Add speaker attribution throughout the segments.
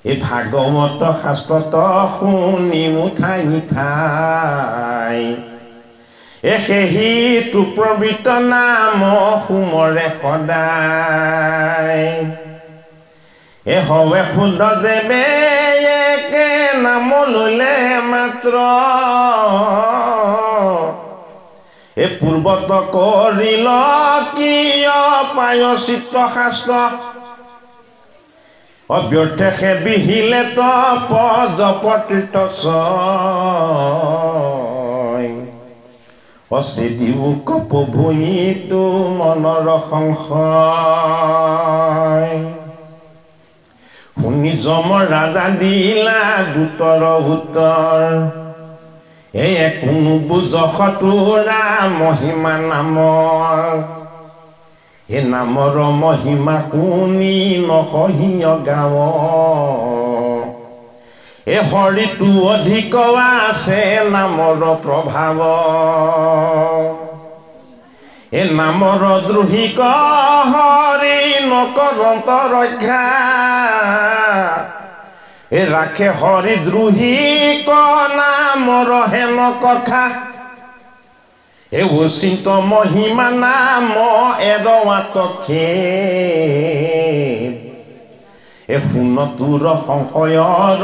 Speaker 1: এই ভাগৱত শাস্ত্ৰত শুনি মুঠাই মিঠাই সেহিটো প্ৰবৃত নাম সুমৰে সদায় হৱে শুদ্ধ যেবে একে নাম ললে মাত্ৰ পূৰ্বত কৰিল কিয় প্ৰায়শ্চিত্ত শাস্ত্ৰ অব্যৰ্থে সে বিহিলে তপ জপতীৰ্থ অচিদিও কপভূমিটো মনৰ সংশয় শুনি যম ৰাজা দিলা দূতৰ উত্তৰ কোনো বুজ সতোৰা মহিমা নামৰ নামৰ মহিমা শুনি নসহীয় গাঁও হৰিটো অধিক আছে নামৰ প্ৰভাৱ নামৰ দ্ৰোহীক হৰি নকৰন্ত ৰক্ষা ৰাখে হৰি দ্ৰোহীক নামৰ হেন কথা উচিত মহিমা নাম এৰৱাতকে শুন তোৰ সংশয়ৰ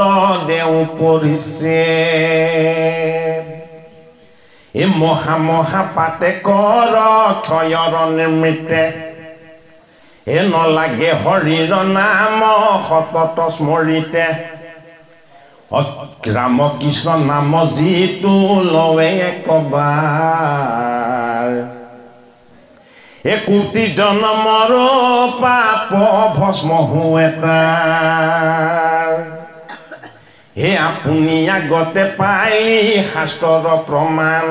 Speaker 1: দেও পৰিছে মহা মহা পাতে কৰ ক্ষয়ৰ নিমিত্তে নলাগে হৰিৰ নাম সতত স্মৰিতে ৰামকৃষ্ণ নাম যিটো লৱে একবাৰ কোটি জনমৰ পাপ ভস্ম হুৱে তাৰ আপুনি আগতে পাইলি শাস্ত্ৰৰ প্ৰমাণ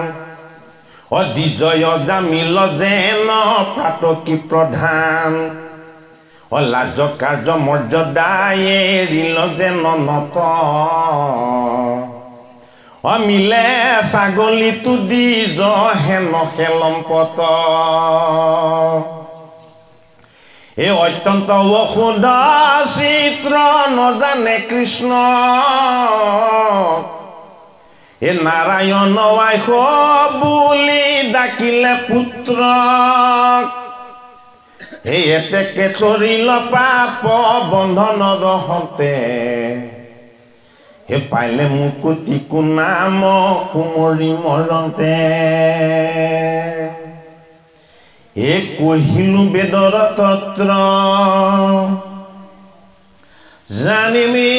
Speaker 1: দ্বিজয় জামিল যেন প্ৰাতকী প্ৰধান লাজ কাৰ্য মৰ্যাদাই এৰিল যেন নত মিলে ছাগলীটো দ্বিজ হেন খেলম্পত অত্যন্ত অশুদ্ধ চিত্ৰ নজানে কৃষ্ণ নাৰায়ণ ৱাইস বুলি ডাকিলে পুত্ৰ এতেকে তৰিল পাপ বন্ধনৰ হতে পাইলে মুকুতি নাম সুমৰি মৰতে কহিলো বেদৰ তত্ৰ জানিমি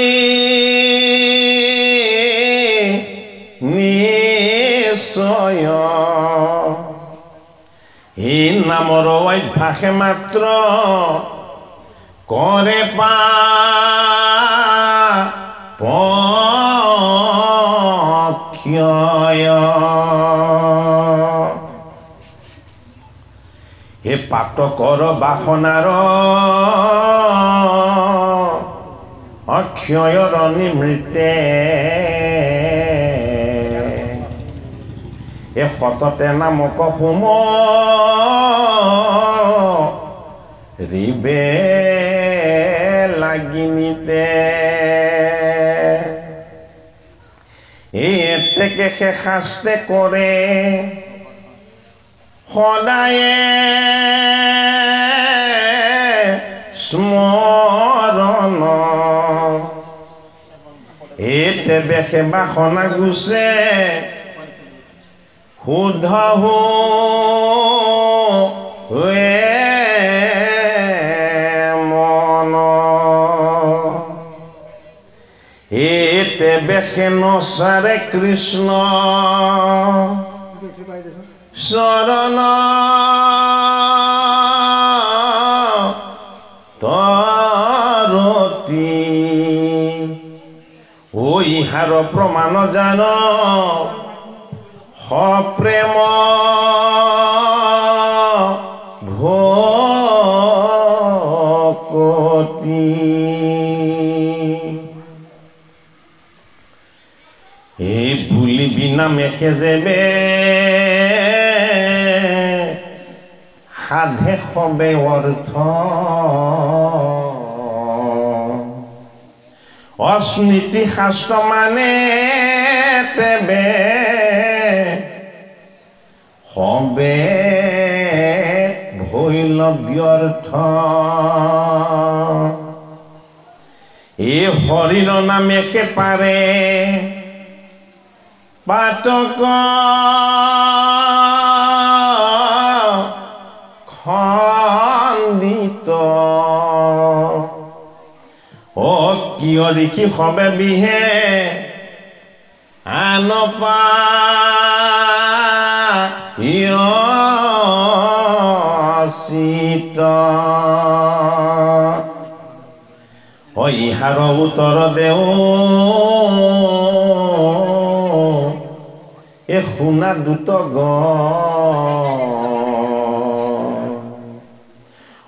Speaker 1: নিশ্চয় নামৰ অভ্যাসে মাত্ৰ কৰে ক্ষয় পাতকৰ বাসনাৰ অক্ষয়ৰ নিমৃতে সততে নামক হোম ৰিবে লাগিনিতে এতেকে সে শাস্তে কৰে সদায়ে স্মৰণ এতে বেশে বাসনা গুছে শুদ্ধ মন এতে বেশে নচাৰে কৃষ্ণ শৰণ তৰতি ইহাৰ প্ৰমাণ জান সপ্ৰেম ভকতি বুলি নামে সেজেবে সাধে সবে অৰ্থ অস্মৃতি শাস্ত্ৰ মানে তেবে হবে ভৈল ব্যৰ্থ এই হৰিৰ নামে কে পাৰে পাতক খণ্ডিত ও কিয় দেখি হবে বিহে আনপা চিত ইহাৰ উত্তৰ দেও এ শুনা দুত গ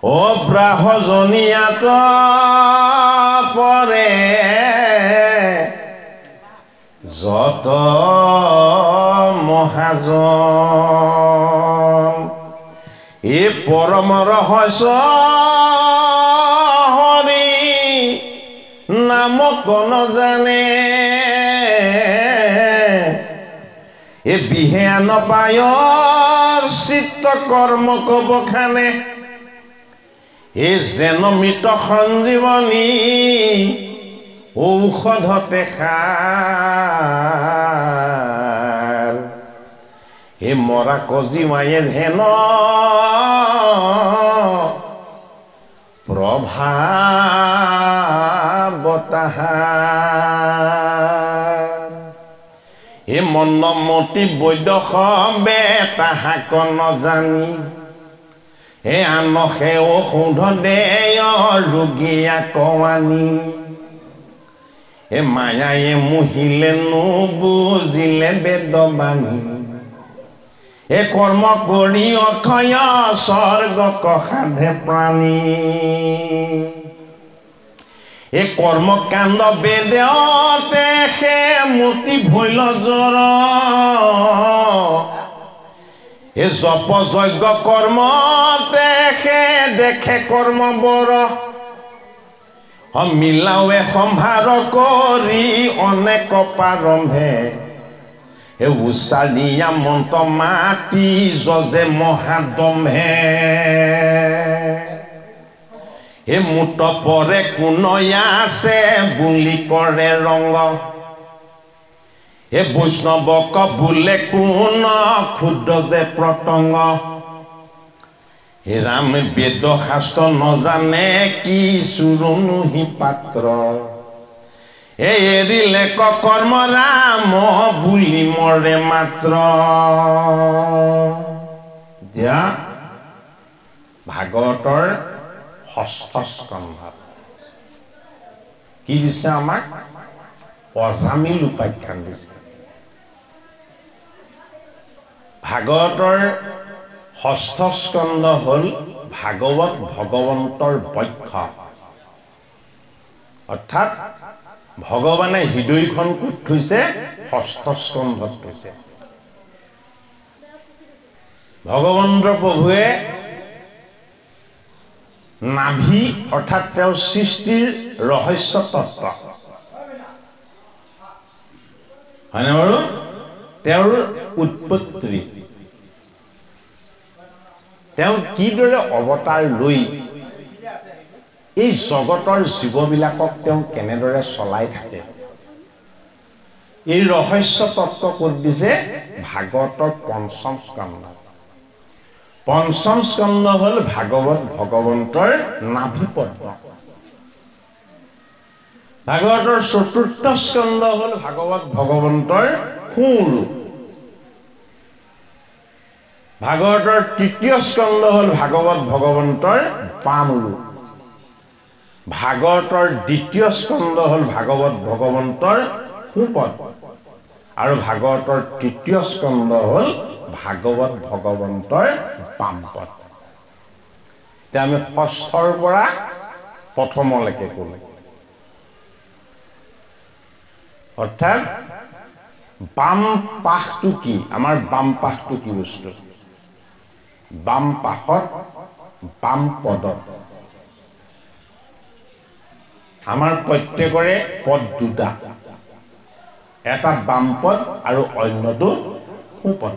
Speaker 1: ও ব্ৰাহজনীয়াত পৰে যত মহাজন এ পৰম ৰহস্য হৰি নামক নজানে এ বিহে নপায় চিত্ত কৰ্ম কব খানে এ যেন মৃত সঞ্জীৱনী ঔষধতে খাৰ এ মৰা কজিমায়ে যেন প্ৰভাৱতাহাৰ এ মন্নমতি বৈদ্য সবে তাহাক নজানি এ আনহে ঔষধ দেয় ৰোগীয়া কৱানি এ মায়ায়ে মোহিলে নুবুজিলে বেদবাণী এ কৰ্ম কৰি অক্ষয় স্বৰ্গক সাধে প্ৰাণী এ কৰ্মকাণ্ড বেদেতে সে মূৰ্তি ভৈল জ্বৰ এ জপ যজ্ঞ কৰ্মতে সে দেখে কৰ্ম বৰ মিলাৱে সম্ভাৰ কৰি অনেক প্ৰাৰম্ভে এ উচ্চাৰিয়া মন্ত্ৰ মাতি যজে মহাদম্ভে এ মুত পৰে কোনয়া আছে বুলি কৰে ৰংগ এ বৈষ্ণৱক বোলে কোন ক্ষুদ্ৰ যে প্ৰতংগ হে ৰাম বেদ শাস্ত্ৰ নজানে কি চুৰণুহি পাত্ৰ এৰিলে কৰ্ম ৰাম বুলি মৰে মাত্ৰ দিয়া ভাগৱতৰ ষষ্ঠ স্কন্ধত কি দিছে আমাক অজামিল উপাখ্যান দিছে ভাগৱতৰ ষষ্ঠ স্কন্ধ হল ভাগৱত ভগৱন্তৰ বক্ষ অৰ্থাৎ ভগৱানে হৃদয়খন কুট থৈছে ষষ্ঠ স্কন্ধত থৈছে ভগৱন্ত প্ৰভুৱে নাভি অৰ্থাৎ তেওঁৰ সৃষ্টিৰ ৰহস্য তত্ত্ব হয়নে বাৰু তেওঁৰ উৎপত্তি তেওঁ কিদৰে অৱতাৰ লৈ এই জগতৰ জীৱবিলাকক তেওঁ কেনেদৰে চলাই থাকে এই ৰহস্য তত্ত্ব ক'ত দিছে ভাগৱতৰ পঞ্চম স্কন্ধ পঞ্চম স্কন্ধ হল ভাগৱত ভগৱন্তৰ নাভি পদ্ম ভাগৱতৰ চতুৰ্থ স্কন্ধ হল ভাগৱত ভগৱন্তৰ শুল ভাগৱতৰ তৃতীয় স্কন্ধ হল ভাগৱত ভগৱন্তৰ বামৰু ভাগৱতৰ দ্বিতীয় স্কন্ধ হল ভাগৱত ভগৱন্তৰ সুপদ আৰু ভাগৱতৰ তৃতীয় স্কন্ধ হল ভাগৱত ভগৱন্তৰ বামপদ এতিয়া আমি ষষ্ঠৰ পৰা প্ৰথমলৈকে কলো অৰ্থাৎ বাম পাশটো কি আমাৰ বাম পাশটো কি বস্তু বাম পাশত বাম পদত আমাৰ প্ৰত্যেকৰে পদ দুটা, এটা বাম পদ আৰু অন্যটো সোঁপদ।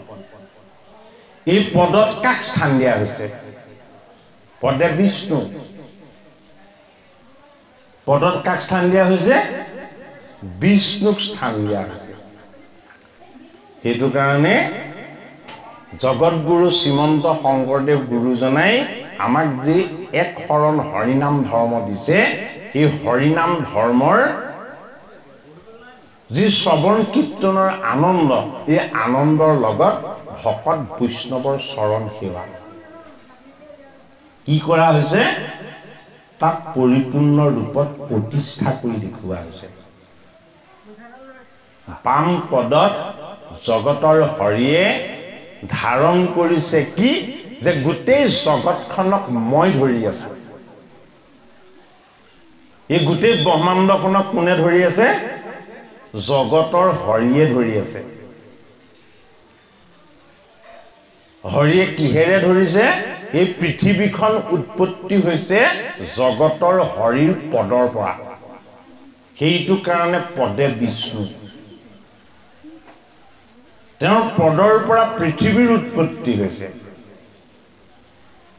Speaker 1: এই পদত কাক স্থান দিয়া হৈছে? পদে বিষ্ণু। পদত কাক স্থান দিয়া হৈছে? বিষ্ণুক স্থান দিয়া হৈছে। সেইটো কাৰণে জগতগুৰু শ্ৰীমন্ত শংকৰদেৱ গুৰুজনাই আমাক যি এক শৰণ হৰিনাম ধৰ্ম দিছে, এই হৰিনাম ধৰ্মৰ যি শ্ৰৱণ কীৰ্তনৰ আনন্দ, এই আনন্দৰ লগত ভকত বৈষ্ণৱৰ চৰণ সেৱা কি কৰা হৈছে? তাক পৰিপূৰ্ণ ৰূপত প্ৰতিষ্ঠা কৰি দেখুওৱা হৈছে। বাম পদত জগতৰ হৰিয়ে ধাৰণ কৰিছে কি? যে গোটেই জগতখনক মই ধৰি আছো। এই গোটেই ব্ৰহ্মাণ্ডখনক কোনে ধৰি আছে? জগতৰ হৰিয়ে ধৰি আছে। হৰিয়ে কিহেৰে ধৰিছে? এই পৃথিৱীখন উৎপত্তি হৈছে জগতৰ হৰিৰ পদৰ পৰা। সেইটো কাৰণে পদে বিষ্ণু। তেওঁৰ পদৰ পৰা পৃথিৱীৰ উৎপত্তি হৈছে।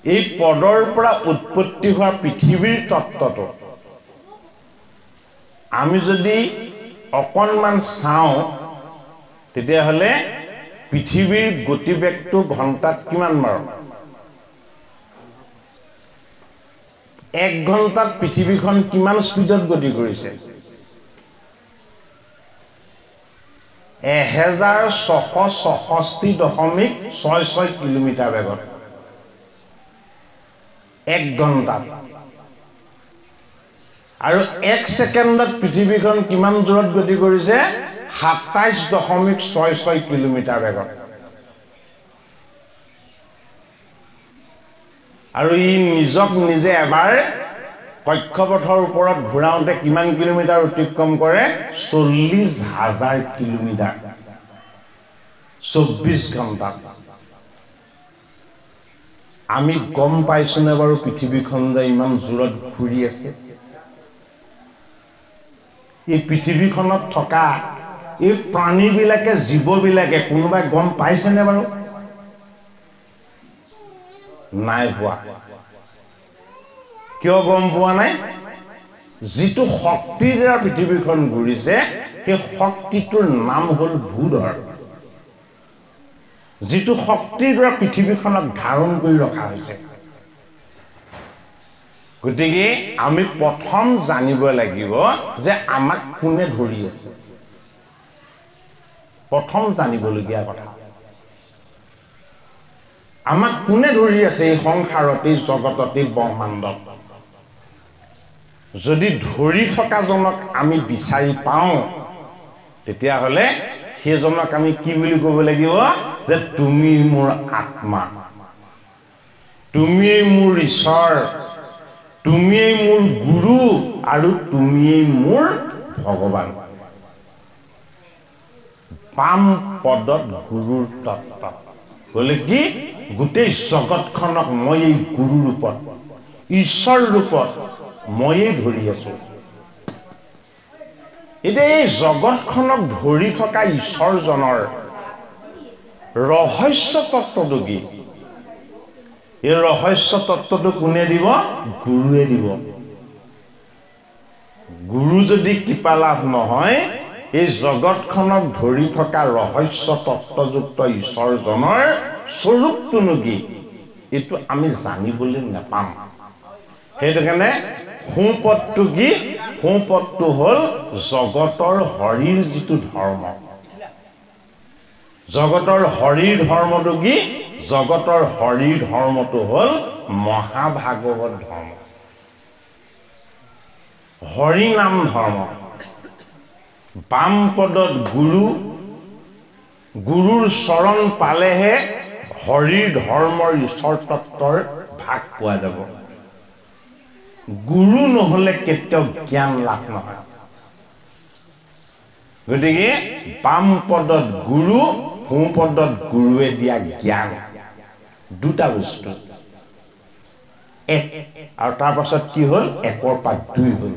Speaker 1: এই পদৰ পৰা উৎপত্তি হোৱা পৃথিৱীৰ তত্ত্বটো আমি যদি অকণমান চাওঁ, তেতিয়াহ'লে পৃথিৱীৰ গতিবেগটো ঘণ্টাত কিমান বাৰ? 1 ঘণ্টাত পৃথিৱীখন কিমান স্পীডত গতি কৰিছে? 1666.66 কিলোমিটাৰ বেগত 1 ঘণ্টাত। আৰু 1 ছেকেণ্ডত পৃথিৱীখন কিমান জোৰত গতি কৰিছে? 27.66 কিলোমিটাৰ বেগত। আৰু ই নিজক নিজে এবাৰ কক্ষপথৰ ওপৰত ঘূৰাওঁতে কিমান কিলোমিটাৰ অতিক্ৰম কৰে? 40,000 কিলোমিটাৰ 24 ঘণ্টাত। আমি গম পাইছোনে বাৰু পৃথিৱীখন যে ইমান জোৰত ঘূৰি আছে? এই পৃথিৱীখনত থকা এই প্ৰাণীবিলাকে, জীৱবিলাকে কোনোবাই গম পাইছেনে বাৰু? নাই পোৱা। কিয় গম পোৱা নাই? যিটো শক্তিৰ দ্বাৰা পৃথিৱীখন ঘূৰিছে, সেই শক্তিটোৰ নাম হ'ল ভূধৰ। যিটো শক্তিৰ দ্বাৰা পৃথিৱীখনক ধাৰণ কৰি ৰখা হৈছে। গতিকে আমি প্ৰথম জানিব লাগিব যে আমাক কোনে ধৰি আছে। প্ৰথম জানিবলগীয়া কথা। আমাক কোনে ধৰি আছে এই সংসাৰত, এই জগতত, এই ব্ৰহ্মাণ্ডত? যদি ধৰি থকাজনক আমি বিচাৰি পাওঁ, তেতিয়াহ'লে সেইজনক আমি কি বুলি ক'ব লাগিব? যে তুমি মোৰ আত্মা, তুমিয়েই মোৰ ঈশ্বৰ, তুমিয়েই মোৰ গুৰু আৰু তুমিয়েই মোৰ ভগৱান। বাম পদত গুৰুৰ তত্ত্ব ক'লে কি? গোটেই জগতখনক মই এই গুৰু ৰূপত, ঈশ্বৰ ৰূপত ময়েই ধৰি আছো। এতিয়া এই জগতখনক ধৰি থকা ঈশ্বৰজনৰ ৰহস্য তত্ত্বটো কি? এই ৰহস্য তত্ত্বটো কোনে দিব? গুৰুৱে দিব। গুৰু যদি কৃপা লাভ নহয়, এই জগতখনক ধৰি থকা ৰহস্য তত্ত্বযুক্ত ঈশ্বৰজনৰ স্বৰূপটোনো কি? এইটো আমি জানিবলৈ নাপাম। সেইটো কাৰণে সোঁপদটো কি? সোঁপদটো হ'ল জগতৰ হৰিৰ যিটো ধৰ্ম। জগতৰ হৰিৰ ধৰ্মটো কি? জগতৰ হৰিৰ ধৰ্মটো হ'ল মহাভাগৱত ধৰ্ম, হৰিনাম ধৰ্ম। বাম পদত গুৰু, গুৰুৰ চৰণ পালেহে হৰিৰ ধৰ্মৰ ঈশ্বৰ তত্ত্বৰ ভাগ পোৱা যাব। গুৰু নহ'লে কেতিয়াও জ্ঞান লাভ নহয়। গতিকে বাম পদত গুৰু, সোঁ পদত গুৰুৱে দিয়া জ্ঞান, দুটা বস্তু। এক আৰু তাৰ পাছত কি হ'ল? 1ৰ পৰা 2 হ'ল।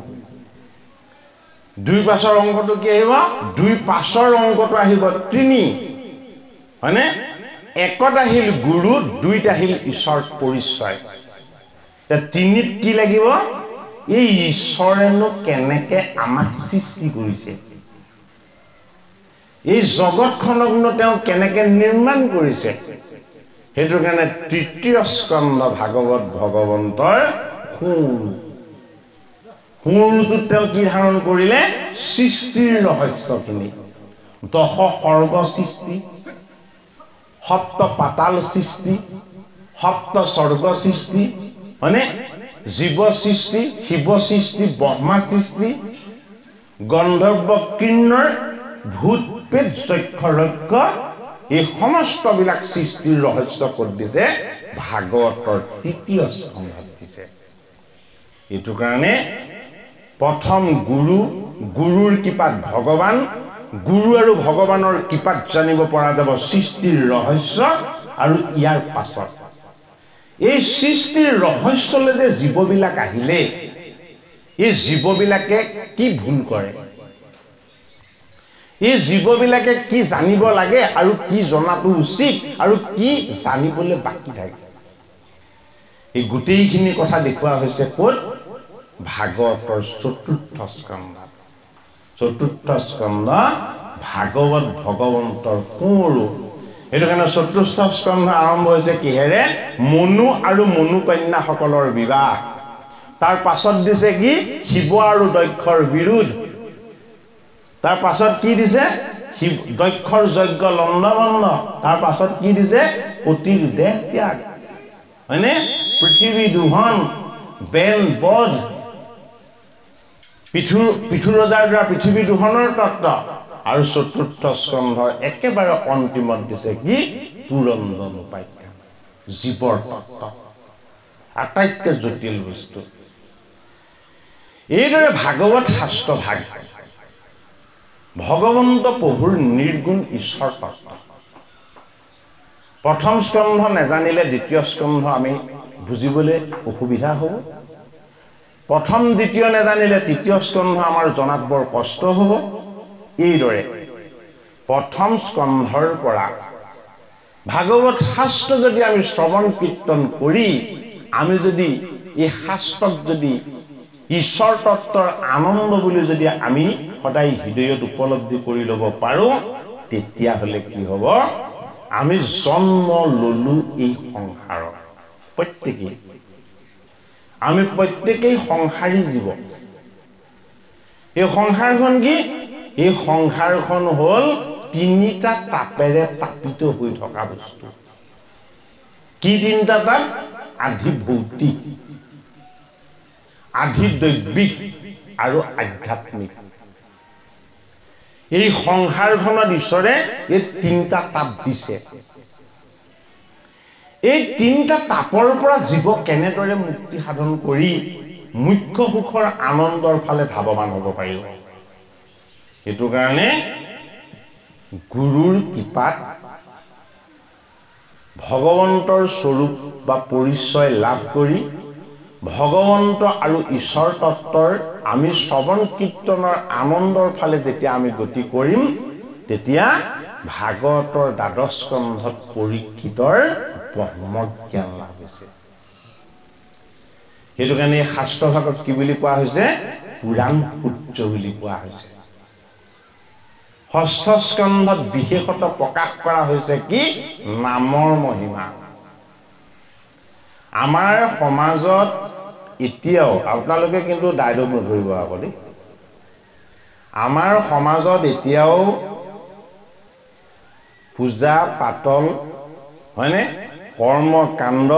Speaker 1: 2 পাছৰ অংকটো কি আহিব 2 পাছৰ অংকটো আহিব 3 হয়নে একত আহিল গুৰু 2ত আহিল ঈশ্বৰ পৰিচয় তে 3ত কি লাগিব এই ঈশ্বৰেনো কেনেকে আমাক সৃষ্টি কৰিছে এই জগতখনকনো তেওঁ কেনেকে নিৰ্মাণ কৰিছে হেতুৰ কাৰণে তৃতীয় স্কন্ধ ভাগৱত ভগৱন্তৰ সুৰুটো তেওঁ কি ধাৰণ কৰিলে সৃষ্টিৰ ৰহস্যখিনি 10 সৰ্গ সৃষ্টি সপ্ত পাতাল সৃষ্টি সপ্ত স্বৰ্গ সৃষ্টি মানে জীৱ সৃষ্টি শিৱ সৃষ্টি ব্ৰহ্মা সৃষ্টি গন্ধৰ্ব কিন্নৰ ভূত প্ৰেত যক্ষ ৰক্ষ এই সমস্ত বিলাক সৃষ্টিৰ ৰহস্য ক'ত দিছে ভাগৱতৰ তৃতীয় স্কন্ধত দিছে এটো কাৰণে প্ৰথম গুৰুৰ কৃপাত ভগৱান গুৰু আৰু ভগৱানৰ কৃপাত জানিব পৰা যাব সৃষ্টিৰ ৰহস্য আৰু ইয়াৰ পাছত এই সৃষ্টিৰ ৰহস্যলৈ যে জীৱবিলাক আহিলে এই জীৱবিলাকে কি ভুল কৰে এই জীৱবিলাকে কি জানিব লাগে আৰু কি জনাটো উচিত আৰু কি জানিবলৈ বাকি থাকে এই গোটেইখিনি কথা দেখুৱা হৈছে ক'ত ভাগৱতৰ চতুৰ্থ স্কন্ধ ভাগৱত ভগৱন্তৰ সুৰু এটো কাৰণে চতুৰ্থ স্কন্ধ আৰম্ভ হৈছে কিহেৰে মনু আৰু মনু কন্যাসকলৰ বিবাহ তাৰ পাছত দিছে কি শিৱ আৰু দক্ষৰ বিৰোধ তাৰ পাছত কি দিছে দক্ষৰ যজ্ঞ লণ্ডভণ্ড তাৰ পাছত কি দিছে অতিৰ দেহ ত্যাগ হয়নে পৃথিৱী দুহন বেন বধ পিঠু ৰজাৰ দ্বাৰা পৃথিৱী দুহনৰ তত্ত্ব আৰু চতুৰ্থ স্কন্ধৰ একেবাৰে অন্তিমত দিছে কি পুৰন্দৰ উপাখ্যান জীৱৰ তত্ত্ব আটাইতকৈ জটিল বস্তু এইদৰে ভাগৱত শাস্ত্ৰ ভাগ ভগৱন্ত প্ৰভুৰ নিৰ্গুণ ঈশ্বৰ তত্ত্ব প্ৰথম স্কন্ধ নেজানিলে দ্বিতীয় স্কন্ধ আমি বুজিবলৈ অসুবিধা হ'ব প্ৰথম দ্বিতীয় নেজানিলে তৃতীয় স্কন্ধ আমাৰ জনাত বৰ কষ্ট হ'ব এইদৰে প্ৰথম স্কন্ধৰ পৰা ভাগৱত শাস্ত্ৰ যদি আমি শ্ৰৱণ কীৰ্তন কৰি আমি যদি এই শাস্ত্ৰক যদি ঈশ্বৰ তত্ত্বৰ আনন্দ বুলি যদি আমি সদায় হৃদয়ত উপলব্ধি কৰি ল'ব পাৰো তেতিয়া হলে কি হ'ব আমি জন্ম ললো এই সংসাৰত আমি প্ৰত্যেকেই সংসাৰী জীৱ এই সংসাৰখন কি এই সংসাৰখন হল তিনিটা তাপেৰে তাপিত হৈ থকা বস্তু কি তিনিটা তাপ আধি ভৌতিক আধি দৈবিক আৰু আধ্যাত্মিক এই সংসাৰখনত ঈশ্বৰে এই তিনিটা তাপ দিছে এই তিনিটা তাপৰ পৰা জীৱ কেনেদৰে মুক্তি সাধন কৰি মুখ্য সুখৰ আনন্দৰ ফালে ধাৱমান হ'ব পাৰিব এটো কাৰণে গুৰুৰ কৃপাত ভগৱন্তৰ স্বৰূপ বা পৰিচয় লাভ কৰি ভগৱন্ত আৰু ঈশ্বৰ তত্ত্বৰ আমি শ্ৰৱণ কীৰ্তনৰ আনন্দৰ ফালে যেতিয়া আমি গতি কৰিম তেতিয়া ভাগৱতৰ দ্বাদশ স্কন্ধত পৰীক্ষিতৰ ব্ৰহ্মজ্ঞান লাভ হৈছে হেতু কাৰণে শাস্ত্ৰ ভাগত কি বুলি কোৱা হৈছে পুৰাণ পুত্ৰ বুলি কোৱা হৈছে ষষ্ঠ স্কন্ধত বিশেষত প্ৰকাশ কৰা হৈছে কি নামৰ মহিমা আমাৰ সমাজত এতিয়াও আপোনালোকে কিন্তু ডাইলগ নধৰিব আপুনি আমাৰ সমাজত এতিয়াও পূজা পাতল হয়নে কৰ্ম কাণ্ড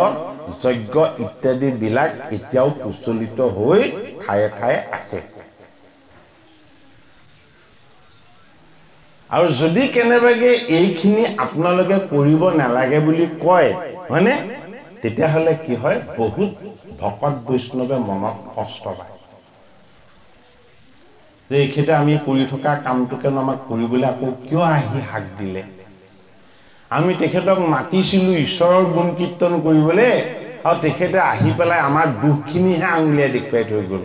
Speaker 1: যজ্ঞ ইত্যাদি বিলাক এতিয়াও প্ৰচলিত হৈ ঠায়ে ঠায়ে আছে আৰু যদি কেনেবাকে এইখিনি আপোনালোকে কৰিব নালাগে বুলি কয় হয়নে তেতিয়া হলে কি হয় বহুত ভকত বৈষ্ণৱে মনত কষ্ট পায় যে এইখিতে আমি কৰি থকা কামটোকে আমাক কৰিবলৈ আকৌ কিয় আহি হাক দিলে আমি তেখেতক মাতিছিলো ঈশ্বৰৰ গুণ কীৰ্তন কৰিবলৈ আৰু তেখেতে আহি পেলাই আমাৰ দুখখিনিহে আঙুলিয়াই দেখুৱাই থৈ গ'ল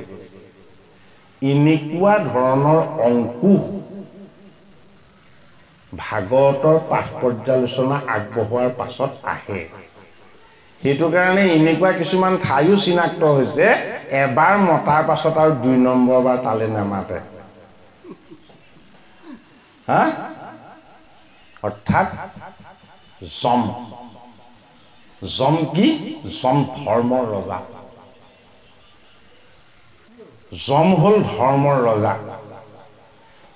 Speaker 1: এনেকুৱা ধৰণৰ অংকুশ ভাগৱতৰ পাঠ পৰ্যালোচনা আগবঢ়োৱাৰ পাছত আহে। সেইটো কাৰণে এনেকুৱা কিছুমান ঠাইও চিনাক্ত হৈছে এবাৰ মতাৰ পাছত আৰু ২ নম্বৰ বাৰ তালে নামাতে। অৰ্থাৎ যম কি? যম ধৰ্মৰ ৰজা। যম হ'ল ধৰ্মৰ ৰজা।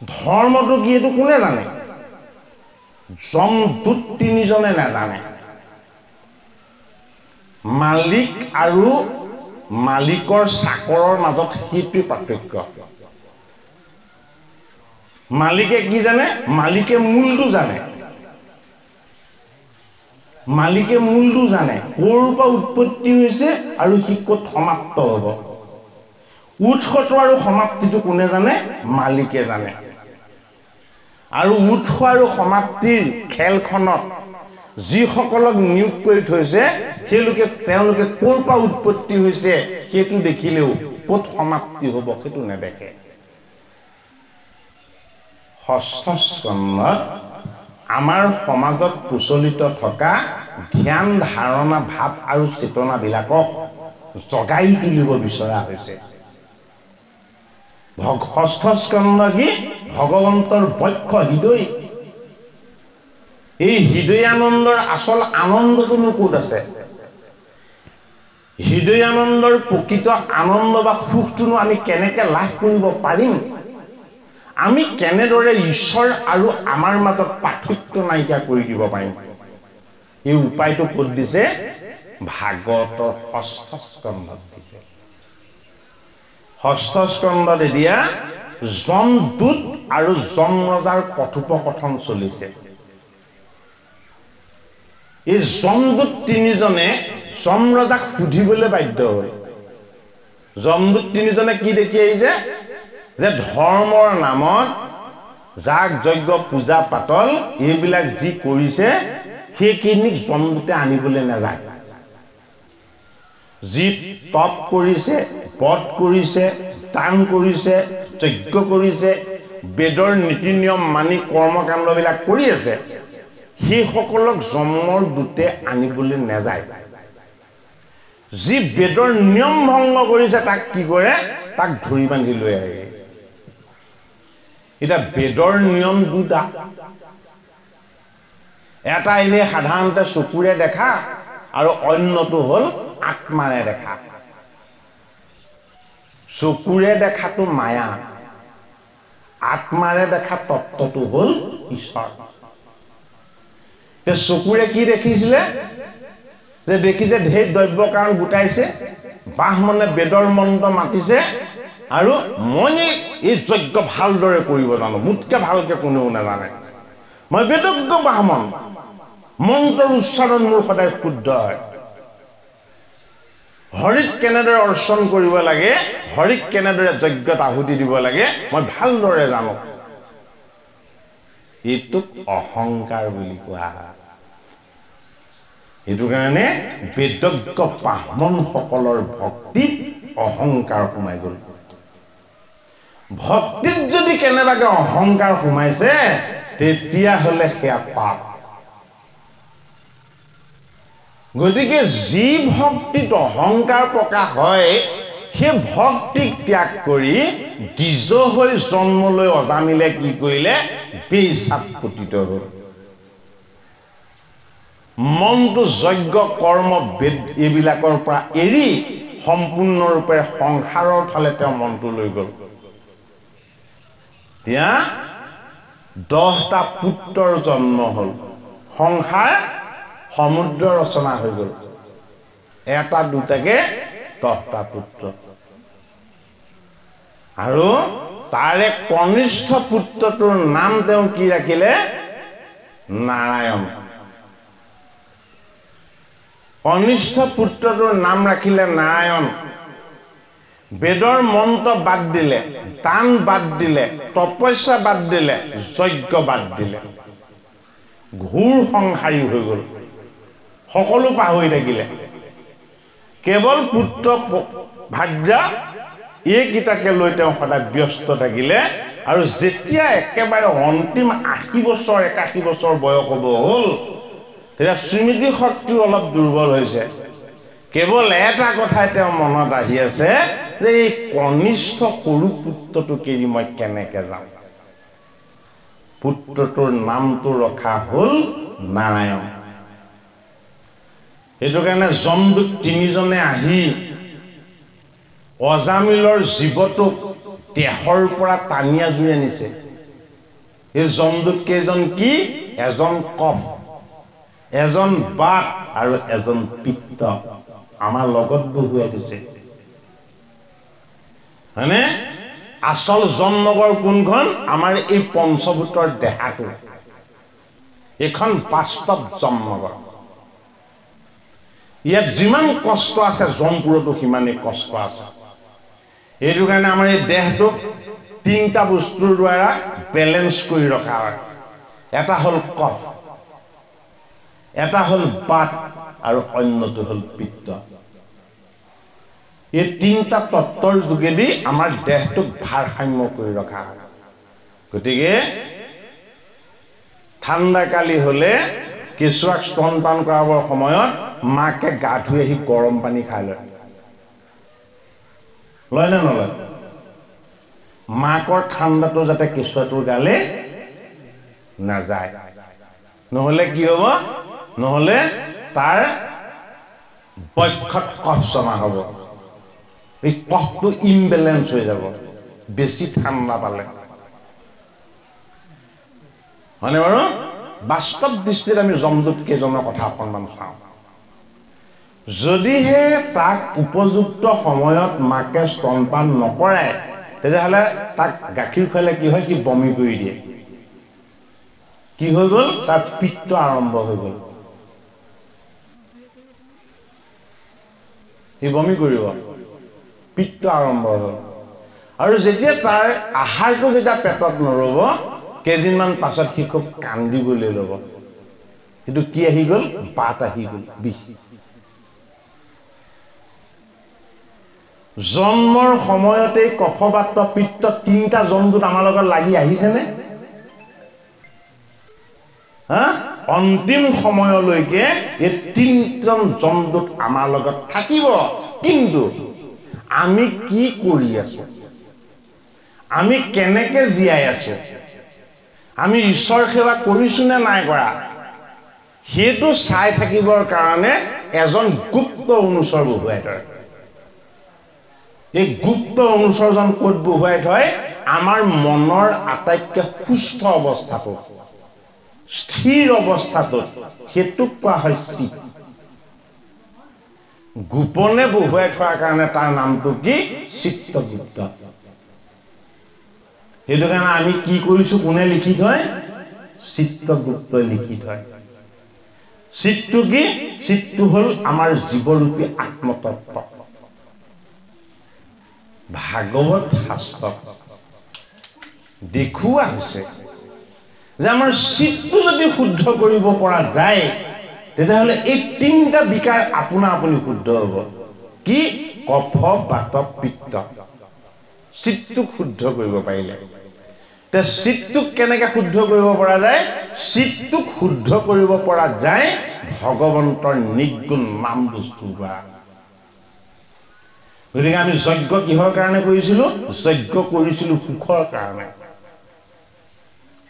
Speaker 1: ধৰ্মটো কি এইটো কোনে জানে? যমদূত ৩ জনে নাজানে। মালিক আৰু মালিকৰ চাকৰৰ মাজত সেইটোৱে পাৰ্থক্য। মালিকে কি জানে? মালিকে মূলটো জানে। মালিকে মূলটো জানে, ক'ৰ পৰা উৎপত্তি হৈছে আৰু সি ক'ত সমাপ্ত হ'ব। উৎসটো আৰু সমাপ্তিটো কোনে জানে? মালিকে জানে। আৰু উৎস আৰু সমাপ্তিৰ খেলখনত যিসকলক নিয়োগ কৰি থৈছে তেওঁলোকে ক'ৰ পৰা উৎপত্তি হৈছে সেইটো দেখিলেও ক'ত সমাপ্তি হ'ব সেইটো নেদেখে। ষষ্ঠ স্কন্ধত আমাৰ সমাজত প্ৰচলিত থকা ধ্যান, ধাৰণা, ভাৱ আৰু চেতনাবিলাকক জগাই তুলিব বিচৰা হৈছে। ষষ্ঠ স্কন্ধ কি? ভগৱন্তৰ বক্ষ হৃদয়। এই হৃদয়ানন্দৰ আচল আনন্দটোনো ক'ত আছে? হৃদয়ানন্দৰ প্ৰকৃত আনন্দ বা সুখটোনো আমি কেনেকে লাভ কৰিব পাৰিম? আমি কেনেদৰে ঈশ্বৰ আৰু আমাৰ মাজত পাৰ্থক্য নাইকিয়া কৰি দিব পাৰিম? এই উপায়টো ক'ত দিছে? ভাগৱতৰ ষষ্ঠ স্কন্ধত দিছে। ষষ্ঠ স্কন্ধত এতিয়া যমদূত আৰু যম ৰজাৰ কথোপকথন চলিছে। এই যমদূত ৩ জনে যম ৰজাক সুধিবলৈ বাধ্য হ'ল। যমদূত ৩ জনে কি দেখি আহিছে? যে ধৰ্মৰ নামত যাগ যজ্ঞ পূজা পাতল এইবিলাক যি কৰিছে সেইখিনিক যমদূতে আনিবলৈ নাযায়। যি তপ কৰিছে, ব্ৰত কৰিছে, দান কৰিছে, যজ্ঞ কৰিছে, বেদৰ নীতি নিয়ম মানি কৰ্মকাণ্ডবিলাক কৰি আছে, সেইসকলক যমৰ দূতে আনিবলৈ নাযায়। যি বেদৰ নিয়ম ভংগ কৰিছে তাক কি কৰে? তাক ধৰি বান্ধি লৈ আহে। এতিয়া বেদৰ নিয়ম 2টা। এটা এনেই সাধাৰণতে চকুৰে দেখা আৰু অন্যটো হ'ল আত্মাৰে দেখা। চকুৰে দেখাটো মায়া, আত্মাৰে দেখা তত্ত্বটো হ'ল ঈশ্বৰ। চকুৰে কি দেখিছিলে? যে দেখিছে ঢেৰ দ্ৰব্য কাৰণ গোটাইছে, ব্ৰাহ্মণে বেদৰ মন্ত্ৰ মাতিছে আৰু মই এই যজ্ঞ ভালদৰে কৰিব জানো, মোতকে ভালকে কোনেও নাজানে, মই বেদজ্ঞ ব্ৰাহ্মণ, মন্ত্ৰৰ উচ্চাৰণ মোৰ সদায় শুদ্ধ হয়, হৰিক কেনেদৰে অৰ্চন কৰিব লাগে, হৰিক কেনেদৰে যজ্ঞত আহুতি দিব লাগে মই ভালদৰে জানো। এইটোক অহংকাৰ বুলি কোৱা হয়। সেইটো কাৰণে বেদজ্ঞ ব্ৰাহ্মণসকলৰ ভক্তিত অহংকাৰ সোমাই গ'ল। ভক্তিত যদি কেনেবাকে অহংকাৰ সোমাইছে তেতিয়াহ'লে সেয়া পাপ। গতিকে যি ভক্তিত অহংকাৰ প্ৰকাশ হয় সেই ভক্তিক ত্যাগ কৰি দ্বিজ হৈ জন্ম লৈ অজামিলে কি কৰিলে? বেইছাত পতিত হ'ল। মনটো যজ্ঞ কৰ্ম বেদ এইবিলাকৰ পৰা এৰি সম্পূৰ্ণৰূপে সংসাৰৰ ফালে তেওঁ মনটো লৈ গ'ল। এতিয়া 10টা পুত্ৰৰ জন্ম হ'ল, সংসাৰ সমুদ্ৰ ৰচনা হৈ গ'ল। এটা দুটাকে 10টা পুত্ৰ। আৰু তাৰে কনিষ্ঠ পুত্ৰটোৰ নাম তেওঁ কি ৰাখিলে? নাৰায়ণ। কনিষ্ঠ পুত্ৰটোৰ নাম ৰাখিলে নাৰায়ণ। বেদৰ মন্ত্ৰ বাদ দিলে, দান বাদ দিলে, তপস্যা বাদ দিলে, যজ্ঞ বাদ দিলে। ঘোৰ সংসাৰী হৈ গ'ল, সকলো পাহৰি থাকিলে। কেৱল পুত্ৰ ভাৰ্যা এইকেইটাকে লৈ তেওঁ সদায় ব্যস্ত থাকিলে আৰু যেতিয়া একেবাৰে অন্তিম ৮০ বছৰ ৮১ বছৰ বয়স হ'ব হ'ল তেতিয়া স্মৃতি শক্তি অলপ দুৰ্বল হৈছে কেৱল এটা কথাই তেওঁ মনত আহি আছে যে এই কনিষ্ঠ সৰু পুত্ৰটোক এৰি মই কেনেকে যাম পুত্ৰটোৰ নামটো ৰখা হ'ল নাৰায়ণ সেইটো কাৰণে যমদূত তিনিজনে আহি অজামিলৰ জীৱটোক দেহৰ পৰা টানি আজুৰি আনিছে এই যমদূত কেইজন কি এজন কফ এজন বাত আৰু এজন পিত্ত আমাৰ লগত বহুৱাই দিছে হয়নে আচল জমনগৰ কোনখন আমাৰ এই পঞ্চভূতৰ দেহাটো এখন বাস্তৱ জমনগৰ ইয়াত যিমান কষ্ট আছে জমপুৰতো সিমানেই কষ্ট আছে এইটো কাৰণে আমাৰ এই দেহটোক তিনিটা বস্তুৰ দ্বাৰা বেলেন্স কৰি ৰখা হয় এটা হ'ল কফ এটা হ'ল বাত আৰু অন্যটো হ'ল পিত্ত এই তিনিটা তত্ত্বৰ যোগেদি আমাৰ দেহটোক ভাৰসাম্য কৰি ৰখা হয় গতিকে ঠাণ্ডাকালি হলে কেঁচুৱাক স্তনপান কৰাবৰ সময়ত মাকে গা ধুই আহি গৰম পানী খাই লয় নে নলয় মাকৰ ঠাণ্ডাটো যাতে কেঁচুৱাটোৰ গালে নাযায় নহলে কি হ'ব নহলে তাৰ বক্ষত কফ জমা হ'ব এই কফটো ইমবেলেন্স হৈ যাব বেছি ঠাণ্ডা পালে হয়নে বাৰু বাস্তৱ দৃষ্টিত আমি যমদূত কেইজনৰ কথা অকণমান চাওঁ যদিহে তাক উপযুক্ত সময়ত মাকে স্তনপান নকৰায় তেতিয়াহ'লে তাক গাখীৰ খুৱালে কি হয় সি বমি কৰি দিয়ে কি হৈ গ'ল তাৰ পিত্ত আৰম্ভ হৈ গ'ল সি বমি কৰিব পিত্ত আৰম্ভ হ'ল আৰু যেতিয়া তাৰ আহাৰটো যেতিয়া পেটত নৰব কেইদিনমান পাছত সি খুব কান্দিবলৈ ল'ব কিন্তু কি আহি গ'ল বাত আহি গ'ল বিষ জন্মৰ সময়তে কফবাত পিত্ত তিনিটা যমদূত আমাৰ লগত লাগি আহিছেনে অন্তিম সময়লৈকে এই তিনিজন যমদূত আমাৰ লগত থাকিব কিন্তু আমি কি কৰি আছো আমি কেনেকে জীয়াই আছো আমি ঈশ্বৰ সেৱা কৰিছো নে নাই কৰা সেইটো চাই থাকিবৰ কাৰণে এজন গুপ্ত অনুচৰ বহুৱাই থয় এই গুপ্ত অনুচৰজন ক'ত বহুৱাই থয় আমাৰ মনৰ আটাইতকৈ সুস্থ অৱস্থাটো স্থিৰ অৱস্থাটোত সেইটোক কোৱা হয় চিত গোপনে বহুৱাই থোৱাৰ কাৰণে তাৰ নামটো কি চিত্তগুপ্ত সেইটো কাৰণে আমি কি কৰিছো কোনে লিখি থয় চিত্তগুপ্তই লিখি থয় চিত্তটো কি চিত্তটো হ'ল আমাৰ জীৱৰূপী আত্মতত্ত্ব ভাগৱত শাস্ত্ৰত দেখুওৱা হৈছে যে আমাৰ চিত্তটো যদি শুদ্ধ কৰিব পৰা যায় তেতিয়াহ'লে এই তিনিটা বিকাৰ আপোনা আপুনি শুদ্ধ হ'ব কি কফ বাত পিত্ত চিত্তক শুদ্ধ কৰিব পাৰিলে তে চিত্তক কেনেকৈ শুদ্ধ কৰিব পৰা যায় চিত্তক শুদ্ধ কৰিব পৰা যায় ভগৱন্তৰ নিৰ্গুণ নাম বস্তুৰ দ্বাৰা গতিকে আমি যজ্ঞ কিহৰ কাৰণে কৰিছিলো যজ্ঞ কৰিছিলো সুখৰ কাৰণে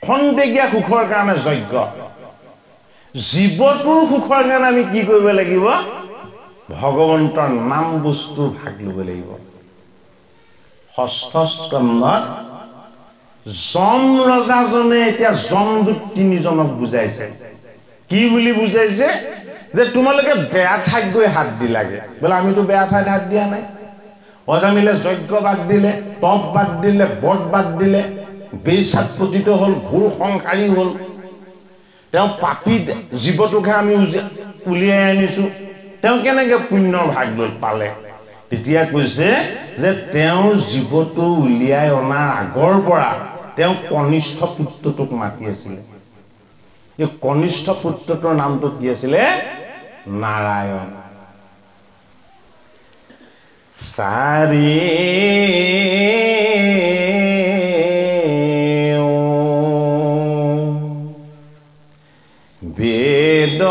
Speaker 1: খন্তেকীয়া সুখৰ কাৰণে যজ্ঞ জীৱটোৰ সুখৰ কাৰণে আমি কি কৰিব লাগিব ভগৱন্তৰ নাম বস্তুৰ ভাগ ল'ব লাগিব ষষ্ঠ স্কন্ধত যম ৰজাজনে এতিয়া যমদূত তিনিজনক বুজাইছে কি বুলি বুজাইছে যে তোমালোকে বেয়া ঠাইত গৈ হাত দিলাগে বোলে আমিতো বেয়া ঠাইত হাত দিয়া নাই অজামিলে যজ্ঞ বাদ দিলে তপ বাদ দিলে বট বাদ দিলে বেইছাত পতিত হ'ল ঘোৰ সংসাৰী হ'ল তেওঁ পাপী জীৱটোকহে আমি উলিয়াই আনিছো তেওঁ কেনেকৈ পুণ্যৰ ভাগ পালে তেতিয়া কৈছে যে তেওঁ জীৱটো উলিয়াই অনাৰ আগৰ পৰা তেওঁ কনিষ্ঠ পুত্ৰটোক মাতি আছিলে এই কনিষ্ঠ পুত্ৰটোৰ নামটো কি আছিলে Narayan Sari Vedara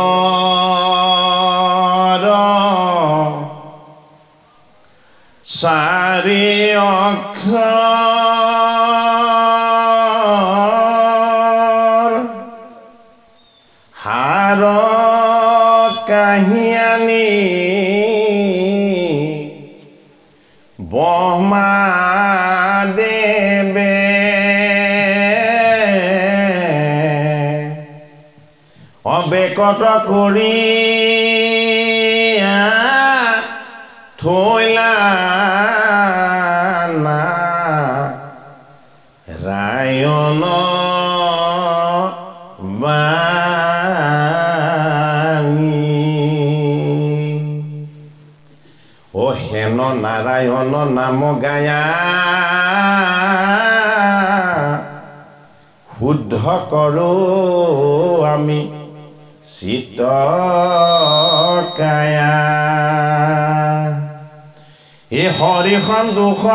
Speaker 1: Sari Akhar Hara Kahiani Brahma Debe Obekot kori thoila na rayon bani o heno narayon nam gaya শুদ্ধ কৰো আমি চিত কায়া এ হৰিখন দুখৰ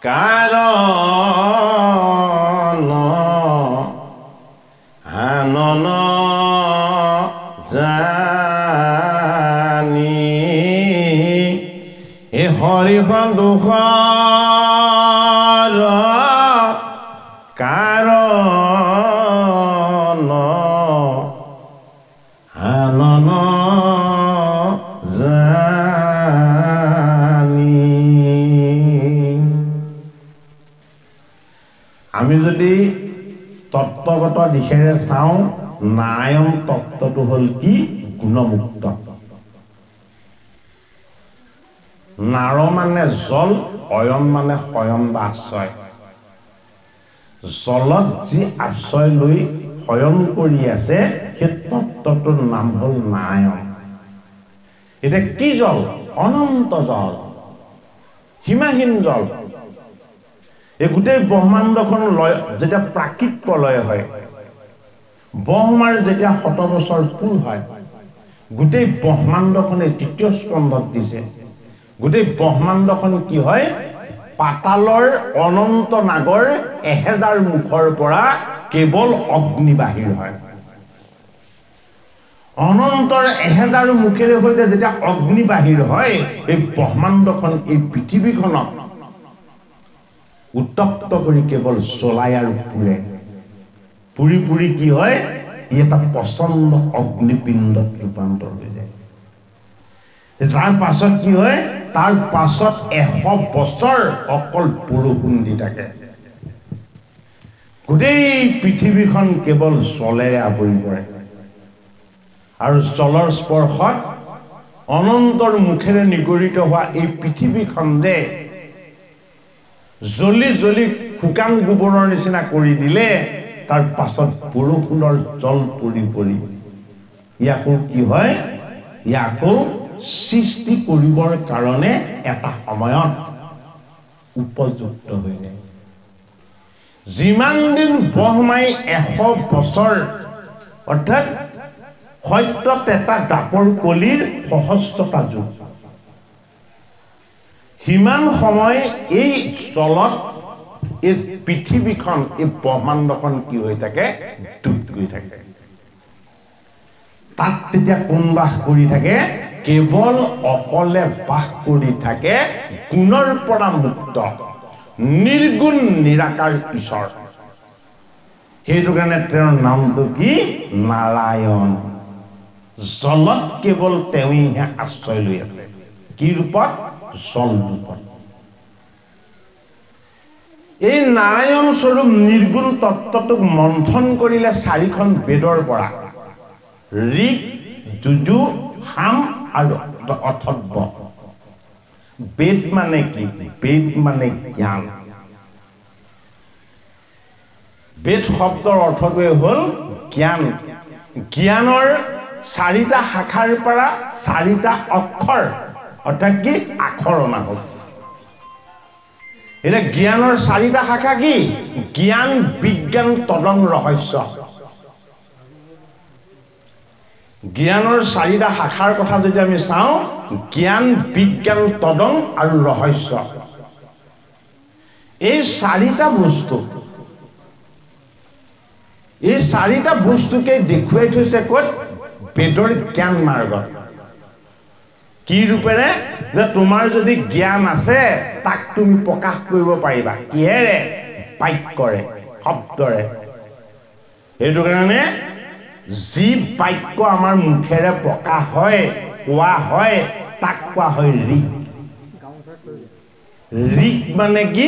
Speaker 1: কাৰণ আনন জানি এ হৰিখন দুখৰ কাৰণ আনন জানি আমি যদি তত্ত্বগত দিশেৰে চাওঁ নাৰায়ণ তত্ত্বটো হ'ল কি গুণমুক্ত নাৰ মানে জল অয়ন মানে শয়ন বা আশ্ৰয় জলত যি আশ্ৰয় লৈ শয়ন কৰি আছে সেই তত্ত্বটোৰ নাম হ'ল নাৰায়ণ এটা কি জল অনন্ত জল সীমাহীন জল এই গোটেই ব্ৰহ্মাণ্ডখন লয় যেতিয়া প্ৰাকৃত প্ৰলয় হয় ব্ৰহ্মাৰ যেতিয়া 100 বছৰ পূৰ হয় গোটেই ব্ৰহ্মাণ্ডখনে তৃতীয় স্কন্ধত দিছে গোটেই ব্ৰহ্মাণ্ডখন কি হয় পাতালৰ অনন্ত নাগৰ 1000 মুখৰ পৰা কেৱল অগ্নি বাহিৰ হয় অনন্তৰ 1000 মুখেৰে হৈতে যেতিয়া অগ্নি বাহিৰ হয় এই ব্ৰহ্মাণ্ডখন এই পৃথিৱীখনক উত্তপ্ত কৰি কেৱল জ্বলাই আৰু পুৰে পুৰি পুৰি কি হয় ই এটা প্ৰচণ্ড অগ্নিপিণ্ডত ৰূপান্তৰ হৈ যায় তাৰ পাছত কি হয় তাৰ পাছত 100 বছৰ অকল বৰষুণ দি থাকে গোটেই পৃথিৱীখন কেৱল জলেৰে আৱৰি পৰে আৰু জলৰ স্পৰ্শত অনন্তৰ মুখেৰে নিগৰিত হোৱা এই পৃথিৱীখন যে জ্বলি জ্বলি শুকান গোবৰৰ নিচিনা কৰি দিলে তাৰ পাছত বৰষুণৰ জল পৰি পৰি ইয়াকো কি হয় ইয়াকো সৃষ্টি কৰিবৰ কাৰণে এটা সময়ত উপযুক্ত হৈ যায় যিমান দিন ব্ৰহ্মাই 100 বছৰ অৰ্থাৎ সত্যত এটা দাপৰ কলিৰ সহস্ৰতা যুগ সিমান সময় এই জলত এই পৃথিৱীখন এই ব্ৰহ্মাণ্ডখন কি হৈ থাকে ডুব গৈ থাকে তাত তেতিয়া কোন বাস কৰি থাকে কেৱল অকলে বাস কৰি থাকে গুণৰ পৰা মুক্ত নিৰ্গুণ নিৰাকাৰ ঈশ্বৰ সেইটো কাৰণে তেওঁৰ নামটো কি নাৰায়ণ জলত কেৱল তেওঁইহে আশ্ৰয় লৈ আছে কি ৰূপত জল ৰূপত এই নাৰায়ণ স্বৰূপ নিৰ্গুণ তত্ত্বটোক মন্থন কৰিলে 4খন বেদৰ পৰা ঋক যজু সাম আৰু অথৰ্ব বেদ মানে কি বেদ মানে জ্ঞান বেদ শব্দৰ অৰ্থটোৱে হ'ল জ্ঞান জ্ঞানৰ 4টা শাখাৰ পৰা 4টা অক্ষৰ অৰ্থাৎ কি আখৰ অনা হ'ল এটা জ্ঞানৰ 4টা শাখা কি জ্ঞান বিজ্ঞান তদং ৰহস্য জ্ঞানৰ চাৰিটা শাখাৰ কথা যদি আমি চাওঁ, জ্ঞান, বিজ্ঞান, তদং আৰু ৰহস্য। এই চাৰিটা বস্তুকে দেখুৱাই থৈছে ক'ত? বেদৰ জ্ঞান মাৰ্গত। কি ৰূপেৰে? যে তোমাৰ যদি জ্ঞান আছে তাক তুমি প্ৰকাশ কৰিব পাৰিবা। কিহেৰে? বাক্যৰে, শব্দৰে। সেইটো কাৰণে যি বাক্য আমাৰ মুখেৰে প্ৰকাশ হয়, কোৱা হয়, তাক কোৱা হয় ঋক। ঋক মানে কি?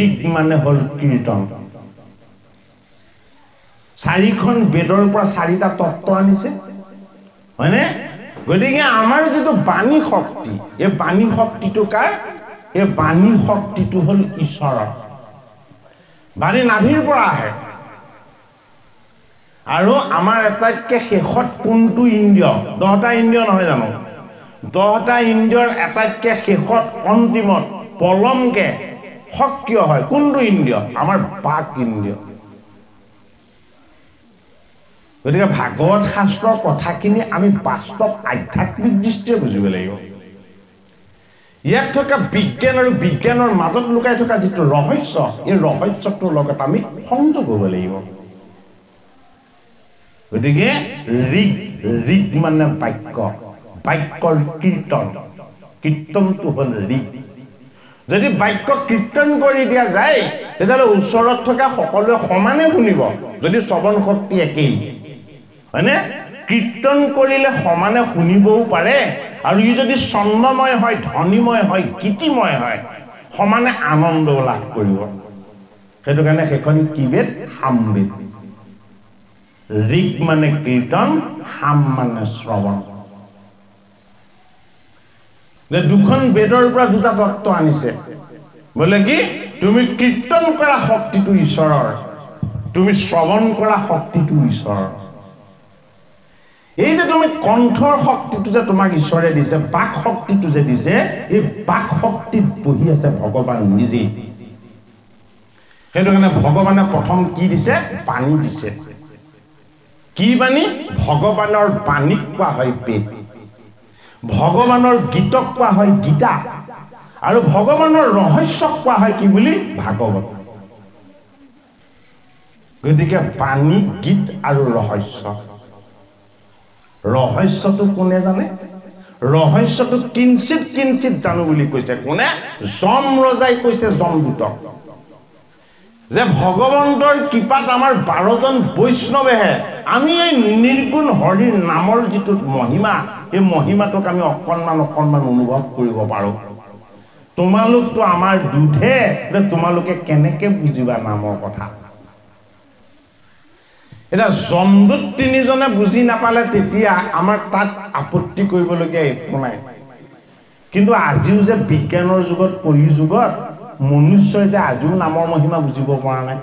Speaker 1: ঋক মানে হ'ল কীৰ্তন। চাৰিখন বেদৰ পৰা চাৰিটা তত্ত্ব আনিছে, হয়নে? গতিকে আমাৰ যিটো বাণী শক্তি, এই বাণী শক্তিটো কাৰ? এই বাণী শক্তিটো হ'ল ঈশ্বৰৰ। বাণী নাভিৰ পৰা আহে। আৰু আমাৰ আটাইতকৈ শেষত কোনটো ইন্দ্ৰিয়? 10টা ইন্দ্ৰিয় নহয় জানো? 10টা ইন্দ্ৰিয়ৰ আটাইতকৈ শেষত, অন্তিমত, পলমকে সক্ৰিয় হয় কোনটো ইন্দ্ৰিয়? আমাৰ বাক ইন্দ্ৰিয়। গতিকে ভাগৱত শাস্ত্ৰৰ কথাখিনি আমি বাস্তৱ আধ্যাত্মিক দৃষ্টিৰে বুজিব লাগিব। ইয়াত থকা বিজ্ঞান আৰু বিজ্ঞানৰ মাজত লুকাই থকা যিটো ৰহস্য, এই ৰহস্যটোৰ লগত আমি সংযোগ হ'ব লাগিব। গতিকে ঋক মানে বাক্য, বাক্যৰ কীৰ্তন, কীৰ্তনটো হ'ল ঋক। যদি বাক্য কীৰ্তন কৰি দিয়া যায় তেতিয়াহ'লে ওচৰত থকা সকলোৱে সমানে শুনিব, যদি শ্ৰৱণ শক্তি একেই, হয়নে? কীৰ্তন কৰিলে সমানে শুনিবও পাৰে, আৰু ই যদি ছন্দময় হয়, ধ্বনিময় হয়, গীতিময় হয়, সমানে আনন্দও লাভ কৰিব। সেইটো কাৰণে সেইখন কি বেদ? সামবেদ। ঋক মানে কীৰ্তন, সাম মানে শ্ৰৱণ। দুখন বেদৰ পৰা দুটা তত্ত্ব আনিছে। বোলে কি? তুমি কীৰ্তন কৰা শক্তিটো ঈশ্বৰৰ, তুমি শ্ৰৱণ কৰা শক্তিটো ঈশ্বৰৰ। এই যে তুমি কণ্ঠৰ শক্তিটো যে তোমাক ঈশ্বৰে দিছে, বাক শক্তিটো যে দিছে, এই বাক শক্তিত বহি আছে ভগৱান নিজেই। সেইটো কাৰণে ভগৱানে প্ৰথম কি দিছে? বাণী দিছে। কি বাণী? ভগৱানৰ বাণীক কোৱা হয় বেদ, ভগৱানৰ গীতক কোৱা হয় গীতা, আৰু ভগৱানৰ ৰহস্যক কোৱা হয় কি বুলি? ভাগৱত। গতিকে বাণী, গীত আৰু ৰহস্য। ৰহস্যটো কোনে জানে? ৰহস্যটো কিঞ্চিত কিঞ্চিত জানো বুলি কৈছে কোনে? যম ৰজাই কৈছে যমদূতক, যে ভগৱন্তৰ কৃপাত আমাৰ 12জন বৈষ্ণৱেহে আমি এই নিৰ্গুণ হৰিৰ নামৰ যিটো মহিমা, এই মহিমাটোক আমি অকণমান অনুভৱ কৰিব পাৰো। তোমালোকতো আমাৰ দুধে, তোমালোকে কেনেকে বুজিবা নামৰ কথা? এতিয়া যমদূত 3জনে বুজি নাপালে তেতিয়া আমাৰ তাত আপত্তি কৰিবলগীয়া একো নাই। কিন্তু আজিও যে বিজ্ঞানৰ যুগত, কলি যুগত মনুষ্যই যে আজিও নামৰ মহিমা বুজিব পৰা নাই,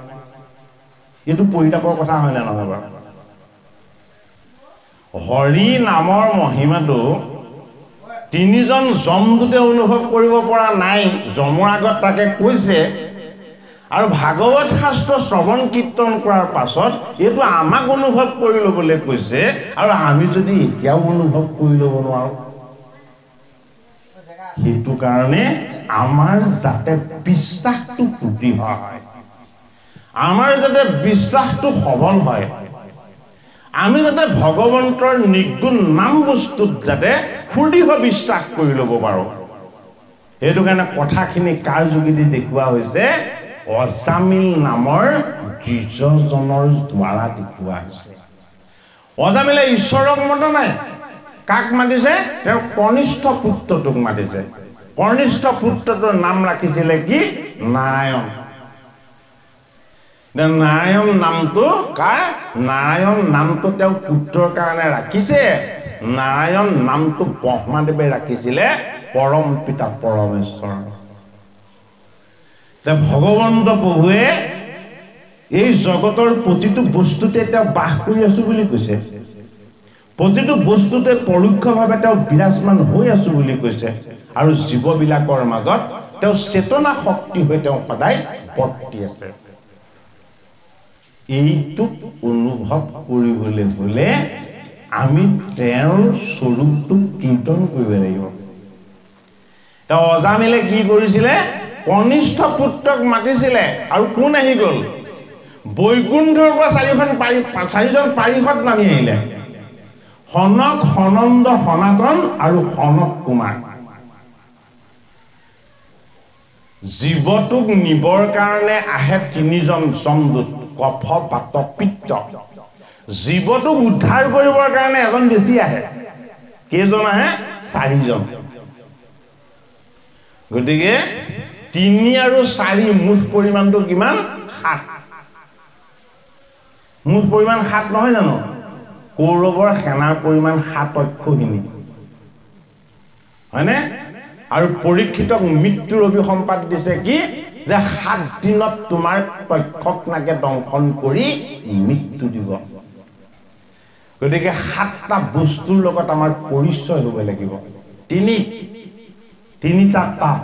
Speaker 1: এইটো পৰিতাপৰ কথা হয় নে নহয় বাৰু? হৰি নামৰ মহিমাটো 3জন যমদূতে অনুভৱ কৰিব পৰা নাই, যমৰ আগত তাকে কৈছে। আৰু ভাগৱত শাস্ত্ৰ শ্ৰৱণ কীৰ্তন কৰাৰ পাছত এইটো আমাক অনুভৱ কৰি ল'বলৈ কৈছে, আৰু আমি যদি এতিয়াও অনুভৱ কৰি ল'ব নোৱাৰো, সেইটো কাৰণে আমাৰ যাতে বিশ্বাসটো সুদৃঢ় হয়, আমাৰ যাতে বিশ্বাসটো সবল হয়, আমি যাতে ভগৱন্তৰ নিৰ্গুণ নাম বস্তুত যাতে সুদৃঢ় বিশ্বাস কৰি ল'ব পাৰো। সেইটো কাৰণে কথাখিনি কাৰ যোগেদি দেখুওৱা হৈছে? অজামিল নামৰ দ্বিজজনৰ দ্বাৰা দেখুওৱা হৈছে। অজামিলে ঈশ্বৰক মতা নাই। কাক মাতিছে? তেওঁৰ কনিষ্ঠ পুত্ৰটোক মাতিছে। কনিষ্ঠ পুত্ৰটোৰ নাম ৰাখিছিলে কি? নাৰায়ণ। নাৰায়ণ নামটো কাৰ? নাৰায়ণ নামটো তেওঁ পুত্ৰৰ কাৰণে ৰাখিছে। নাৰায়ণ নামটো ব্ৰহ্মাদেৱে ৰাখিছিলে পৰম পিতা পৰমেশ্বৰ। ভগৱন্ত প্ৰভুৱে এই জগতৰ প্ৰতিটো বস্তুতে তেওঁ বাস কৰি আছো বুলি কৈছে, প্ৰতিটো বস্তুতে পৰোক্ষভাৱে তেওঁ বিৰাজমান হৈ আছো বুলি কৈছে, আৰু জীৱবিলাকৰ মাজত তেওঁ চেতনা শক্তি হৈ তেওঁ সদায় বৰ্তি আছে। এইটোক অনুভৱ কৰিবলৈ হলে আমি তেওঁৰ স্বৰূপটোক কীৰ্তন কৰিব লাগিব। তেওঁ অজামিলে কি কৰিছিলে? কনিষ্ঠ পুত্ৰক মাতিছিলে আৰু কোন আহি গ'ল? বৈকুণ্ঠৰ পৰা চাৰিজন পাৰিষদ নামি আহিলে, সনক, সনন্দ, সনাতন আৰু সনক কুমাৰ। জীৱটোক নিবৰ কাৰণে আহে তিনিজন যমদূত, কফ, বাত, পিত্ত। জীৱটোক উদ্ধাৰ কৰিবৰ কাৰণে এজন বেছি আহে। কেইজন আহে? চাৰিজন। গতিকে ৩ আৰু ৪ মুঠ পৰিমাণটো কিমান? ৭। মুঠ পৰিমাণ ৭ নহয় জানো? কৌৰৱৰ সেনাৰ পৰিমাণ ৭ অক্ষৌহিণী, হয়নে? আৰু পৰীক্ষিতক মৃত্যুৰ অভিসম্পাত দিছে কি? যে ৭ দিনত তোমাৰ তক্ষক নাকে দংশন কৰি মৃত্যু দিব। গতিকে ৭টা বস্তুৰ লগত আমাৰ পৰিচয় হ'ব লাগিব। তিনিটা তাপ,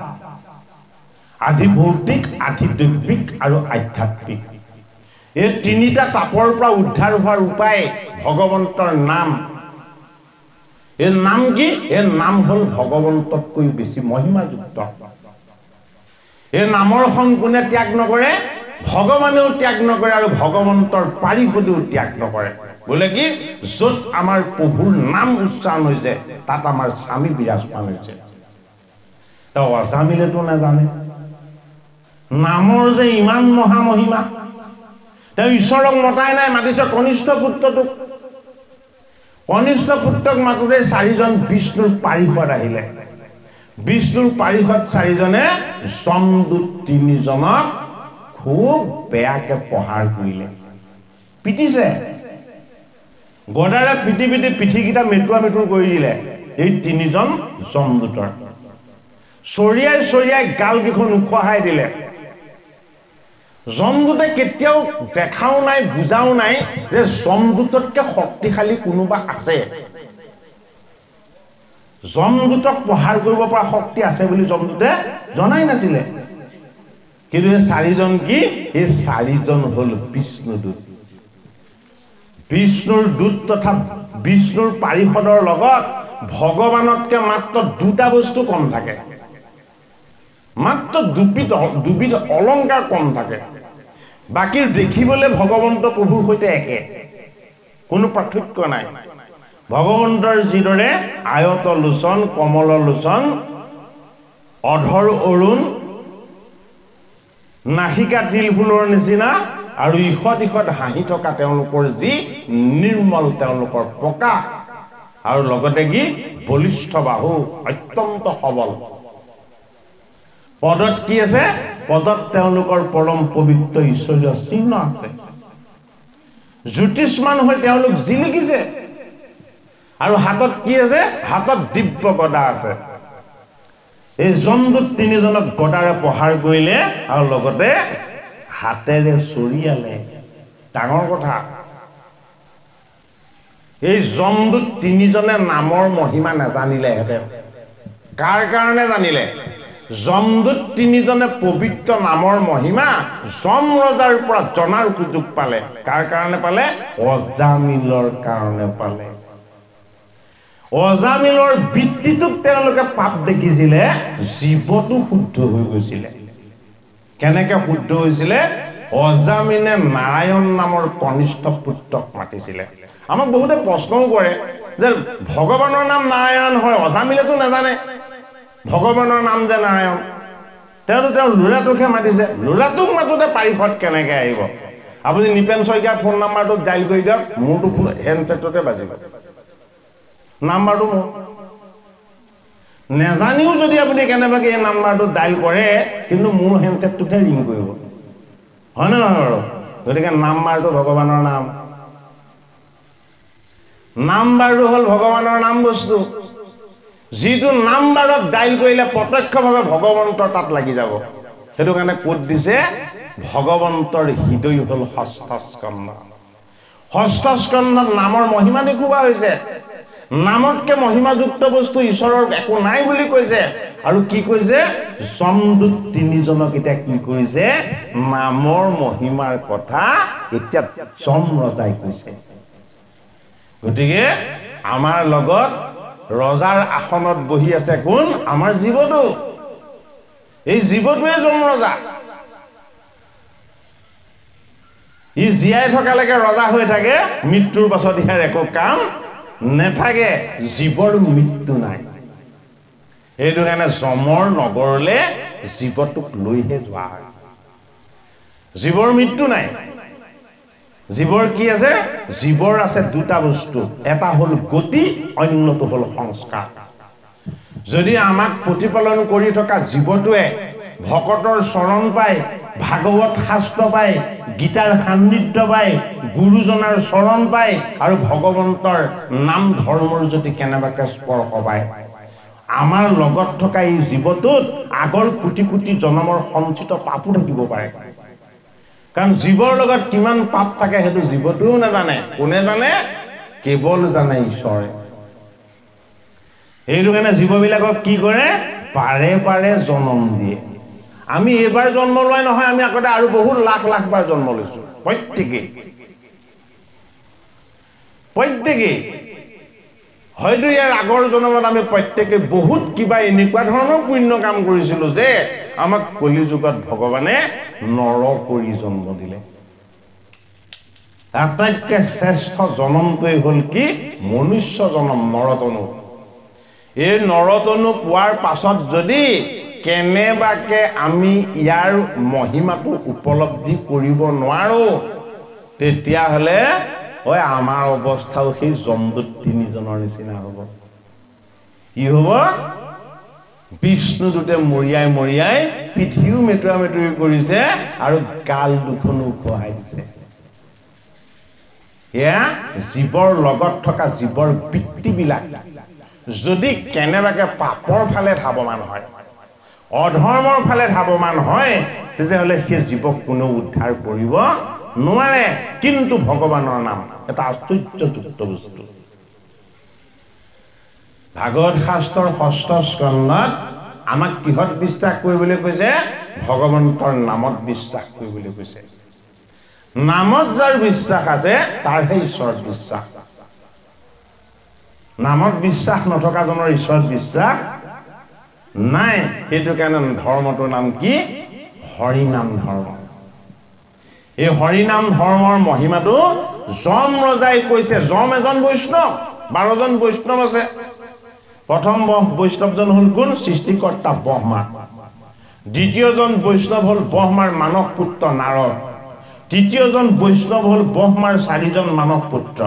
Speaker 1: আধি ভৌতিক, আধি দৈবিক আৰু আধ্যাত্মিক। এই তিনিটা তাপৰ পৰা উদ্ধাৰ হোৱাৰ উপায় ভগৱন্তৰ নাম। এই নাম কি? এই নাম হ'ল ভগৱন্ততকৈ বেছি মহিমাযুক্ত। এই নামৰ সং কোনে ত্যাগ নকৰে? ভগৱানেও ত্যাগ নকৰে আৰু ভগৱন্তৰ পাৰিষদেও ত্যাগ নকৰে। বোলে কি? য'ত আমাৰ প্ৰভুৰ নাম উচ্চাৰণ হৈছে তাত আমাৰ স্বামী বিৰাজমান হৈছে। তেওঁ অজামিলেতো নাজানে নামৰ যে ইমান মহামহিমা। তেওঁ ঈশ্বৰক মতাই নাই, মাতিছে কনিষ্ঠ পুত্ৰটোক। কনিষ্ঠ পুত্ৰক মাতোতে ৪জন বিষ্ণুৰ পাৰিষদ আহিলে। বিষ্ণুৰ পাৰিষদ ৪জনে যমদূত ৩জনক খুব বেয়াকে প্ৰহাৰ কৰিলে, পিটিছে। গদাৰে পিটি পিটি পিঠিকেইটা মেটুৱা মেটুৰ কৰি দিলে এই ৩জন যমদূতৰ। চৰিয়াই চৰিয়াই গালকেইখন উখহাই দিলে। যমদূতে কেতিয়াও দেখাও নাই, বুজাও নাই যে যমদূততকে শক্তিশালী কোনোবা আছে। যমদূতক প্ৰহাৰ কৰিব পৰা শক্তি আছে বুলি যমদূতে জনাই নাছিলে। কিন্তু এই ৪জন কি? এই ৪জন হ'ল বিষ্ণুদূত। বিষ্ণুৰ দূত তথা বিষ্ণুৰ পাৰিষদৰ লগত ভগৱানতকে মাত্ৰ 2টা বস্তু কম থাকে, মাত্ৰ দুবিধ অলংকাৰ কম থাকে। বাকী দেখিবলৈ ভগৱন্ত প্ৰভুৰ সৈতে একে, কোনো পাৰ্থক্য নাই। ভগৱন্তৰ যিদৰে আয়ত লোচন, কমল লোচন, অধৰ অৰুণ, নাসিকা তিল ফুলৰ নিচিনা আৰু ইষত ইষত হাঁহি থকা তেওঁলোকৰ যি নিৰ্মল তেওঁলোকৰ প্ৰকাশ, আৰু লগতে কি? বলিষ্ঠ বাহু, অত্যন্ত সবল। পদত কি আছে? পদত তেওঁলোকৰ পৰম পবিত্ৰ ঈশ্বৰীয় চিহ্ন আছে। জ্যোতিষ্মান হৈ তেওঁলোক জিলিকিছে। আৰু হাতত কি আছে? হাতত দিব্য গদা আছে। এই যমদূত ৩জনক গদাৰে প্ৰহাৰ কৰিলে আৰু লগতে হাতেৰে চৰিয়ালে। ডাঙৰ কথা। এই যমদূত ৩জনে নামৰ মহিমা নাজানিলেহেঁতেন। কাৰ কাৰণে জানিলে? যমদূত ৩জনে পবিত্ৰ নামৰ মহিমা যম ৰজাৰ পৰা জনাৰ সুযোগ পালে। কাৰ কাৰণে পালে? অজামিলৰ কাৰণে পালে। অজামিলৰ বৃত্তিটোক তেওঁলোকে পাপ দেখিছিলে, জীৱটো শুদ্ধ হৈ গৈছিলে। কেনেকে শুদ্ধ হৈছিলে? অজামিনে নাৰায়ণ নামৰ কনিষ্ঠ পুত্ৰক মাতিছিলে। আমাক বহুতে প্ৰশ্নও কৰে যে ভগৱানৰ নাম নাৰায়ণ হয়, অজামিলেতো নাজানে ভগৱানৰ নাম যে নাৰায়ণ। তেওঁ ল'ৰাটোকহে মাতিছে। ল'ৰাটোক মাতোতে পাৰিষদ কেনেকে আহিব? আপুনি নিপেন শইকীয়াৰ ফোন নাম্বাৰটো ডাইল কৰি দিয়ক, মোৰতো ফোন হেণ্ডছেটতে বাজিব। নাম্বাৰটো মোৰ নেজানিও যদি আপুনি কেনেবাকে এই নাম্বাৰটো ডাইল কৰে, কিন্তু মোৰ হেণ্ডছেটটোতহে ৰিং কৰিব, হয় নে নহয় বাৰু? গতিকে নাম্বাৰটো ভগৱানৰ নাম। নাম্বাৰটো হ'ল ভগৱানৰ নাম বস্তু। যিটো নাম্বাৰত ডাইল কৰিলে প্ৰত্যক্ষভাৱে ভগৱন্তৰ তাত লাগি যাব। সেইটো কাৰণে ক'ত দিছে? ভগৱন্তৰ হৃদয় হ'ল ষষ্ঠ স্কন্ধ। ষষ্ঠ স্কন্ধত নামৰ মহিমা দেখুওৱা হৈছে। নামতকে মহিমাযুক্ত বস্তু ঈশ্বৰৰ একো নাই বুলি কৈছে। আৰু কি কৈছে? যমদূত ৩জনক এতিয়া কি কৰিছে? নামৰ মহিমাৰ কথা এতিয়া যম ৰজাই কৈছে। গতিকে আমাৰ লগত ৰজাৰ আসনত বহি আছে কোন আমাৰ জীৱটো এই জীৱটোৱে যমৰজা ই জীয়াই থকালৈকে ৰজা হৈ থাকে মৃত্যুৰ পাছত ইয়াৰ একো কাম নেথাকে জীৱৰ মৃত্যু নাই এইটো কাৰণে যমৰ নগৰলে জীৱটোক লৈহে যোৱা হয় জীৱৰ মৃত্যু নাই জীৱৰ কি আছে জীৱৰ আছে দুটা বস্তু এটা হল গতি অন্যটো হল সংস্কাৰ যদি আমাক প্ৰতিপালন কৰি থকা জীৱটোৱে ভকতৰ চৰণ পায় ভাগৱত শাস্ত্ৰ পায় গীতাৰ সান্নিধ্য পায় গুৰুজনাৰ চৰণ পায় আৰু ভগৱন্তৰ নাম ধৰ্মৰ যদি কেনেবাকে স্পৰ্শ পায় আমাৰ লগত থকা এই জীৱটোত আগৰ কোটি কোটি জন্মৰ সঞ্চিত পাপো থাকিব পাৰে কাৰণ জীৱৰ লগত কিমান পাপ থাকে সেইটো জীৱটোও নাজানে কোনে জানে কেৱল জানে ঈশ্বৰে এইটো কাৰণে জীৱবিলাকক কি কৰে পাৰে পাৰে জন্ম দিয়ে আমি এবাৰ জন্ম লোৱাই নহয় আমি আগতে আৰু বহুত লাখ লাখ বাৰ জন্ম লৈছো প্ৰত্যেকে হয়তো ইয়াৰ আগৰ জন্মত আমি প্ৰত্যেকে বহুত কিবা এনেকুৱা ধৰণৰ পুণ্য কাম কৰিছিলো যে আমাক কলিযুগত ভগৱানে নৰ কৰি জন্ম দিলে আটাইতকৈ শ্ৰেষ্ঠ জন্মটোৱে হল কি মনুষ্য জন্ম নৰতনু এই নৰতনু পোৱাৰ পাছত যদি কেনেবাকে আমি ইয়াৰ মহিমাটো উপলব্ধি কৰিব নোৱাৰো তেতিয়াহলে হয় আমাৰ অৱস্থাও সেই জমদূত তিনিজনৰ নিচিনা হ'ব কি হ'ব বিষ্ণুদূতে মৰিয়াই মৰিয়াই পিঠিও মেটুৱা মেটুৰি কৰিছে আৰু গাল দুখনো খোৱাই দিছে এয়া জীৱৰ লগত থকা জীৱৰ বৃত্তিবিলাক যদি কেনেবাকে পাপৰ ফালে ধাৱমান হয় অধৰ্মৰ ফালে ধাৱমান হয় তেতিয়াহ'লে সেই জীৱক কোনো উদ্ধাৰ কৰিব নোৱাৰে কিন্তু ভগৱানৰ নাম এটা আশ্চৰ্যযুক্ত বস্তু ভাগৱত শাস্ত্ৰৰ 6ষ্ঠ স্কন্ধত আমাক কিহত বিশ্বাস কৰিবলৈ কৈছে ভগৱন্তৰ নামত বিশ্বাস কৰিবলৈ কৈছে নামত যাৰ বিশ্বাস আছে তাৰহে ঈশ্বৰৰ বিশ্বাস নামত বিশ্বাস নথকাজনৰ ঈশ্বৰৰ বিশ্বাস নাই সেইটো কাৰণে ধৰ্মটোৰ নাম কি হৰি নাম ধৰ্ম এই হৰি নাম ধৰ্মৰ মহিমাটো যম ৰজাই কৈছে যম এজন বৈষ্ণৱ 12 জন বৈষ্ণৱ আছে প্ৰথম বৈষ্ণৱজন হল কোন সৃষ্টিকৰ্তা ব্ৰহ্মা দ্বিতীয়জন বৈষ্ণৱ হল ব্ৰহ্মাৰ মানস পুত্ৰ নাৰদ তৃতীয়জন বৈষ্ণৱ হল ব্ৰহ্মাৰ 4জন মানস পুত্ৰ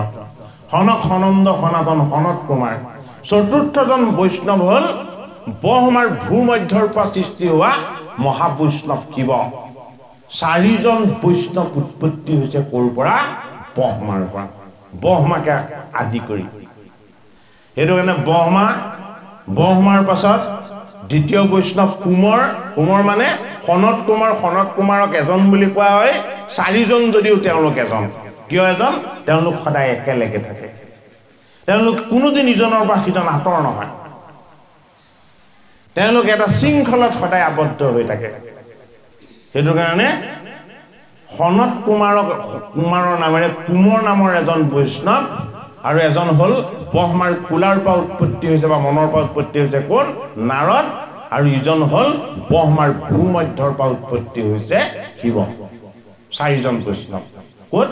Speaker 1: সনক সনন্দ সনাতন সনত কুমাৰ চতুৰ্থজন বৈষ্ণৱ হল ব্ৰহ্মাৰ ভূমধ্যৰ পৰা সৃষ্টি হোৱা মহাবৈষ্ণৱ শিৱ 4জন বৈষ্ণৱ উৎপত্তি হৈছে ক'ৰ পৰা ব্ৰহ্মাৰ পৰা ব্ৰহ্মাকে আদি কৰি সেইটো কাৰণে ব্ৰহ্মাৰ পাছত দ্বিতীয় বৈষ্ণৱ কুমৰ মানে সনত কুমাৰক এজন বুলি কোৱা হয় 4জন যদিও তেওঁলোক এজন কিয় এজন তেওঁলোক সদায় একেলগে থাকে তেওঁলোক কোনোদিন ইজনৰ পৰা সিজন আঁতৰ নহয় তেওঁলোক এটা শৃংখলত সদায় আবদ্ধ হৈ থাকে সেইটো কাৰণে সনত কুমাৰৰ নামেৰে কুমৰ নামৰ এজন বৈষ্ণৱ আৰু এজন হল ব্ৰহ্মাৰ কুলাৰ পৰা উৎপত্তি হৈছে বা মনৰ পৰা উৎপত্তি হৈছে কোন নাৰদ আৰু ইজন হল ব্ৰহ্মাৰ ভূমধ্যৰ পৰা উৎপত্তি হৈছে শিৱ 4জন বৈষ্ণৱ ক'ত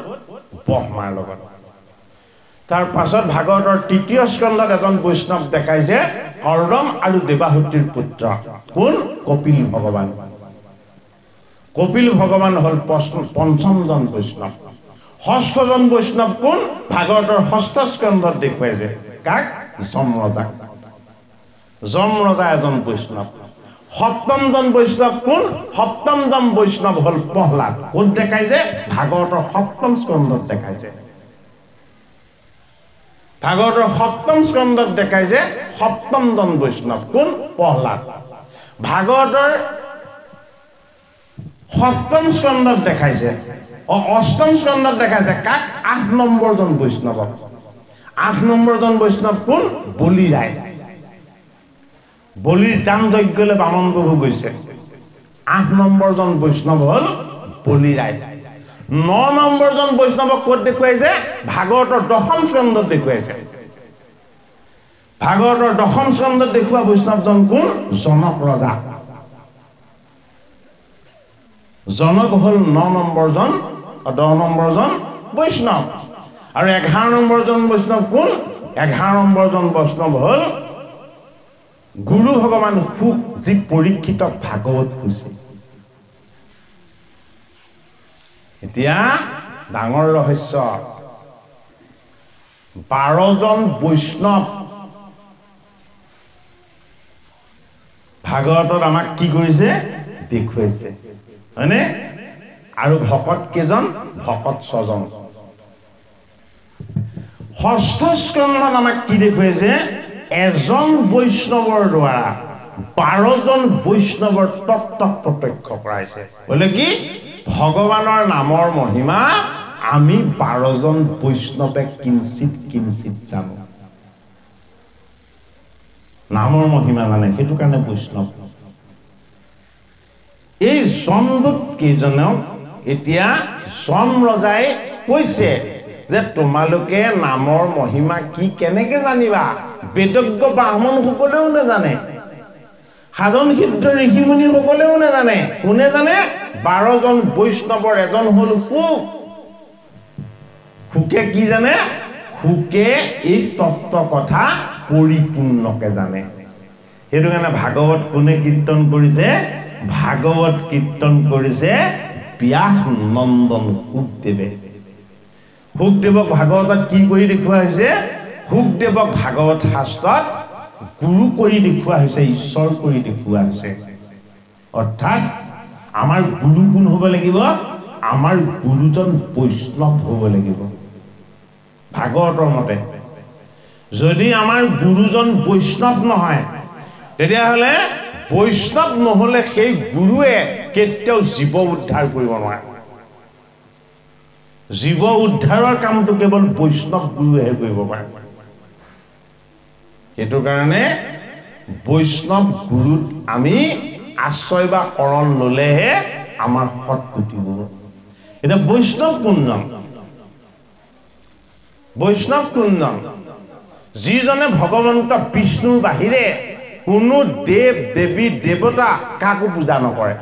Speaker 1: ব্ৰহ্মাৰ লগত তাৰ পাছত ভাগৱতৰ 3য় স্কন্ধত এজন বৈষ্ণৱ দেখাইছে কৰ্দম আৰু দেৱাহুতিৰ পুত্ৰ কোন কপিল ভগৱান হল 5মজন বৈষ্ণৱ 6জন বৈষ্ণৱ কোন ভাগৱতৰ 6ষ্ঠ স্কন্ধত দেখুৱাইছে কাক যম ৰজা এজন বৈষ্ণৱ 7মজন বৈষ্ণৱ কোন 7মজন বৈষ্ণৱ হল প্ৰহ্লাদ ক'ত দেখাইছে ভাগৱতৰ 7ম স্কন্ধত দেখাইছে ভাগৱতৰ 7ম স্কন্ধত দেখাইছে 7মজন বৈষ্ণৱ কোন প্ৰহ্লাদ ভাগৱতৰ 7ম স্কন্ধত দেখাইছে 8ম স্কন্ধত দেখাইছে কাক 8 নম্বৰজন বৈষ্ণৱক 8 নম্বৰজন বৈষ্ণৱ কোন বলিৰায় বলিৰ দান যজ্ঞলৈ বামন প্ৰভু গৈছে 8 নম্বৰজন বৈষ্ণৱ হল বলিৰায় 9 নম্বৰজন বৈষ্ণৱক ক'ত দেখুৱাইছে ভাগৱতৰ 10ম স্কন্ধত দেখুৱাইছে ভাগৱতৰ 10ম স্কন্ধত দেখুৱা বৈষ্ণৱজন কোন জনক ৰজা জনক হল 9 নম্বৰজন 10 নম্বৰজন বৈষ্ণৱ আৰু 11 নম্বৰজন বৈষ্ণৱ কোন 11 নম্বৰজন বৈষ্ণৱ হল গুৰু ভগৱান শুক যি পৰীক্ষিতক ভাগৱত কৈছে এতিয়া ডাঙৰ ৰহস্য 12 জন বৈষ্ণৱ ভাগৱতত আমাক কি কৰিছে দেখুৱাইছে হয়নে আৰু ভকত কেজন ভকত 6 জন ষষ্ঠ স্কন্ধত আমাক কি দেখুৱাইছে এজন বৈষ্ণৱৰ দ্বাৰা 12 জন বৈষ্ণৱৰ তত্ত্ব প্ৰত্যক্ষ কৰাইছে বলে কি ভগৱানৰ নামৰ মহিমা আমি 12 জন বৈষ্ণৱে কিঞ্চিত জানো নামৰ মহিমা জানে সেইটো কাৰণে বৈষ্ণৱ এই জমদূত কেইজনক এতিয়া জম ৰজাই কৈছে যে তোমালোকে নামৰ মহিমা কি কেনেকে জানিবা বেদজ্ঞ ব্ৰাহ্মণ সকলেও নাজানে সাধন সিদ্ধ ঋষিমুনি সকলেও নাজানে কোনে জানে 12 জন বৈষ্ণৱৰ এজন হল শুকে কি জানে শুকে এই তত্ত্ব কথা পৰিপূৰ্ণকে জানে সেইটো কাৰণে ভাগৱত কোনে কীৰ্তন কৰিছে ভাগৱত কীৰ্তন কৰিছে ব্যাস নন্দন শুকদেৱে শুকদেৱক ভাগৱতত কি কৰি দেখুওৱা হৈছে শুকদেৱক ভাগৱত শাস্ত্ৰত গুৰু কৰি দেখুওৱা হৈছে ঈশ্বৰ কৰি দেখুওৱা হৈছে অৰ্থাৎ আমাৰ গুৰু কোন হ'ব লাগিব আমাৰ গুৰুজন বৈষ্ণৱ হ'ব লাগিব ভাগৱতৰ মতে যদি আমাৰ গুৰুজন বৈষ্ণৱ নহয় তেতিয়াহ'লে বৈষ্ণৱ নহলে সেই গুৰুৱে কেতিয়াও জীৱ উদ্ধাৰ কৰিব নোৱাৰে জীৱ উদ্ধাৰৰ কামটো কেৱল বৈষ্ণৱ গুৰুৱে কৰিব পাৰে সেইটো কাৰণে বৈষ্ণৱ গুৰুত আমি আশ্ৰয় বা শৰণ ললেহে আমাৰ সৎগতি হ'ব এটা বৈষ্ণৱ কোনজন যিজনে ভগৱন্ত বিষ্ণুৰ বাহিৰে কোনো দেৱ দেৱী দেৱতা কাকো পূজা নকৰে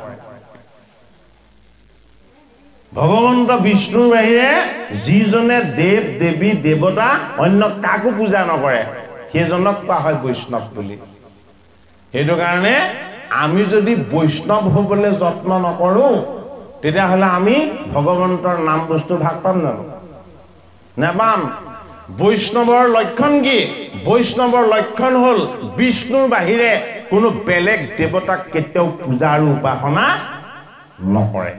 Speaker 1: ভগৱন্ত বিষ্ণুৰ বাহিৰে যিজনে দেৱ দেৱী দেৱতা অন্য কাকো পূজা নকৰে সেইজনক কোৱা হয় বৈষ্ণৱ বুলি সেইটো কাৰণে আমি যদি বৈষ্ণৱ হ'বলৈ যত্ন নকৰো তেতিয়াহ'লে আমি ভগৱন্তৰ নাম বস্তু ভাগ পাম জানো নেপাম বৈষ্ণৱৰ লক্ষণ কি বৈষ্ণৱৰ লক্ষণ হল বিষ্ণুৰ বাহিৰে কোনো বেলেগ দেৱতাক কেতিয়াও পূজা আৰু উপাসনা নকৰে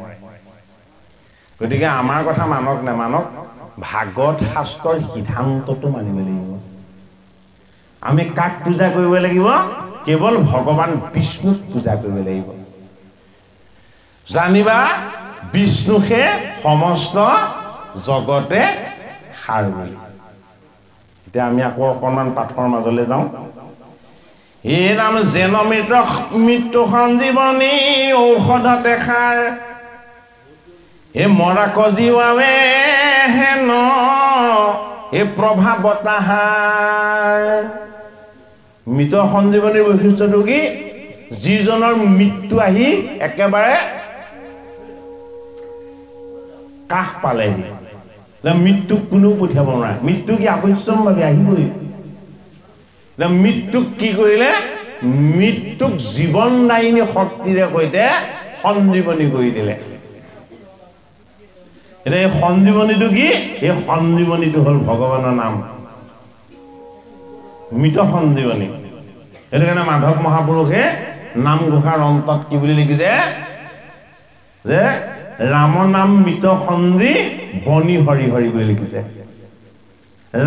Speaker 1: গতিকে আমাৰ কথা মানক নেমানক ভাগৱত শাস্ত্ৰৰ সিদ্ধান্তটো মানিব লাগিব আমি কাক পূজা কৰিব লাগিব কেৱল ভগৱান বিষ্ণুক পূজা কৰিব লাগিব জানিবা বিষ্ণুহে সমস্ত জগতে সাৰ বুলি এতিয়া আমি আকৌ অকণমান পাঠৰ মাজলৈ যাওঁ হে ৰাম যেন মৃত্যু সঞ্জীৱনী ঔষধতে সাৰ হে মৰাক জীৱাৱে হেন হে প্ৰভাৱতাহাৰ মৃত সঞ্জীৱনীৰ বৈশিষ্ট্যটো কি যিজনৰ মৃত্যু আহি একেবাৰে কাষ পালেহি মৃত্যুক কোনেও পঠিয়াব নোৱাৰে মৃত্যু কি আকস্মিকভাৱে আহিবই মৃত্যুক কি কৰিলে মৃত্যুক জীৱনদায়িনী শক্তিৰে সৈতে সঞ্জীৱনী কৰি দিলে এতিয়া এই সঞ্জীৱনীটো কি এই সঞ্জীৱনীটো হল ভগৱানৰ নাম মৃত সঞ্জীৱনী সেইটো কাৰণে মাধৱ মহাপুৰুষে নামঘোষাৰ অন্তত কি বুলি লিখিছে যে ৰাম নাম মৃত সঞ্জী বনি হৰি হৰি বুলি লিখিছে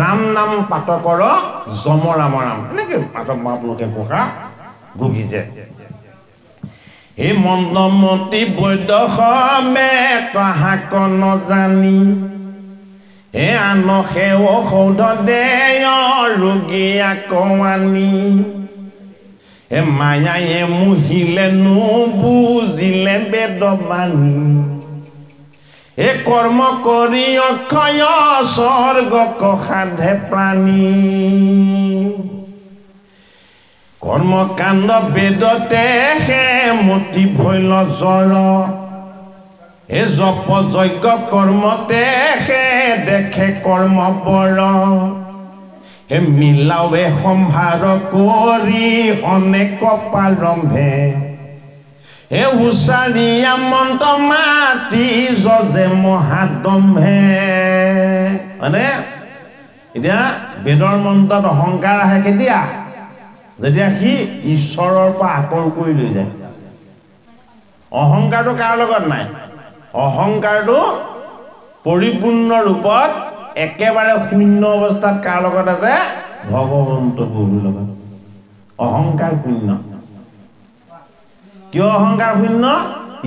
Speaker 1: ৰাম নাম পাত কৰ যম ৰাম ৰাম এনেকে মাধৱ মহাপুৰুষে ঘোষা ঘোষিছে হে মন্দমতি বৈদসমে কাহাক নজানি হে আনহে ঔষধ দেয় ৰোগী আকোৱানি হে মায়ায়ে মুহিলে নুবুজিলে বেদবাণী এ কর্ম করি অক্ষয় স্বর্গ সাধে প্রাণী কর্মকাণ্ড বেদতে হে মতি ভৈল জল এ জপ যজ্ঞ কর্মতে হে দেখে কর্ম বৰ হে মিলাৱে সম্ভাৰ কৰি অনেক পাৰম্ভে হে উচাৰিয়া মন্ত্ৰ মাতি যজে মহাদম্ভে মানে এতিয়া বেদৰ মন্ত্ৰত অহংকাৰ আহে কেতিয়া যেতিয়া সি ঈশ্বৰৰ পৰা আঁতৰ কৰি লৈ যায় অহংকাৰটো কাৰ লগত নাই অহংকাৰটো পৰিপূৰ্ণ ৰূপত একেবাৰে শূন্য অৱস্থাত কাৰ লগত আছে ভগৱন্ত প্ৰভুৰ লগত অহংকাৰ শূন্য কিয় অহংকাৰ শূন্য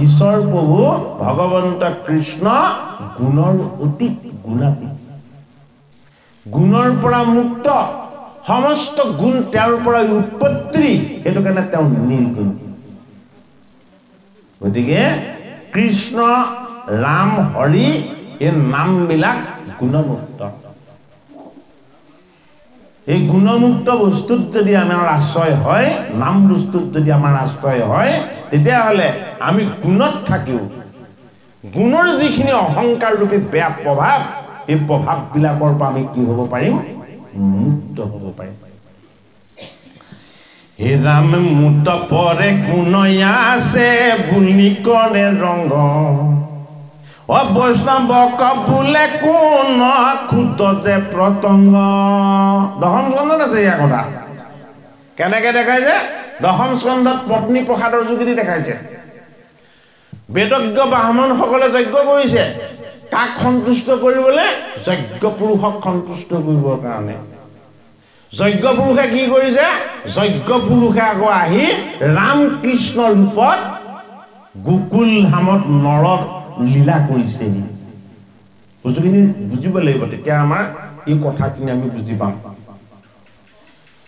Speaker 1: ঈশ্বৰ প্ৰভু ভগৱন্ত কৃষ্ণ গুণৰ অতীত গুণাতীত গুণৰ পৰা মুক্ত সমস্ত গুণ তেওঁৰ পৰা উৎপত্তি সেইটো কাৰণে তেওঁ নিৰ্গুণ গতিকে কৃষ্ণ ৰাম হৰি এই নামবিলাক গুণমুক্ত এই গুণমুক্ত বস্তুত যদি আমাৰ আশ্ৰয় হয় নাম বস্তুত যদি আমাৰ আশ্ৰয় হয় তেতিয়াহ'লে আমি গুণত থাকিও গুণৰ যিখিনি অহংকাৰ ৰূপী বেয়া প্ৰভাৱ এই প্ৰভাৱবিলাকৰ পৰা আমি কি হ'ব পাৰিম মুক্ত হ'ব পাৰিম হে ৰাম মুক্ত পৰে গুণয়া আছে বুলি কৰে ৰংগ অ বৈষ্ণৱক বোলে কোন ক্ষুদ্ৰ যে প্ৰতংগ দশম স্কন্ধত আছে ইয়াৰ কথা কেনেকে দেখাইছে দশম স্কন্ধত পত্নী প্ৰসাদৰ যোগেদি দেখাইছে বেদজ্ঞ ব্ৰাহ্মণসকলে যজ্ঞ কৰিছে কাক সন্তুষ্ট কৰিবলৈ যজ্ঞ পুৰুষক সন্তুষ্ট কৰিবৰ কাৰণে যজ্ঞ পুৰুষে কি কৰিছে যজ্ঞ পুৰুষে আকৌ আহি ৰাম কৃষ্ণ ৰূপত গোকুল ধামত নৰত লীলা কৰিছে বস্তুখিনি বুজিব লাগিব তেতিয়া আমাৰ এই কথাখিনি আমি বুজি পাম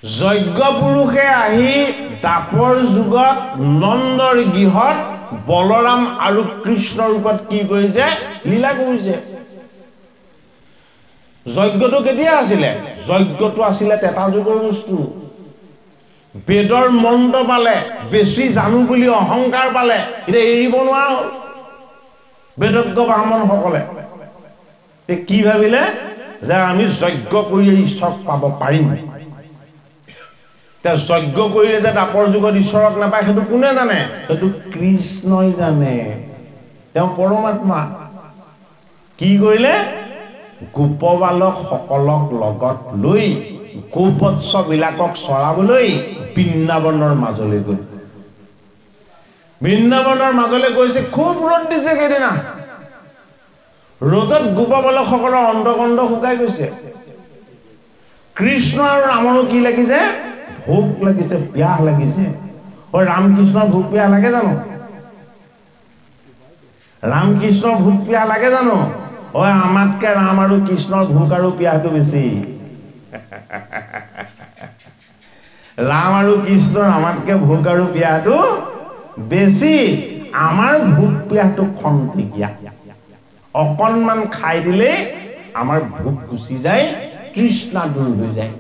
Speaker 1: যজ্ঞ পুৰুষে আহি দাপৰ যুগত নন্দৰ গৃহত বলৰাম আৰু কৃষ্ণ ৰূপত কি কৰিছে লীলা কৰিছে যজ্ঞটো কেতিয়া আছিলে যজ্ঞটো আছিলে তেতা যুগৰ বস্তু বেদৰ মন্ত্ৰ পালে বেছি জানো বুলি অহংকাৰ পালে এতিয়া এৰিব নোৱাৰা হ'ল বেদজ্ঞ ব্ৰাহ্মণসকলে কি ভাবিলে যে আমি যজ্ঞ কৰি ঈশ্বৰক পাব পাৰিম তেওঁ যজ্ঞ কৰিলে যে দাপৰ যুগত ঈশ্বৰক নাপায় সেইটো কোনে জানে সেইটো কৃষ্ণই জানে তেওঁ পৰমাত্মা কি কৰিলে গোপবালক সকলক লগত লৈ গোবৎসবিলাকক চৰাবলৈ বৃন্দাবনৰ মাজলৈ গ'ল বৃন্দাবনৰ মাজলৈ গৈছে খুব ৰ'দ দিছে সেইদিনা ৰ'দত গোপবালকসকলৰ অন্তকণ্ঠ শুকাই গৈছে কৃষ্ণ আৰু ৰামৰো কি লাগিছে ভোক লাগিছে পিয়াহ লাগিছে ঐ ৰামকৃষ্ণৰ ভোক পিয়াহ লাগে জানো ৰামকৃষ্ণৰ ভোক পিয়াহ লাগে জানো ঐ আমাতকে ৰাম আৰু কৃষ্ণৰ ভোক আৰু পিয়াহটো বেছি ৰাম আৰু কৃষ্ণৰ আমাতকে ভোক আৰু পিয়াহটো বেছি আমাৰ ভোক পিয়াহটো খন্তেকীয়া অকণমান খাই দিলে আমাৰ ভোক গুচি যায় তৃষ্ণা দূৰ হৈ যায়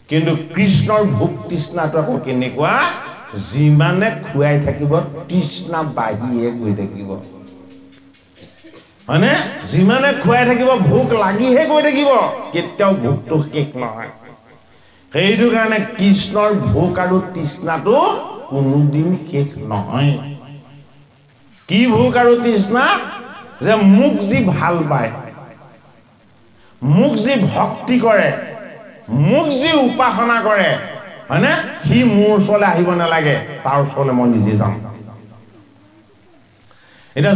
Speaker 1: কিন্তু কৃষ্ণৰ ভোক তৃষ্ণাটো আকৌ কেনেকুৱা যিমানে খুৱাই থাকিব তৃষ্ণা বাঢ়িয়ে গৈ থাকিব হয়নে যিমানে খুৱাই থাকিব ভোক লাগিহে গৈ থাকিব কেতিয়াও ভোকটো শেষ নহয় সেইটো কাৰণে কৃষ্ণৰ ভোক আৰু তৃষ্ণাটো কোনোদিন শেষ নহয় কি ভোক আৰু তৃষ্ণা যে মোক যি ভাল পায় মোক যি ভক্তি কৰে মোক যি উপাসনা কৰে হয়নে সি মোৰ ওচৰলৈ আহিব নালাগে তাৰ ওচৰলৈ মই নিজে যাম এটা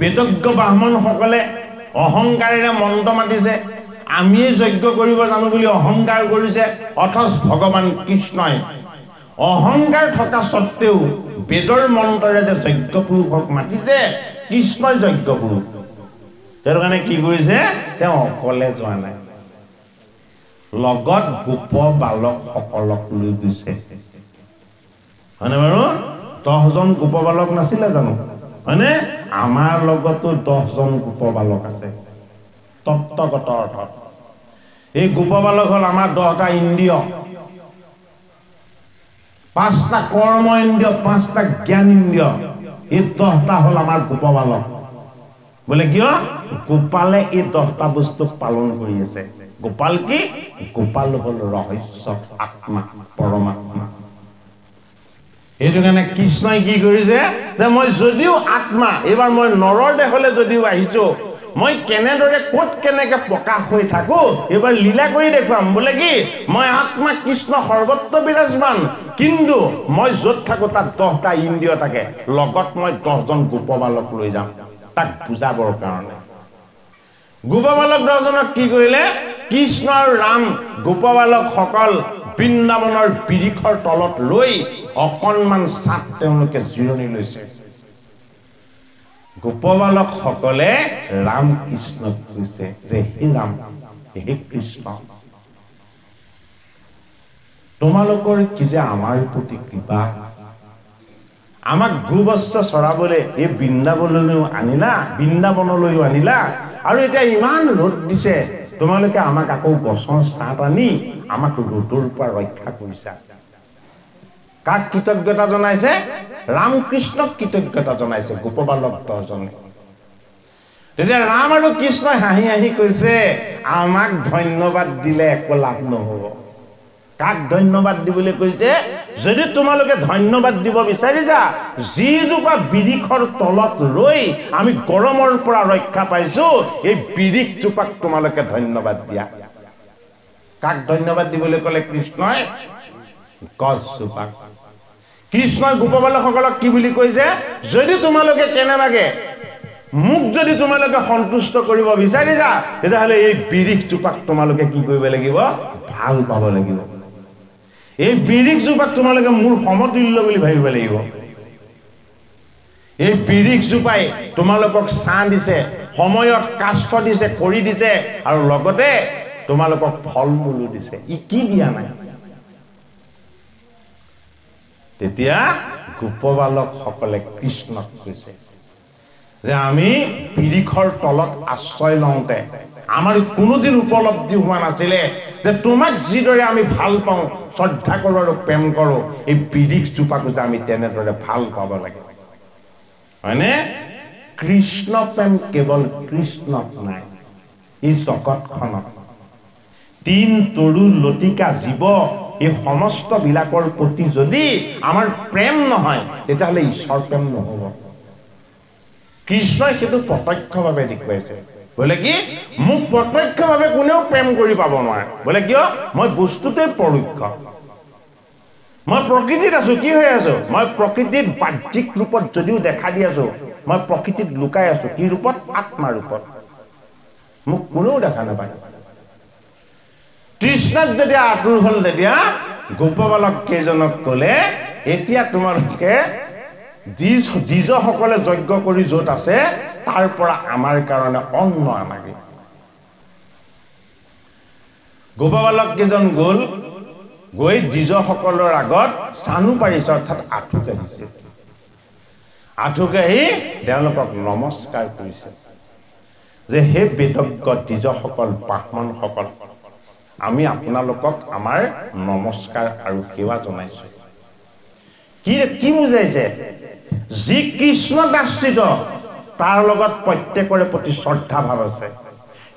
Speaker 1: বেদজ্ঞ ব্ৰাহ্মণসকলে অহংকাৰেৰে মন্ত্ৰ মাতিছে আমি যজ্ঞ কৰিব জানো বুলি অহংকাৰ কৰিছে অথচ ভগৱান কৃষ্ণই অহংকাৰ থকা সত্ত্বেও বেদৰ মন্ত্ৰৰে যে যজ্ঞ পুৰুষক মাতিছে কৃষ্ণই যজ্ঞ পুৰুষ তেওঁৰ কাৰণে কি কৰিছে তেওঁ অকলে যোৱা নাই লগত গোপ বালক সকলক লৈ গৈছে হয়নে বাৰু 10জন গোপ বালক নাছিলে জানো মানে আমাৰ লগতো 10 জন গোপবালক আছে তত্ত্বগত অৰ্থত। এই গোপবালক হ'ল আমাৰ 10টা ইন্দ্ৰিয়, 5টা কৰ্ম ইন্দ্ৰিয়, 5টা জ্ঞান ইন্দ্ৰিয়। এই 10টা হ'ল আমাৰ গোপবালক। বোলে কিয়? গোপালে এই 10টা বস্তু পালন কৰি আছে। গোপাল কি? গোপাল হ'ল ৰহস্য আত্মা, পৰমাত্মা। এইটো কাৰণে কৃষ্ণই কি কৰিছে যে মই যদিও আত্মা, এইবাৰ মই নৰৰ দেহলৈ যদিও আহিছো, মই কেনেদৰে ক'ত কেনেকে প্ৰকাশ হৈ থাকো এইবাৰ লীলা কৰি দেখুৱাম। বোলে কি? মই আত্মা কৃষ্ণ সৰ্বত্ৰ বিৰাজমান, কিন্তু মই য'ত থাকো তাত 10টা ইন্দ্ৰিয় থাকে, লগত মই 10 জন গোপবালক লৈ যাম তাক বুজাবৰ কাৰণে। গোপবালক 10 জনক কি কৰিলে? কৃষ্ণ আৰু ৰাম গোপবালকসকল বৃন্দাবনৰ বিৰিখৰ তলত লৈ অকণমান ছাত তেওঁলোকে জিৰণি লৈছে। গোপবালকসকলে ৰাম কৃষ্ণক কৈছে যে হে ৰাম, হে কৃষ্ণ, তোমালোকৰ কি যে আমাৰ প্ৰতি কৃপা, আমাক গোবস্ত্ৰ চৰাবলৈ এই বৃন্দাবনলৈও আনিলা, আৰু এতিয়া ইমান ৰ'দ দিছে, তোমালোকে আমাক আকৌ গছৰ ছাঁত আনি আমাক ৰ'দৰ পৰা ৰক্ষা কৰিছা। কাক কৃতজ্ঞতা জনাইছে? ৰামকৃষ্ণক কৃতজ্ঞতা জনাইছে গোপবালক 10 জনে। তেতিয়া ৰাম আৰু কৃষ্ণই হাঁহি হাঁহি কৈছে আমাক ধন্যবাদ দিলে একো লাভ নহ'ব। কাক ধন্যবাদ দিবলৈ কৈছে? যদি তোমালোকে ধন্যবাদ দিব বিচাৰিছা, যিজোপা বিৰিখৰ তলত ৰৈ আমি গৰমৰ পৰা ৰক্ষা পাইছো, এই বিৰিখজোপাক তোমালোকে ধন্যবাদ দিয়া। কাক ধন্যবাদ দিবলৈ ক'লে কৃষ্ণই? গছজোপাক। কৃষ্ণই গোপবালকসকলক কি বুলি কৈছে? যদি তোমালোকে কেনেবাকে মোক যদি তোমালোকে সন্তুষ্ট কৰিব বিচাৰিছা, তেতিয়াহ'লে এই বিৰিখজোপাক তোমালোকে কি কৰিব লাগিব? ভাল পাব লাগিব। এই বিৰিখজোপাক তোমালোকে মোৰ সমতুল্য বুলি ভাবিব লাগিব। এই বিৰিখজোপাই তোমালোকক ছাঁ দিছে, সময়ত কাষ্ঠ দিছে, খৰি দিছে, আৰু লগতে তোমালোকক ফল মূলো দিছে। ই কি দিয়া নাই? তেতিয়া গোপবালকসকলে কৃষ্ণক কৈছে যে আমি বিৰিখৰ তলত আশ্ৰয় লওঁতে আমাৰ কোনোদিন উপলব্ধি হোৱা নাছিলে যে তোমাক যিদৰে আমি ভাল পাওঁ, শ্ৰদ্ধা কৰোঁ আৰু প্ৰেম কৰোঁ, এই বিৰিখজোপাকো যে আমি তেনেদৰে ভাল পাব লাগে, হয়নে? কৃষ্ণ প্ৰেম কেৱল কৃষ্ণত নাই, এই জগতখনত তিন তৰু লতিকা জীৱ এই সমস্ত বিলাকৰ প্ৰতি যদি আমাৰ প্ৰেম নহয়, তেতিয়াহ'লে ঈশ্বৰ প্ৰেম নহ'ব। কৃষ্ণই সেইটো প্ৰত্যক্ষভাৱে দেখুৱাইছে। বোলে কি? মোক প্ৰত্যক্ষভাৱে কোনেও প্ৰেম কৰি পাব নোৱাৰে। বোলে কিয়? মই বস্তুটোৱে পৰোক্ষ। মই প্ৰকৃতিত আছো। কি হৈ আছো? মই প্ৰকৃতিত বাহ্যিক ৰূপত যদিও দেখা দি আছো, মই প্ৰকৃতিত লুকাই আছো। কি ৰূপত? আত্মা ৰূপত। মোক কোনেও দেখা নাপায়। কৃষ্ণত যেতিয়া আতুৰ হ'ল, তেতিয়া গোপবালক কেইজনক ক'লে এতিয়া তোমালোকে দ্বিজসকলে যজ্ঞ কৰি য'ত আছে তাৰ পৰা আমাৰ কাৰণে অন্ন আনাগে। গোপবালক কেইজন গ'ল, গৈ দ্বিজসকলৰ আগত চানু পাৰিছে, অৰ্থাৎ আঁঠু কাঢ়িছে। আঁঠু কাঢ়ি তেওঁলোকক নমস্কাৰ কৰিছে যে হে বেদজ্ঞ দ্বিজসকল, ব্ৰাহ্মণসকল, আমি আপোনালোকক আমাৰ নমস্কাৰ আৰু সেৱা জনাইছো। কি বুজাইছে? যি কৃষ্ণক আশ্ৰিত তাৰ লগত প্ৰত্যেকৰে প্ৰতি শ্ৰদ্ধা ভাৱ আছে।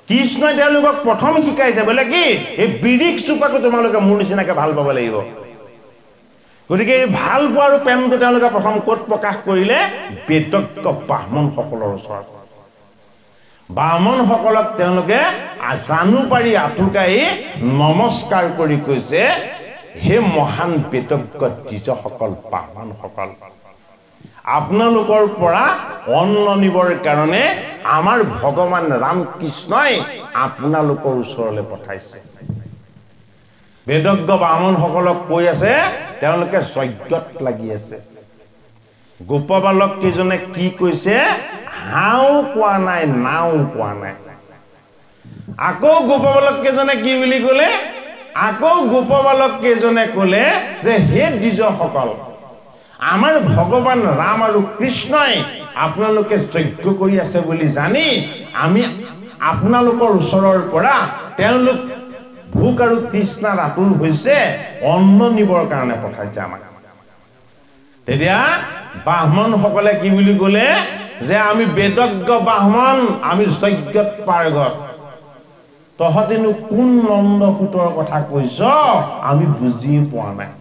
Speaker 1: কৃষ্ণই তেওঁলোকক প্ৰথম শিকাইছে বোলে কি? এই বিৰিখজোপাকো তোমালোকে মোৰ নিচিনাকে ভাল পাব লাগিব। গতিকে এই ভাল পোৱা আৰু প্ৰেমটো তেওঁলোকে প্ৰথম ক'ত প্ৰকাশ কৰিলে? বেদজ্ঞ ব্ৰাহ্মণসকলৰ ওচৰত। ব্ৰাহ্মণসকলক তেওঁলোকে জানু পাৰি আঁঠুকাই নমস্কাৰ কৰি কৈছে হে মহান বেদজ্ঞ দ্বিজসকল, ব্ৰাহ্মণসকল, আপোনালোকৰ পৰা অন্ন নিবৰ কাৰণে আমাৰ ভগৱান ৰামকৃষ্ণই আপোনালোকৰ ওচৰলৈ পঠাইছে। বেদজ্ঞ ব্ৰাহ্মণসকলক কৈ আছে, তেওঁলোকে যজ্ঞত লাগি আছে। গোপবালক কেইজনে কি কৈছে? হাও কোৱা নাই, নাও কোৱা নাই। আকৌ গোপবালক কেইজনে কি বুলি ক'লে? আকৌ গোপবালক কেইজনে ক'লে যে হে দ্বিজসকল, আমাৰ ভগৱান ৰাম আৰু কৃষ্ণই আপোনালোকে যজ্ঞ কৰি আছে বুলি জানি আমি আপোনালোকৰ ওচৰৰ পৰা তেওঁলোক ভোক আৰু তৃষ্ণাত আতুৰ হৈছে অন্ন নিবৰ কাৰণে পঠাইছে আমাক। তেতিয়া ব্ৰাহ্মণসকলে কি বুলি ক'লে যে আমি বেদজ্ঞ ব্ৰাহ্মণ, আমি যজ্ঞত পাৰ্গত। তহঁতিনো কোন নন্দসূতৰ কথা কৈছ, আমি বুজিয়ে পোৱা নাই।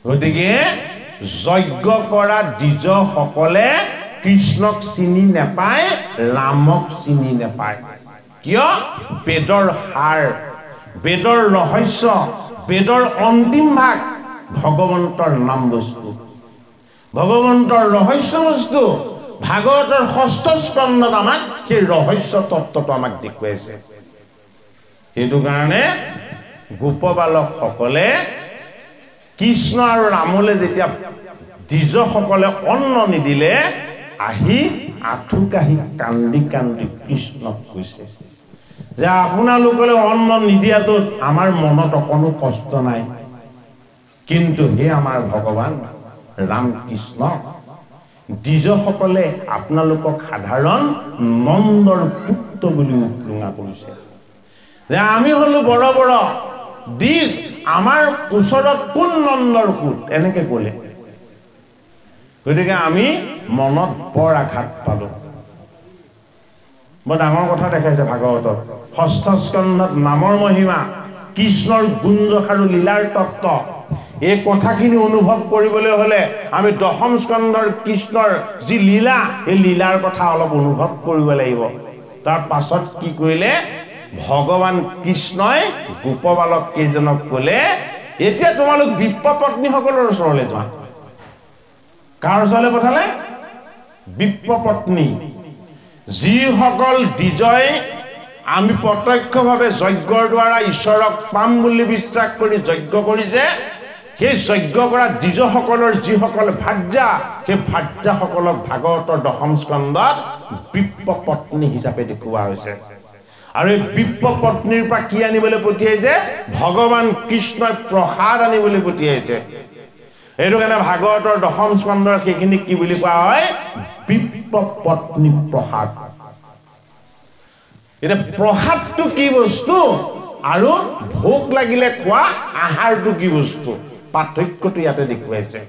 Speaker 1: গতিকে যজ্ঞ কৰা দ্বিজসকলে কৃষ্ণক চিনি নেপায়, ৰামক চিনি নেপায়। কিয়? বেদৰ সাৰ, বেদৰ ৰহস্য, বেদৰ অন্তিম ভাগ ভগৱন্তৰ নাম বস্তু, ভগৱন্তৰ ৰহস্য বস্তু। ভাগৱতৰ ৬ষ্ঠ স্কন্ধত আমাক সেই ৰহস্য তত্ত্বটো আমাক দেখুৱাইছে। সেইটো কাৰণে গোপবালকসকলে কৃষ্ণ আৰু ৰামলৈ যেতিয়া দ্বিজসকলে অন্ন নিদিলে, আহি আঁঠু কাঢ়ি কান্দি কান্দি কৃষ্ণক কৈছে যে আপোনালোকলৈ অন্ন নিদিয়াটোত আমাৰ মনত অকণো কষ্ট নাই, কিন্তু হে আমাৰ ভগৱান ৰাম কৃষ্ণ, দ্বিজসকলে আপোনালোকক সাধাৰণ নন্দৰ পুত্ৰ বুলি উপলুঙা কৰিছে, যে আমি হলো বড় বড় দ্বিজ, আমাৰ ওচৰত কোন নন্দৰ পুত, এনেকে ক'লে। গতিকে আমি মনত বৰ আঘাত পালো। বৰ ডাঙৰ কথা দেখাইছে ভাগৱতত। ৬ষ্ঠ স্কন্ধত নামৰ মহিমা, কৃষ্ণৰ গুঞ্জস আৰু লীলাৰ তত্ত্ব, এই কথাখিনি অনুভৱ কৰিবলৈ হলে আমি ১০ম স্কন্ধৰ কৃষ্ণৰ যি লীলা, এই লীলাৰ কথা অলপ অনুভৱ কৰিব লাগিব। তাৰ পাছত কি কৰিলে ভগৱান কৃষ্ণই গোপবালক কেইজনক ক'লে, এতিয়া তোমালোক বিপ্ৰপত্নীসকলৰ ওচৰলৈ যোৱা। কাৰ ওচৰলৈ পঠালে? বিপ্ৰপত্নী। যিসকল দ্বিজই আমি প্ৰত্যক্ষভাৱে যজ্ঞৰ দ্বাৰা ঈশ্বৰক পাম বুলি বিশ্বাস কৰি যজ্ঞ কৰিছে, সেই যজ্ঞ কৰা দ্বিজসকলৰ যিসকল ভাৰ্যা, সেই ভাৰ্যাসকলক ভাগৱতৰ ১০ম স্কন্ধত বিপ্ৰপত্নী হিচাপে দেখুওৱা হৈছে। আৰু এই বিপ্ৰপত্নীৰ পৰা কি আনিবলৈ পঠিয়াইছে? ভগৱান কৃষ্ণই প্ৰসাদ আনিবলৈ পঠিয়াইছে। এইটো কাৰণে ভাগৱতৰ ১০ম স্কন্ধৰ সেইখিনিক কি বুলি কোৱা হয়? বিপ্ৰপত্নী প্ৰসাদ। এতিয়া প্ৰসাদটো কি বস্তু আৰু ভোক লাগিলে খোৱা আহাৰটো কি বস্তু, পাৰ্থক্যটো ইয়াতে দেখুৱাইছে।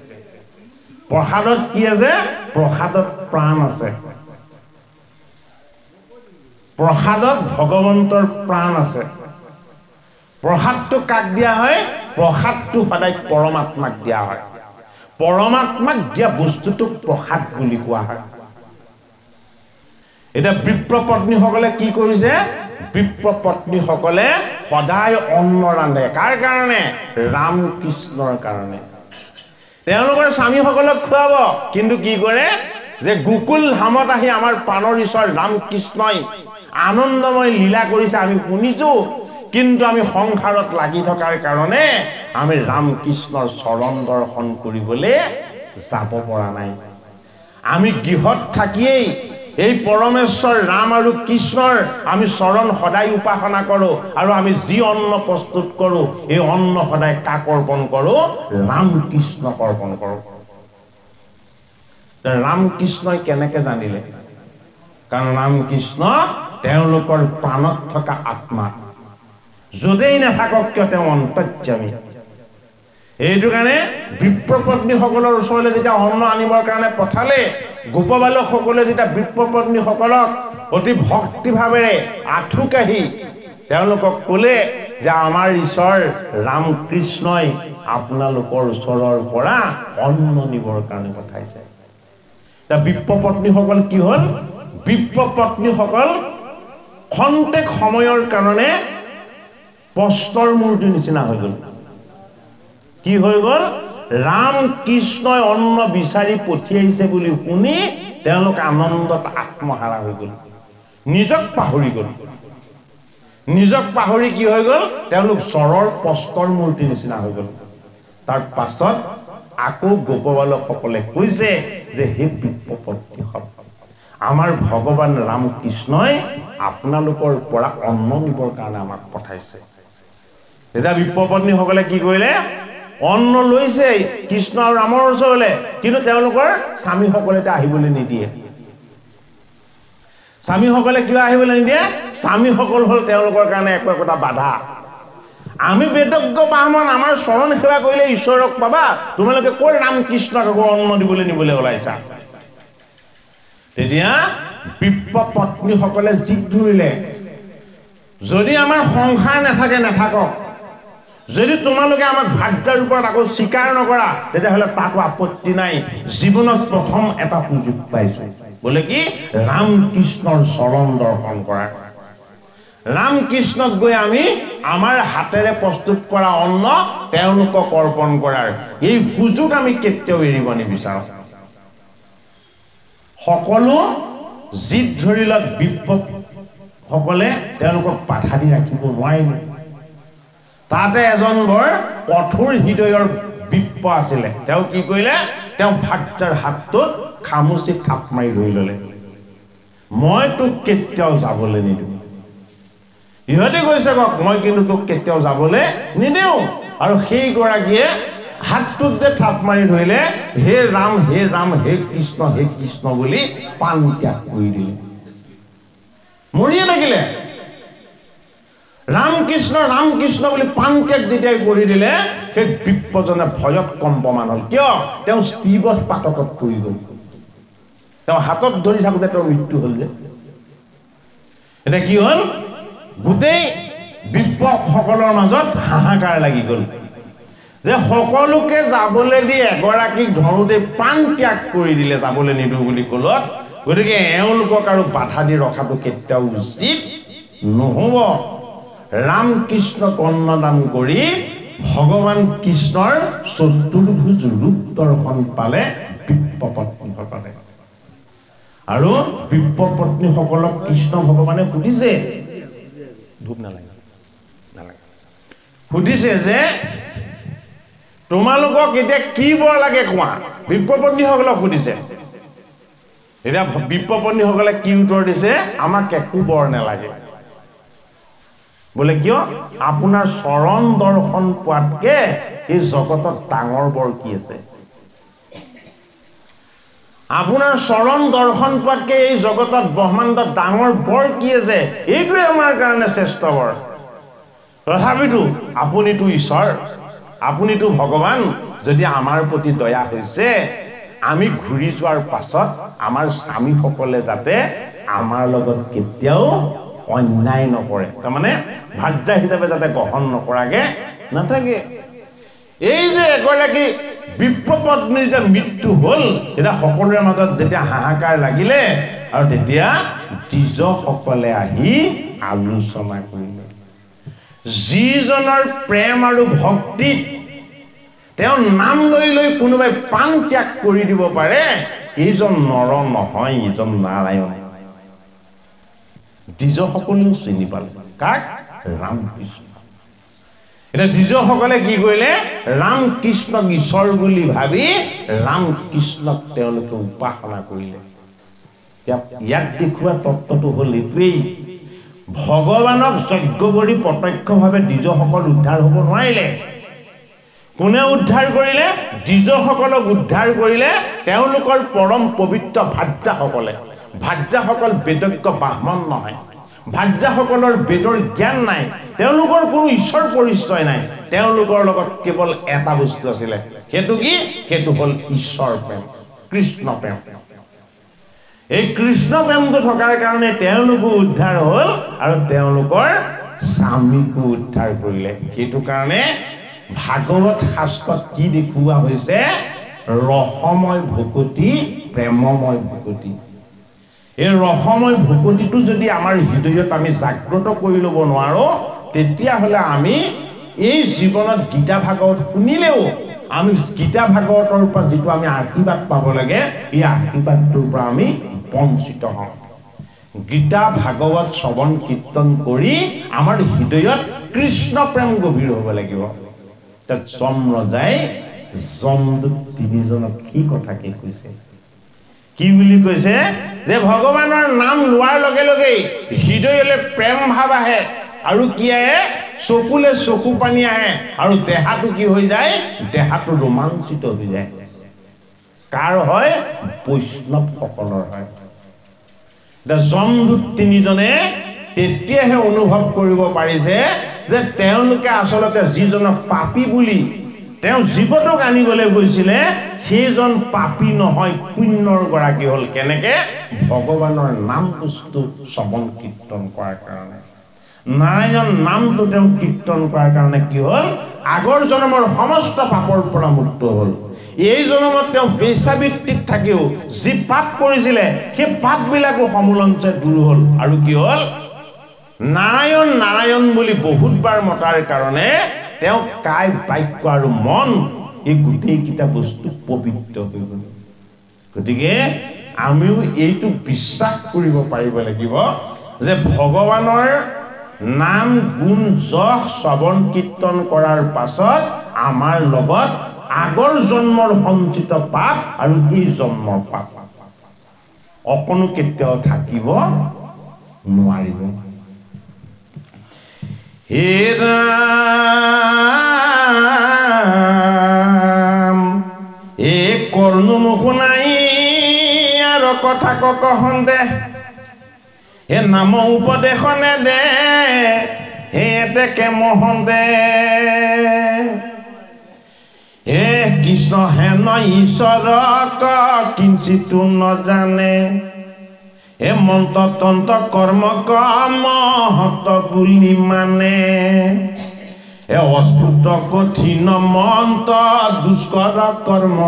Speaker 1: প্ৰসাদত কি আছে? প্ৰসাদত প্ৰাণ আছে। প্ৰসাদত ভগৱন্তৰ প্ৰাণ আছে। প্ৰসাদটো কাক দিয়া হয়? প্ৰসাদটো সদায় পৰমাত্মাক দিয়া হয়। পৰমাত্মাক দিয়া বস্তুটোক প্ৰসাদ বুলি কোৱা হয়। এতিয়া বিপ্ৰপত্নীসকলে কি কৰিছে? বিপ্ৰপত্নীসকলে সদায় অন্ন ৰান্ধে। কাৰ কাৰণে? ৰাম কৃষ্ণৰ কাৰণে। তেওঁলোকৰ স্বামীসকলক খুৱাব, কিন্তু কি কৰে যে গোকুল ধামত আহি আমাৰ প্ৰাণৰ ঈশ্বৰ ৰাম কৃষ্ণই আনন্দময় লীলা কৰিছে আমি শুনিছো, কিন্তু আমি সংসাৰত লাগি থকাৰ কাৰণে আমি ৰাম কৃষ্ণৰ চৰণ দৰ্শন কৰিবলৈ যাব পৰা নাই। আমি গৃহত থাকিয়েই এই পৰমেশ্বৰ ৰাম আৰু কৃষ্ণৰ আমি চৰণ সদায় উপাসনা কৰো, আৰু আমি যি অন্ন প্ৰস্তুত কৰো এই অন্ন সদায় কাক অৰ্পণ কৰো? ৰাম কৃষ্ণক অৰ্পণ কৰো। ৰাম কৃষ্ণই কেনেকে জানিলে? কাৰণ ৰাম কৃষ্ণ তেওঁলোকৰ প্ৰাণত থকা আত্মা, য'তেই নাথাকক কিয় তেওঁ অন্তৰ্যামী। এইটো কাৰণে বিপ্ৰপত্নীসকলৰ ওচৰলৈ যেতিয়া অন্ন আনিবৰ কাৰণে পঠালে, গোপবালকসকলে যেতিয়া বিপ্ৰপত্নীসকলক অতি ভক্তিভাৱেৰে আঁঠু কাঢ়ি তেওঁলোকক ক'লে যে আমাৰ ঈশ্বৰ ৰাম কৃষ্ণই আপোনালোকৰ ওচৰৰ পৰা অন্ন নিবৰ কাৰণে পঠাইছে। এতিয়া বিপ্ৰপত্নীসকল কি হ'ল? বিপ্ৰপত্নীসকল খন্তেক সময়ৰ কাৰণে পস্তৰ মূৰ্তিৰ নিচিনা হৈ গ'ল। কি হৈ গ'ল? ৰাম কৃষ্ণই অন্ন বিচাৰি পঠিয়াইছে বুলি শুনি তেওঁলোক আনন্দত আত্মহাৰা হৈ গ'ল, নিজক পাহৰি গ'ল। নিজক পাহৰি কি হৈ গ'ল? তেওঁলোক চৰৰ পস্তৰ মূৰ্তিৰ নিচিনা হৈ গ'ল। তাৰ পাছত আকৌ গোপবালকসকলে কৈছে যে হে বিপ্ৰপত্নীসকল, আমাৰ ভগৱান ৰাম কৃষ্ণই আপোনালোকৰ পৰা অন্ন নিবৰ কাৰণে আমাক পঠাইছে। তেতিয়া বিপ্ৰপত্নীসকলে কি কৰিলে? অন্ন লৈছে কৃষ্ণ আৰু ৰামৰ ওচৰলৈ, কিন্তু তেওঁলোকৰ স্বামীসকলে আহিবলৈ নিদিয়ে। স্বামীসকলে কিয় আহিবলৈ নিদিয়ে? স্বামীসকল হ'ল তেওঁলোকৰ কাৰণে একোটা বাধা। আমি বেদজ্ঞ ব্ৰাহ্মণ, আমাৰ চৰণ সেৱা কৰিলে ঈশ্বৰক পাবা, তোমালোকে কৰ ৰাম কৃষ্ণক আকৌ অন্ন দিবলৈ নিবলৈ ওলাইছা? তেতিয়া বিপ্ৰ পত্নীসকলে জিদ ধৰিলে, যদি আমাৰ সংসাৰ নাথাকক, যদি তোমালোকে আমাক ভাৰ্যাৰ ওপৰত আকৌ স্বীকাৰ নকৰা, তেতিয়াহ'লে তাতো আপত্তি নাই। জীৱনত প্ৰথম এটা সুযোগ পাইছো, বোলে কি? ৰাম কৃষ্ণৰ চৰণ দৰ্শন কৰা। ৰাম কৃষ্ণক গৈ আমি আমাৰ হাতেৰে প্ৰস্তুত কৰা অন্ন তেওঁলোকক অৰ্পণ কৰাৰ এই সুযোগ আমি কেতিয়াও এৰিব নিবিচাৰো। সকলো জিদ ধৰি লওক, বিপ্ৰসকলে তেওঁলোকক বাধা দি ৰাখিব নোৱাৰিলে। তাতে এজন বৰ কঠোৰ হৃদয়ৰ বিপ্ৰ আছিলে। তেওঁ কি কৰিলে? তেওঁ ভাৰ্যাৰ হাতটোত খামুচি থাপ মাৰি ধৰি ললে, মই তোক কেতিয়াও যাবলৈ নিদিওঁ। ইহঁতে কৈছে কওক, মই কিন্তু তোক কেতিয়াও যাবলৈ নিদিওঁ। আৰু সেইগৰাকীয়ে হাতটোত যে থাপ মাৰি ধৰিলে, হে ৰাম হে ৰাম, হে কৃষ্ণ বুলি পাণ ত্যাগ কৰি দিলে, মৰিয়ে থাকিলে। ৰাম কৃষ্ণ বুলি পাণ ত্যাগ যেতিয়াই কৰি দিলে, সেই বিপ্ৰজনে ভয়ত কম্পমান হ'ল। কিয়? তেওঁ স্ত্ৰীবধ পাতকত পৰি গ'ল। তেওঁ হাতত ধৰি থাকোঁতে তেওঁৰ মৃত্যু হ'ল যে। এতিয়া কি হ'ল? গোটেই বিপ্ৰসকলৰ মাজত হাহাকাৰ লাগি গ'ল যে সকলোকে যাবলৈ দি এগৰাকীক ধৰোঁতে পাণ ত্যাগ কৰি দিলে, যাবলৈ নিদিওঁ বুলি ক'লত। গতিকে এওঁলোকক আৰু বাধা দি ৰখাটো কেতিয়াও উচিত নহ'ব। ৰাম কৃষ্ণক অন্নদান কৰি ভগৱান কৃষ্ণৰ চতুৰ্ভুজ ৰূপ দৰ্শন পালে বিপ্ৰপত্নীসকলে। আৰু বিপ্ৰপত্নীসকলক কৃষ্ণ ভগৱানে সুধিছে, ধূপ নালাগে, সুধিছে যে তোমালোকক এতিয়া কি বৰ লাগে কোৱা? বিপ্ৰপত্নীসকলক সুধিছে। এতিয়া বিপ্ৰপত্নীসকলে কি উত্তৰ দিছে? আমাক একো বৰ নালাগে। বোলে কিয়? আপোনাৰ চৰণ দৰ্শন পোৱাতকে এই জগতত ডাঙৰ বৰ কি আছে? আপোনাৰ চৰণ দৰ্শন পোৱাতকে এই জগতত ব্ৰহ্মাণ্ডত ডাঙৰ বৰ কি আছে? এইটোৱে আমাৰ কাৰণে শ্ৰেষ্ঠ বৰ। তথাপিতো আপুনিতো ঈশ্বৰ, আপুনিতো ভগৱান, যদি আমাৰ প্ৰতি দয়া হৈছে, আমি ঘূৰি যোৱাৰ পাছত আমাৰ স্বামীসকলে যাতে আমাৰ লগত কেতিয়াও অন্যায় নকৰে, তাৰমানে ভাৰ্যা হিচাপে যাতে গ্ৰহণ নকৰাকে নাথাকে। এই যে এগৰাকী বিপ্ৰপত্নীৰ যে মৃত্যু হ'ল, তেতিয়া সকলোৰে মাজত যেতিয়া হাহাকাৰ লাগিলে, আৰু তেতিয়া দ্বিজসকলে আহি আলোচনা কৰিলে। যিজনৰ প্ৰেম আৰু ভক্তিত তেওঁ নাম লৈ লৈ কোনোবাই পাণ ত্যাগ কৰি দিব পাৰে, এইজন নৰ নহয়, এইজন নাৰায়ণ। দ্বিজসকলেও চিনি পালে কাক? ৰাম কৃষ্ণ। এতিয়া দ্বিজসকলে কি কৰিলে? ৰাম কৃষ্ণক ঈশ্বৰ বুলি ভাবি ৰাম কৃষ্ণক তেওঁলোকে উপাসনা কৰিলে। ইয়াত দেখুওৱা তত্ত্বটো হ'ল এইটোৱেই, ভগৱানক যজ্ঞ কৰি প্ৰত্যক্ষভাৱে দ্বিজসকল উদ্ধাৰ হ'ব নোৱাৰিলে। কোনে উদ্ধাৰ কৰিলে? দ্বিজসকলক উদ্ধাৰ কৰিলে তেওঁলোকৰ পৰম পবিত্ৰ ভাৰ্যাসকলে। ভাৰ্যাসকল বেদজ্ঞ ব্ৰাহ্মণ নহয়, ভাৰ্যাসকলৰ বেদৰ জ্ঞান নাই, তেওঁলোকৰ কোনো ঈশ্বৰ পৰিচয় নাই। তেওঁলোকৰ লগত কেৱল এটা বস্তু আছিলে, সেইটো কি? সেইটো হ'ল ঈশ্বৰ প্ৰেম, কৃষ্ণ প্ৰেম। এই কৃষ্ণ প্ৰেমটো থকাৰ কাৰণে তেওঁলোকো উদ্ধাৰ হ'ল আৰু তেওঁলোকৰ স্বামীকো উদ্ধাৰ কৰিলে। সেইটো কাৰণে ভাগৱত শাস্ত্ৰত কি দেখুওৱা হৈছে? ৰসময় ভকতি, প্ৰেমময় ভকতি। এই ৰসময় ভকতিটো যদি আমাৰ হৃদয়ত আমি জাগ্ৰত কৰি ল'ব নোৱাৰো, তেতিয়াহ'লে আমি এই জীৱনত গীতা ভাগৱত শুনিলেও আমি গীতা ভাগৱতৰ পৰা যিটো আমি আশীৰ্বাদ পাব লাগে, এই আশীৰ্বাদটোৰ পৰা আমি বঞ্চিত হওঁ। গীতা ভাগৱত শ্ৰৱণ কীৰ্তন কৰি আমাৰ হৃদয়ত কৃষ্ণ প্ৰেম গভীৰ হ'ব লাগিব। যম ৰজাই যমদূত তিনিজনক কি কথাকে কৈছে? কি বুলি কৈছে? যে ভগৱানৰ নাম লোৱাৰ লগে লগেই হৃদয়লৈ প্ৰেম ভাৱ আহে আৰু কি আহে চকুলে চকু পানী আহে আৰু দেহাটো কি হৈ যায় দেহাটো ৰোমাঞ্চিত হৈ যায় কাৰ হয় বৈষ্ণৱসকলৰ হয় যমদূত তিনিজনে তেতিয়াহে অনুভৱ কৰিব পাৰিছে যে তেওঁলোকে আচলতে যিজনক পাপী বুলি তেওঁ জীৱটোক আনিবলৈ গৈছিলে সেইজন পাপী নহয় পুণ্যৰ গৰাকী হ'ল কেনেকে ভগৱানৰ নাম বস্তু শ্ৰৱণ কীৰ্তন কৰাৰ কাৰণে নাৰায়ণ নামটো তেওঁ কীৰ্তন কৰাৰ কাৰণে কি হ'ল আগৰ জন্মৰ সমস্ত পাপৰ পৰা মুক্ত হ'ল এই জন্মত তেওঁ বেচাবৃত্তিত থাকিও যি পাপ কৰিছিলে সেই পাপবিলাকো সমুলঞ্চে দূৰ হ'ল আৰু কি হ'ল নাৰায়ণ নাৰায়ণ বুলি বহুতবাৰ মতাৰ কাৰণে তেওঁ কায় বাক্য আৰু মন এই গোটেইকেইটা বস্তু পবিত্ৰ হৈ গ'ল গতিকে আমিও এইটো বিশ্বাস কৰিব পাৰিব লাগিব যে ভগৱানৰ নাম গুণ যশ শ্ৰৱণ কীৰ্তন কৰাৰ পাছত আমাৰ লগত আগৰ জন্মৰ সঞ্চিত পাপ আৰু এই জন্মৰ পাপ অকণো কেতিয়াও থাকিব নোৱাৰিব হে ৰাম এ কৰ্ণ নুশুনাই আৰু কথা কহন্দে হে নাম উপদেশনে দে হে তেকে মহন্দে হে কৃষ্ণ হেন ঈশ্বৰক কিঞ্চিতো নজানে হে মন্ত্ৰ তন্ত্ৰ কৰ্ম মহত বুলি মানে হে অস্ফুট কঠিন মন্ত্ৰ দুষ্কৰ কৰ্ম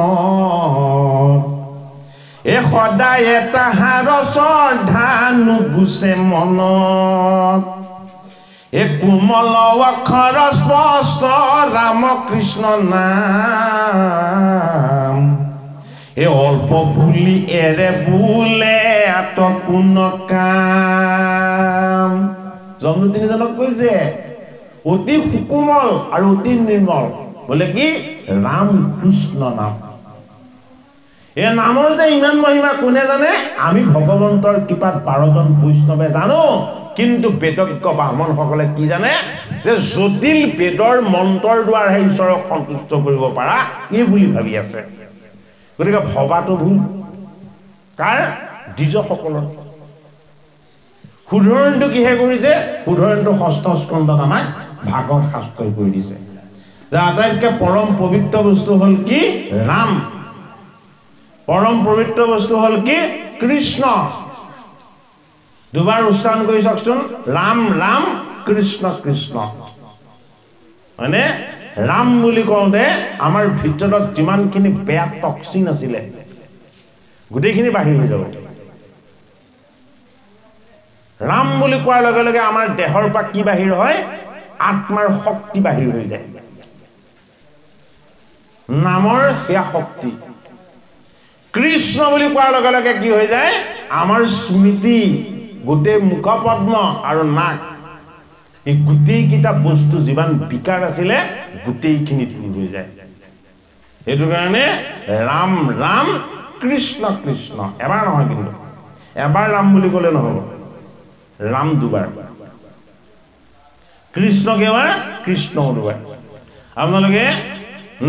Speaker 1: এ সদায় তাহাৰ শ্ৰদ্ধা নুগুচে মনত এ কোমল অক্ষৰ স্পষ্ট ৰাম কৃষ্ণ নাম এ অল্প ভুলি এৰে বোলে আতকোন কাম জমদূত তিনিজনক কৈছে অতি সুকোমল আৰু অতি নিৰ্মল বোলে কি ৰাম কৃষ্ণ নাম এই নামৰ যে ইমান মহিমা কোনে জানে আমি ভগৱন্তৰ কৃপাত 12 জন বৈষ্ণৱে জানো কিন্তু বেদজ্ঞ ব্ৰাহ্মণসকলে কি জানে যে জটিল বেদৰ মন্ত্ৰৰ দ্বাৰাহে ঈশ্বৰক সন্তুষ্ট কৰিব পাৰা এই বুলি ভাবি আছে গতিকে ভবাটো ভুল কাৰ দ্বিজসকলৰ শুধৰণিটো কিহে কৰিছে শুধৰণিটো ষষ্ঠ স্কন্ধত আমাক ভাগৱত শাস্ত্ৰই কৰি দিছে যে আটাইতকৈ পৰম পবিত্ৰ বস্তু হ'ল কি ৰাম পৰম পবিত্ৰ বস্তু হ'ল কি কৃষ্ণ দুবাৰ উচ্চাৰণ কৰি চাওকচোন ৰাম ৰাম কৃষ্ণ কৃষ্ণ হয়নে ৰাম বুলি কওঁতে আমাৰ ভিতৰত যিমানখিনি বেয়া টক্সিন আছিলে গোটেইখিনি বাহিৰ হৈ যাব ৰাম বুলি কোৱাৰ লগে লগে আমাৰ দেহৰ পৰা কি বাহিৰ হয় আত্মাৰ শক্তি বাহিৰ হৈ যায় নামৰ সেয়া শক্তি কৃষ্ণ বুলি কোৱাৰ লগে লগে কি হৈ যায় আমাৰ স্মৃতি গোটেই মুখপদ্ম আৰু নাক এই গোটেইকেইটা বস্তু যিমান বিকাৰ আছিলে গোটেইখিনি দূৰ হৈ যায় সেইটো কাৰণে ৰাম ৰাম কৃষ্ণ কৃষ্ণ এবাৰ নহয় কিন্তু এবাৰ ৰাম বুলি ক'লে নহ'ব ৰাম দুবাৰ কৃষ্ণ কেইবাৰ কৃষ্ণ দুবাৰ আপোনালোকে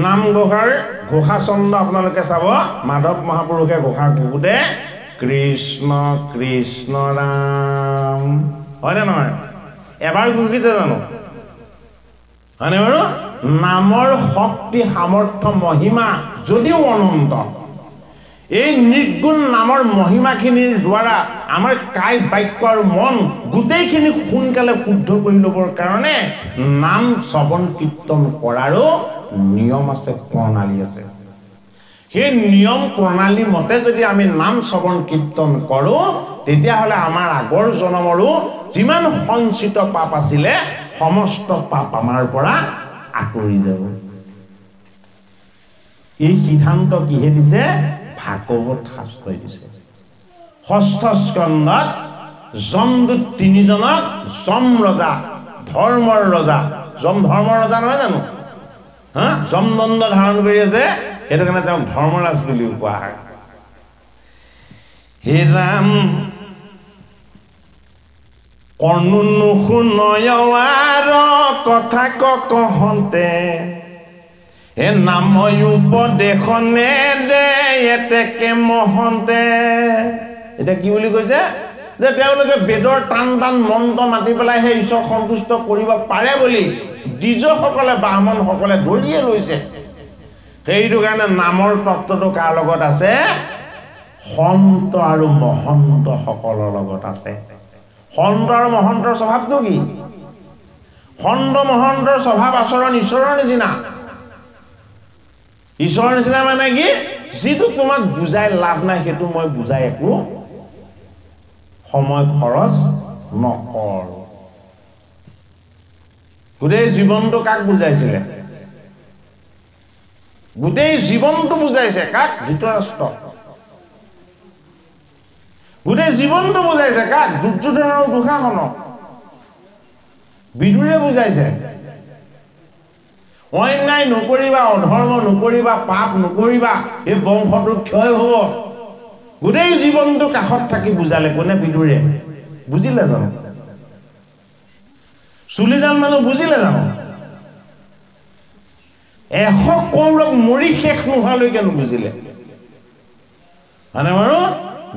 Speaker 1: নামঘোষাৰ ঘোষাচন্দ আপোনালোকে চাব মাধৱ মহাপুৰুষে ঘোষা ঘোষোতে কৃষ্ণ কৃষ্ণ ৰাম হয়নে নহয় এবাৰ ঘোষিছে জানো হয়নে বাৰু নামৰ শক্তি সামৰ্থ্য মহিমা যদিও অনন্ত এই নিৰ্গুণ নামৰ মহিমাখিনিৰ দ্বাৰা আমাৰ কায় বাক্য আৰু মন গোটেইখিনি সোনকালে শুদ্ধ কৰি ল'বৰ কাৰণে নাম শ্ৰৱণ কীৰ্তন কৰাৰো নিয়ম আছে প্ৰণালী আছে সেই নিয়ম প্ৰণালী মতে যদি আমি নাম শ্ৰৱণ কীৰ্তন কৰোঁ তেতিয়াহ'লে আমাৰ আগৰ জন্মৰো যিমান সঞ্চিত পাপ আছিলে সমস্ত পাপ আমাৰ পৰা আঁতৰি যাব এই সিদ্ধান্ত কিহে দিছে ভাগৱত শাস্ত্ৰই দিছে ষষ্ঠ স্কন্ধত যমদূত তিনিজনক যম ৰজা ধৰ্মৰ ৰজা যম ধৰ্মৰ ৰজা নহয় জানো যমদণ্ড ধাৰণ কৰি আছে সেইটো কাৰণে তেওঁক ধৰ্মৰাজ বুলিও কোৱা হয় হে ৰাম কৰ্ণো নুশুনয় আৰ কথা কহন্তে এ নাময় উপদেশনে দে এতেকে মহন্তে। এতিয়া কি বুলি কৈছে যে তেওঁলোকে বেদৰ টান টান মন্ত্ৰ মাতি পেলাই সেই ঈশ্বৰ সন্তুষ্ট কৰিব পাৰে বুলি দ্বিজসকলে ব্ৰাহ্মণসকলে ধৰিয়ে লৈছে। সেইটো কাৰণে নামৰ তত্ত্বটো কাৰ লগত আছে? সন্ত আৰু মহন্ত সকলৰ লগত আছে। সন্ত আৰু মহন্তৰ স্বভাৱটো কি? সন্ত মহন্তৰ স্বভাৱ আচৰণ ঈশ্বৰৰ নিচিনা। ঈশ্বৰৰ নিচিনা মানে কি? যিটো তোমাক বুজাই লাভ নাই সেইটো মই বুজাই একো সময় খৰচ নকৰো। গোটেই জীৱনটো কাক বুজাইছিলে? গোটেই জীৱনটো বুজাইছে কাক? ধৃতৰাষ্ট্ৰ। গোটেই জীৱনটো বুজাইছে কাক? দুৰ্যোধন আৰু দুঃশাসনক। বিদুৰে বুজাইছে অন্যায় নকৰিবা, অধৰ্ম নকৰিবা, পাপ নকৰিবা, এই বংশটো ক্ষয় হ'ব। গোটেই জীৱনটো কাষত থাকি বুজালে কোনে? বিদুৰে। বুজিলে জানো? চুলিজান মানুহ বুজিলে জানো? 100 কৌৰৱ মৰি শেষ নোহোৱালৈকে নুবুজিলে মানে বাৰু।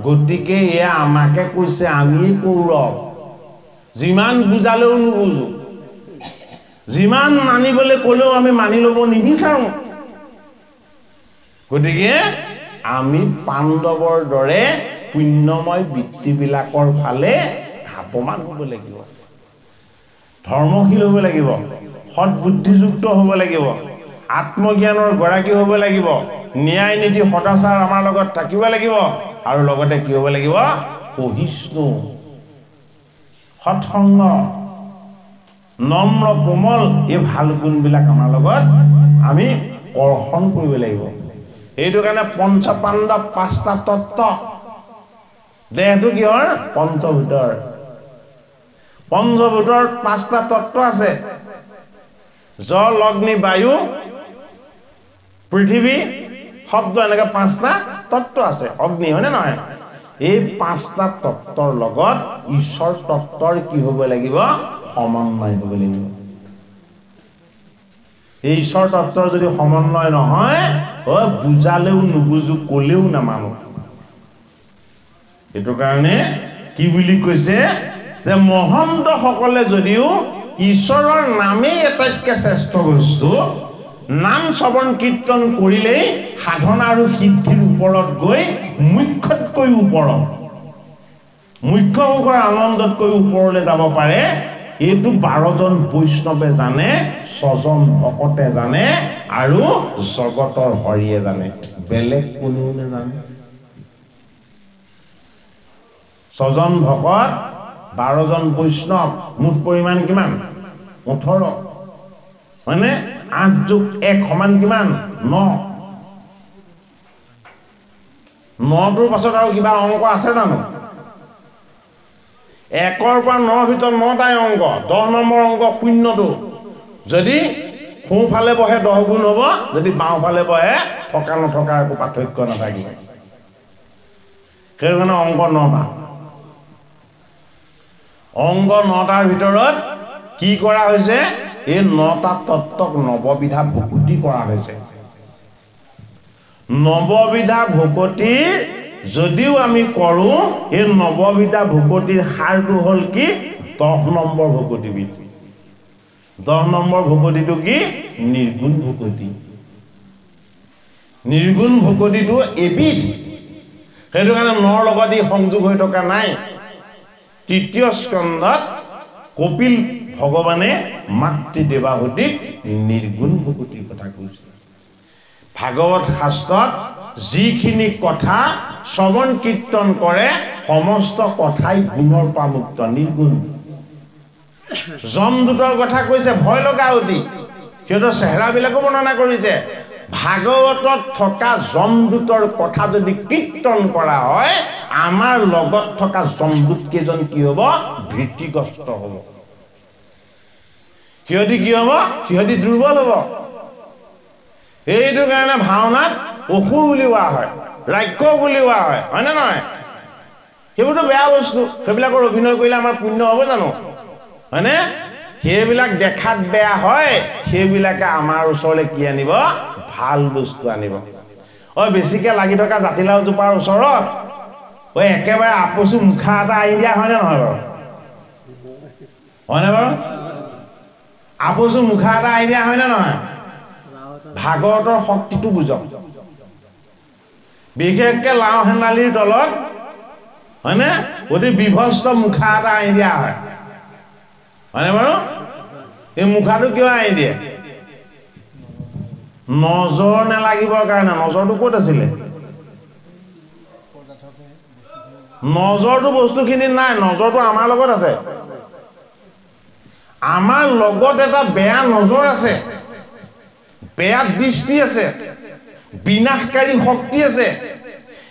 Speaker 1: গতিকে এয়া আমাকে কৈছে, আমি কৌৰৱ। যিমান বুজালেও নুবুজো, যিমান মানিবলৈ ক'লেও আমি মানি ল'ব নিবিচাৰো। গতিকে আমি পাণ্ডৱৰ দৰে পুণ্যময় বৃত্তিবিলাকৰ ফালে ধাৱমান হ'ব লাগিব, ধৰ্মশীল হ'ব লাগিব, সৎবুদ্ধিযুক্ত হ'ব লাগিব, আত্মজ্ঞানৰ গৰাকী হ'ব লাগিব, ন্যায় নীতি সদাচাৰ আমাৰ লগত থাকিব লাগিব, আৰু লগতে কি হ'ব লাগিব? সহিষ্ণু, সৎসংগ, নম্ৰ, কোমল, এই ভাল গুণবিলাক আমাৰ লগত আমি কৰ্ষণ কৰিব লাগিব। এইটো কাৰণে পঞ্চপাণ্ডৱ 5টা তত্ত্ব। দেহটো কিহৰ? পঞ্চভূতৰ। পঞ্চভূতৰ 5টা তত্ত্ব আছে। জল, অগ্নি, বায়ু, পৃথিৱী, শব্দ, এনেকে 5টা তত্ত্ব আছে। অগ্নি, হয়নে নহয়? এই 5টা তত্ত্বৰ লগত ঈশ্বৰ তত্ত্বৰ কি হ'ব লাগিব? সমন্বয় হ'ব লাগিব। এই ঈশ্বৰ তত্ত্বৰ যদি সমন্বয় নহয়, বুজালেও নুবুজো, ক'লেও নামানো। এইটো কাৰণে কি বুলি কৈছে যে মহন্তসকলে যদিও ঈশ্বৰৰ নামেই আটাইতকৈ শ্ৰেষ্ঠ বস্তু, নাম শ্ৰৱণ কীৰ্তন কৰিলেই সাধনা আৰু সিদ্ধিৰ ওপৰত গৈ মুখ্যতকৈ ওপৰত, মুখ্য সুখৰ আনন্দতকৈ ওপৰলৈ যাব পাৰে। এইটো 12জন বৈষ্ণৱে জানে, 6জন ভকতে জানে, আৰু জগতৰ হৰিয়ে জানে। বেলেগ কোনেও নাজানে। 6জন ভকত, 12জন বৈষ্ণৱ, মুঠ পৰিমাণ কিমান? 18। হয়নে? 8 + 1 = কিমান? 9। 9টোৰ পাছত আৰু কিবা অংক আছে জানো? 1ৰ পৰা 9ৰ ভিতৰত 9টাই অংক। 10 নম্বৰ অংক শূন্যটো। যদি সোঁফালে বহে 10 গুণ হ'ব, যদি বাওঁফালে বহে থকা নথকা একো পাৰ্থক্য নাথাকিব। সেইকাৰণে অংক 9টা। অংক 9টাৰ ভিতৰত কি কৰা হৈছে? এই 9টা তত্ত্বক নৱবিধা ভকতি কৰা হৈছে। নৱবিধা ভকতি যদিও আমি কৰোঁ, এই নৱবিধা ভকতিৰ সাৰটো হ'ল কি? 10 নম্বৰ ভকতিবিধ। 10 নম্বৰ ভকতিটো কি? নিৰ্গুণ ভকতি। নিৰ্গুণ ভকতিটো এবিধ। সেইটো কাৰণে 9ৰ লগত সংযোগ হৈ থকা নাই। 3য় স্কন্ধত কপিল ভগৱানে মাতৃ দেৱাহুতিক নিৰ্গুণ ভকতিৰ কথা কৈছে। ভাগৱত শাস্ত্ৰত যিখিনি কথা শ্ৰৱণ কীৰ্তন কৰে, সমস্ত কথাই গুণৰ পৰা মুক্ত, নিৰ্গুণ। যমদূতৰ কথা কৈছে, ভয় লগা অতি। সিহঁতৰ চেহেৰাবিলাকো বৰ্ণনা কৰিছে। ভাগৱতত থকা যমদূতৰ কথা যদি কীৰ্তন কৰা হয়, আমাৰ লগত থকা যমদূত কেইজন কি হ'ব? ভীতিগ্ৰস্ত হ'ব। সিহঁতি কি হ'ব? সিহঁতি দুৰ্বল হ'ব। এইটো কাৰণে ভাওনাত অসুৰ উলিওৱা হয়, ৰাক্ষস উলিওৱা হয়, হয়নে নহয়? সেইবোৰতো বেয়া বস্তু সেইবিলাকৰ অভিনয় কৰিলে আমাৰ পুণ্য হ'ব জানো হয়নে সেইবিলাক দেখাত বেয়া হয় সেইবিলাকে আমাৰ ওচৰলৈ কি আনিব ভাল বস্তু আনিব বেছিকে লাগি থকা জাতিলাও জোপাৰ ওচৰত একেবাৰে আপচু মুখা এটা আহি দিয়া হয়নে নহয় বাৰু হয়নে বাৰু আপচু মুখা এটা আহি দিয়া হয়নে নহয় ভাগৱতৰ শক্তিটো বুজক বিশেষকে লাও হেন্দালিৰ তলত হয়নে অতি বিভস্ত মুখা এটা আহি দিয়া হয় হয়নে বাৰু এই মুখাটো কিয় আহি দিয়ে নজৰ নালাগিবৰ কাৰণে নজৰটো ক'ত আছিলে নজৰটো বস্তুখিনি নাই নজৰটো আমাৰ লগত আছে আমাৰ লগত এটা বেয়া নজৰ আছে বেয়া দৃষ্টি আছে বিনাশকাৰী শক্তি আছে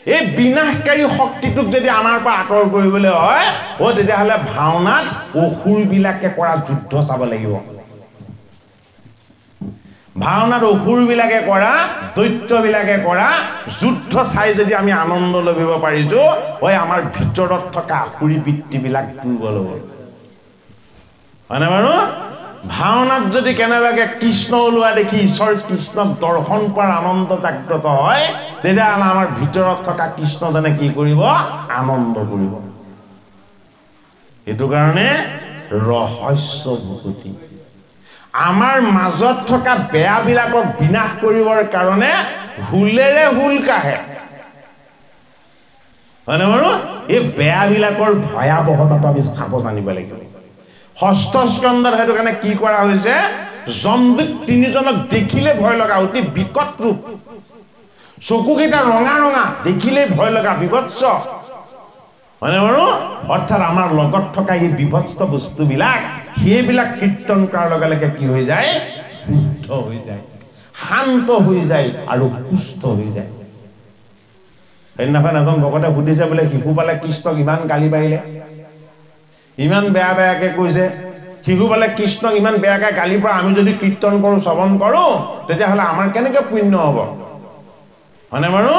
Speaker 1: এই বিনাশকাৰী শক্তিটোক যদি আমাৰ পৰা আঁতৰ কৰিবলৈ হয় তেতিয়াহ'লে ভাওনাত অসুৰবিলাকে কৰা যুদ্ধ চাব লাগিব ভাওনাত অসুৰবিলাকে কৰা দৈত্যবিলাকে কৰা যুদ্ধ চাই যদি আমি আনন্দ লভিব পাৰিছো আমাৰ ভিতৰত থকা আসুৰী বৃত্তিবিলাক দুৰ্বল হ'ব হয়নে বাৰু ভাওনাত যদি কেনেবাকে কৃষ্ণ ওলোৱা দেখি ঈশ্বৰ কৃষ্ণক দৰ্শন কৰাৰ আনন্দ জাগ্ৰত হয় তেতিয়াহ'লে আমাৰ ভিতৰত থকা কৃষ্ণজনে কি কৰিব আনন্দ কৰিব এইটো কাৰণে ৰহস্য ভূপতি আমাৰ মাজত থকা বেয়াবিলাকক বিনাশ কৰিবৰ কাৰণে হুলেৰে হুল কাহে হয়নে বাৰু এই বেয়াবিলাকৰ ভয়াৱহতাটো আমি চাব জানিব লাগিব ষষ্ঠ স্কন্ধত সেইটো কাৰণে কি কৰা হৈছে যমদূত তিনিজনক দেখিলে ভয় লগা অতি বিকট ৰূপ চকুকেইটা ৰঙা ৰঙা দেখিলে ভয় লগা বিভৎস হয়নে বাৰু অৰ্থাৎ আমাৰ লগত থকা এই বিভৎস বস্তুবিলাক সেইবিলাক কীৰ্তন কৰাৰ লগে লগে কি হৈ যায় শুদ্ধ হৈ যায় শান্ত হৈ যায় আৰু সুস্থ হৈ যায় সেইদিনাখন এজন ভকতে সুধিছে বোলে শিশু পালে কৃষ্ণক ইমান গালি পাৰিলে ইমান বেয়া বেয়াকে কৈছে শিশু পালে কৃষ্ণক ইমান বেয়াকে গালিৰ পৰা আমি যদি কীৰ্তন কৰো শ্ৰৱণ কৰো তেতিয়াহ'লে আমাৰ কেনেকে পুণ্য হ'ব হয়নে বাৰু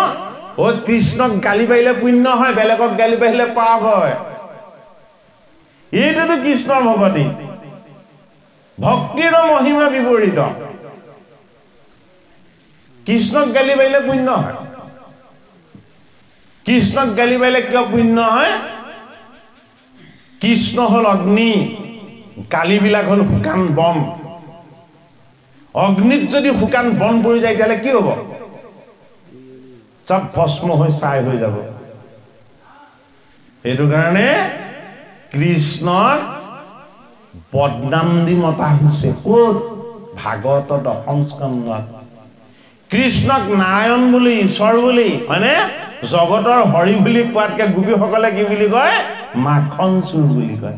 Speaker 1: কৃষ্ণক গালি পাৰিলে পুণ্য হয় বেলেগক গালি পাৰিলে পাপ হয় এইটোতো কৃষ্ণৰ ভকতি ভক্তিৰ মহিমা বিপৰীত কৃষ্ণক গালি পাৰিলে পুণ্য হয় কৃষ্ণক গালি পাৰিলে কিয় পুণ্য হয় কৃষ্ণ হল অগ্নি গালিবিলাক হল শুকান বন অগ্নিত যদি শুকান বন পৰি যায় তেতিয়াহ'লে কি হ'ব চব ভস্ম হৈ ছাই হৈ যাব এইটো কাৰণে কৃষ্ণক বদনাম দি মতা হৈছে ক'ত ভাগৱত দশম স্কন্ধত কৃষ্ণক নাৰায়ণ বুলি ঈশ্বৰ বুলি হয়নে জগতৰ হৰি বুলি কোৱাতকে গোপীসকলে কি বুলি কয় মাখন চোৰ বুলি কয়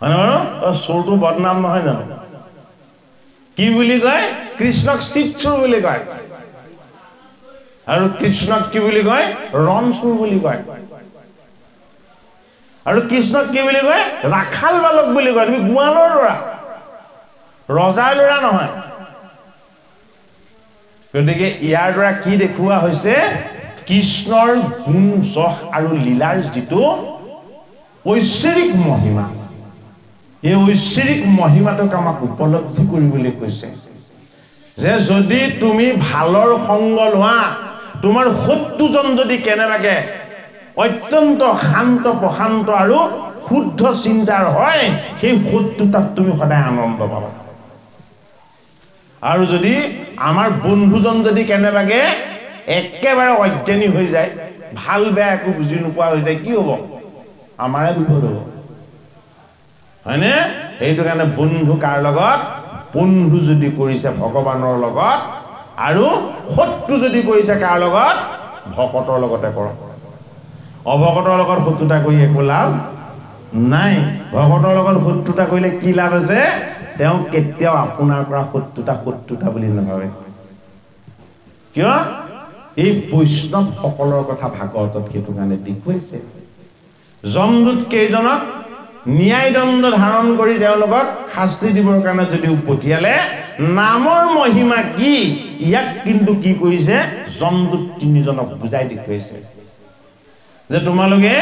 Speaker 1: হয়নে বাৰু চোৰটো বদনাম নহয় জানো কি বুলি কয় কৃষ্ণক চিত চোৰ বুলি কয় আৰু কৃষ্ণক কি বুলি কয় ৰণ চোৰ বুলি কয় আৰু কৃষ্ণক কি বুলি কয় ৰাখাল বালক বুলি কয় তুমি গোৱালৰ ল'ৰা ৰজাৰ ল'ৰা নহয় গতিকে ইয়াৰ দ্বাৰা কি দেখুওৱা হৈছে কৃষ্ণৰ গুণ যশ আৰু লীলাৰ যিটো ঐশ্বৰিক মহিমা এই ঐশ্বৰিক মহিমাটোক আমাক উপলব্ধি কৰিবলৈ কৈছে যে যদি তুমি ভালৰ সংগ লোৱা তোমাৰ শত্ৰুজন যদি কেনেবাকে অত্যন্ত শান্ত প্ৰশান্ত আৰু শুদ্ধ চিন্তাৰ হয় সেই শত্ৰুতাত তুমি সদায় আনন্দ পাবা আৰু যদি আমাৰ বন্ধুজন যদি কেনেবাকে একেবাৰে অজ্ঞানী হৈ যায় ভাল বেয়া একো বুজি নোপোৱা হৈ যায় কি হ'ব আমাৰে বিপদ হ'ব হয়নে এইটো কাৰণে বন্ধু কাৰ লগত বন্ধু যদি কৰিছে ভগৱানৰ লগত আৰু শত্ৰু যদি কৰিছে কাৰ লগত ভকতৰ লগতে কৰক অভকতৰ লগত শত্ৰুতা কৰি একো লাভ নাই ভকতৰ লগত শত্ৰুতা কৰিলে কি লাভ আছে তেওঁ কেতিয়াও আপোনাৰ পৰা শত্ৰুতা বুলি নাভাবে কিয় এই বৈষ্ণৱ সকলৰ কথা ভাগৱতত সেইটো কাৰণে দেখুৱাইছে যমদূত কেইজনক ন্যায় দণ্ড ধাৰণ কৰি তেওঁলোকক শাস্তি দিবৰ কাৰণে যদিও পঠিয়ালে নামৰ মহিমা কি ইয়াক কিন্তু কি কৰিছে যমদূত তিনিজনক বুজাই দেখুৱাইছে যে তোমালোকে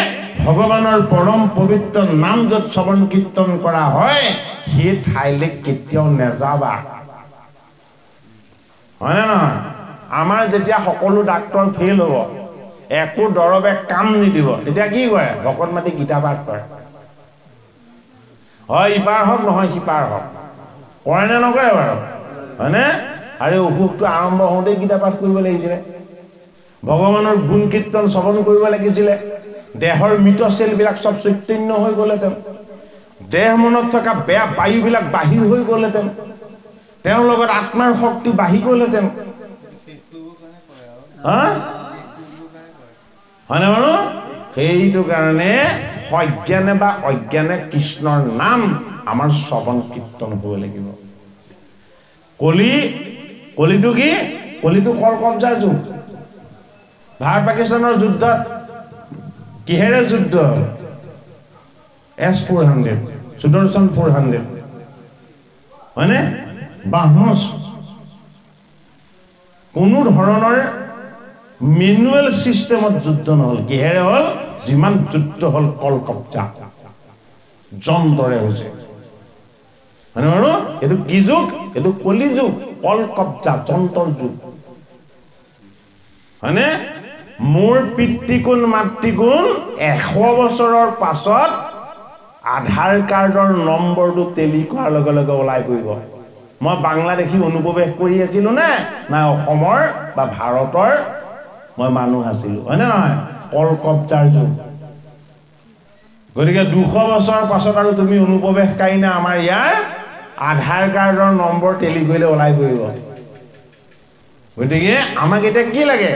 Speaker 1: ভগৱানৰ পৰম পবিত্ৰ নাম য'ত শ্ৰৱণ কীৰ্তন কৰা হয় সেই ঠাইলৈ কেতিয়াও নেযাবা হয়নে নহয় আমাৰ যেতিয়া সকলো ডাক্তৰ ফেইল হ'ব একো দৰৱে কাম নিদিব তেতিয়া কি কৰে ভকত মাতি গীতা পাঠ কৰে হয় ইপাৰ হওক নহয় সিপাৰ হওক কৰে নে নকৰে বাৰু হয়নে আৰু অসুখটো আৰম্ভ হওঁতে গীতা পাঠ কৰিব লাগিছিলে ভগৱানৰ গুণ কীৰ্তন শ্ৰৱণ কৰিব লাগিছিলে দেহৰ মৃত চেলবিলাক চব চৈতন্য হৈ গ'লহেঁতেন দেহ মনত থকা বেয়া বায়ুবিলাক বাহিৰ হৈ গ'লহেঁতেন তেওঁৰ লগত আত্মাৰ শক্তি বাঢ়ি গ'লহেঁতেন হয়নে বাৰু সেইটো কাৰণে সজ্ঞানে বা অজ্ঞানে কৃষ্ণৰ নাম আমাৰ শ্ৰৱণ কীৰ্তন হ'ব লাগিব কলিটো কি কলিটো কল কব্জাৰ যুগ ভাৰত পাকিস্তানৰ যুদ্ধত কিহেৰে যুদ্ধ S-400 সুদৰ্শন 400 হয়নে ব্ৰহ্মস কোনো ধৰণৰ মেনুৱেল সিস্টেমত যুদ্ধ নহল কিহেৰে হল যিমান যুদ্ধ হল কল কব্জা যন্ত্ৰৰে হৈছে হয়নে বাৰু এইটো কি যুগ এইটো কলি যুগ কল কব্জা যন্ত্ৰৰ যুগ হয়নে মোৰ পিতৃকুণ মাতৃকুণ 100 বছৰৰ পাছত আধাৰ কাৰ্ডৰ নম্বৰটো টেলি কৰাৰ লগে লগে ওলাই পৰিব মই বাংলাদেশী অনুপ্ৰৱেশ কৰি আছিলো না অসমৰ বা ভাৰতৰ মই মানুহ আছিলো হয়নে নহয় কল কব্জাৰ যুগ গতিকে 200 বছৰৰ পাছত আৰু তুমি অনুপ্ৰৱেশকাৰী না আমাৰ ইয়াৰ আধাৰ কাৰ্ডৰ নম্বৰ টেলি কৰিলে ওলাই পৰিব গতিকে আমাক এতিয়া কি লাগে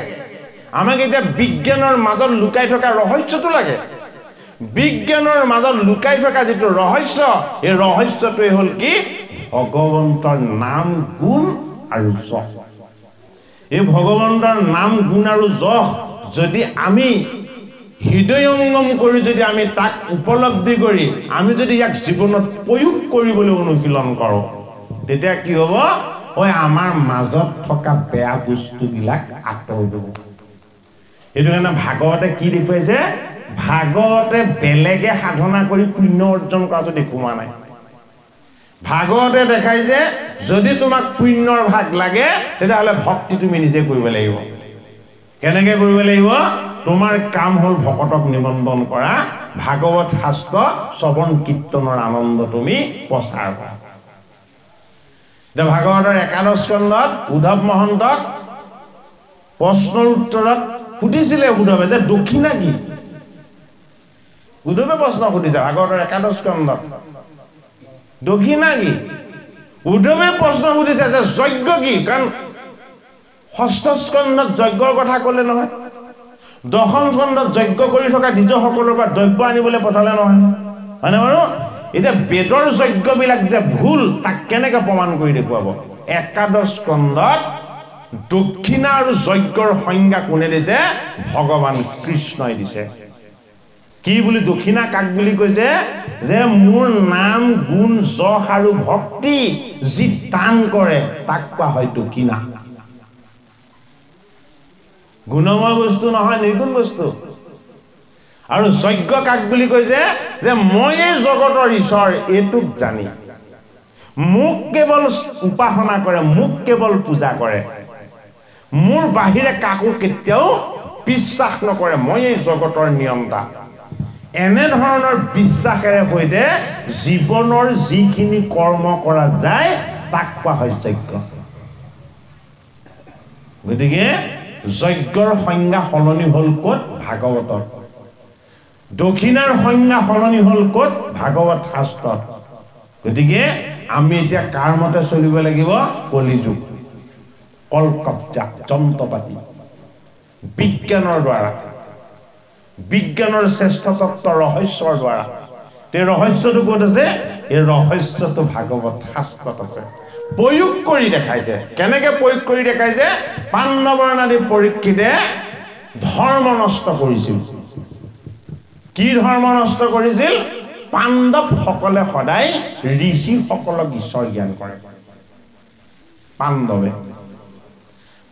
Speaker 1: আমাক এতিয়া বিজ্ঞানৰ মাজত লুকাই থকা ৰহস্যটো লাগে বিজ্ঞানৰ মাজত লুকাই থকা যেটো ৰহস্য এই ৰহস্যটোৱে হ'ল কি ভগৱন্তৰ নাম গুণ আৰু যশ এই ভগৱন্তৰ নাম গুণ আৰু যশ যদি আমি হৃদয়ঙ্গম কৰি যদি আমি তাক উপলব্ধি কৰি আমি যদি ইয়াক জীৱনত প্ৰয়োগ কৰিবলৈ অনুশীলন কৰোঁ তেতিয়া কি হ'ব ঐ আমাৰ মাজত থকা বেয়া বস্তুবিলাক আঁতৰ হ'ব এইটো কাৰণে ভাগৱতে কি দেখুৱাইছে ভাগৱতে বেলেগে সাধনা কৰি পুণ্য অৰ্জন কৰাটো দেখুওৱা নাই ভাগৱতে দেখাইছে যদি তোমাক পুণ্যৰ ভাগ লাগে তেতিয়াহ'লে ভক্তি তুমি নিজে কৰিব লাগিব কেনেকৈ কৰিব লাগিব তোমাৰ কাম হ'ল ভকতক নিমন্ত্ৰণ কৰা ভাগৱত শাস্ত্ৰ শ্ৰৱণ কীৰ্তনৰ আনন্দ তুমি প্ৰচাৰ কৰা ভাগৱতৰ 11 স্কন্ধত উদ্ধৱ মহন্তক প্ৰশ্নৰ উত্তৰত সুধিছিলে উদ্ধৱে যে দক্ষিণা কি উদ্ধৱে প্ৰশ্ন সুধিছে ভাগৱতৰ 11 স্কন্ধত দক্ষিণা কি উদ্ধৱে প্ৰশ্ন সুধিছে যে যজ্ঞ কি কাৰণ 6ষ্ঠ স্কন্ধত যজ্ঞৰ কথা ক'লে নহয় 10ম স্কন্ধত যজ্ঞ কৰি থকা দ্বিজসকলৰ পৰা দ্ৰব্য আনিবলৈ পঠালে নহয় হয়নে বাৰু এতিয়া বেদৰ যজ্ঞবিলাক যে ভুল তাক কেনেকৈ প্ৰমাণ কৰি দেখুৱাব 11 স্কন্ধত দক্ষিণা আৰু যজ্ঞৰ সংজ্ঞা কোনে দিছে ভগৱান কৃষ্ণই দিছে কি বুলি দক্ষিণা কাক বুলি কৈছে যে মোৰ নাম গুণ যশ আৰু ভক্তি যি দান কৰে তাক কোৱা হয় দক্ষিণা গুণময় বস্তু নহয় নিৰ্গুণ বস্তু আৰু যজ্ঞ কাক বুলি কৈছে যে মই এই জগতৰ ঈশ্বৰ এইটোক জানি মোক কেৱল উপাসনা কৰে মোক কেৱল পূজা কৰে মোৰ বাহিৰে কাকো কেতিয়াও বিশ্বাস নকৰে মই এই জগতৰ নিয়ন্তা এনে ধৰণৰ বিশ্বাসেৰে সৈতে জীৱনৰ যিখিনি কৰ্ম কৰা যায় তাক কোৱা হয় যজ্ঞ গতিকে যজ্ঞৰ সংজ্ঞা সলনি হ'ল ক'ত ভাগৱতত দক্ষিণাৰ সংজ্ঞা সলনি হ'ল ক'ত ভাগৱত শাস্ত্ৰত গতিকে আমি এতিয়া কাৰ মতে চলিব লাগিব কলিযুগ কল কব্জা যন্ত্ৰপাতি বিজ্ঞানৰ দ্বাৰা বিজ্ঞানৰ শ্ৰেষ্ঠ তত্ত্ব ৰহস্যৰ দ্বাৰা এই ৰহস্যটো ক'ত আছে এই ৰহস্যটো ভাগৱত শাস্ত্ৰত আছে প্ৰয়োগ কৰি দেখাইছে কেনেকৈ প্ৰয়োগ কৰি দেখাইছে পাণ্ডৱৰ নাদি পৰীক্ষিতে ধৰ্ম নষ্ট কৰিছিল কি ধৰ্ম নষ্ট কৰিছিল পাণ্ডৱসকলে সদায় ঋষিসকলক ঈশ্বৰ জ্ঞান কৰে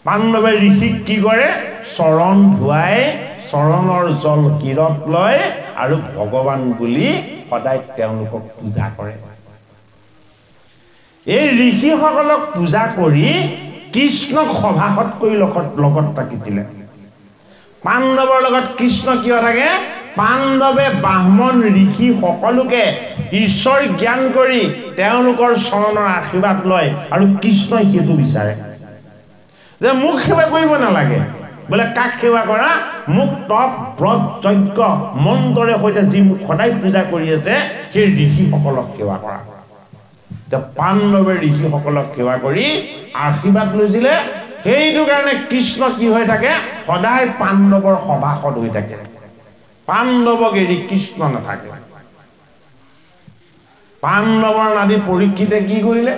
Speaker 1: পাণ্ডৱে ঋষিক কি কৰে চৰণ ধুৱাই চৰণৰ জল কিৰত লয় আৰু ভগৱান বুলি সদায় তেওঁলোকক পূজা কৰে। এই ঋষিসকলক পূজা কৰি কৃষ্ণক সভাসদ কৰি লগত থাকিছিলে। পাণ্ডৱৰ লগত কৃষ্ণ কিয় থাকে? পাণ্ডৱে ব্ৰাহ্মণ ঋষি সকলোকে ঈশ্বৰ জ্ঞান কৰি তেওঁলোকৰ চৰণৰ আশীৰ্বাদ লয় আৰু কৃষ্ণই সেইটো বিচাৰে যে মোক সেৱা কৰিব নালাগে, বোলে কাক সেৱা কৰা? মোক তপ ব্ৰত যজ্ঞ মন্ত্ৰৰ সৈতে যি মোক সদায় পূজা কৰি আছে সেই ঋষিসকলক সেৱা কৰা। এতিয়া পাণ্ডৱে ঋষিসকলক সেৱা কৰি আশীৰ্বাদ লৈছিলে, সেইটো কাৰণে কৃষ্ণ কি হৈ থাকে? সদায় পাণ্ডৱৰ সভাসদ হৈ থাকে। পাণ্ডৱক এৰি কৃষ্ণ নাথাকে। পাণ্ডৱৰ নাতি পৰীক্ষিতে কি কৰিলে?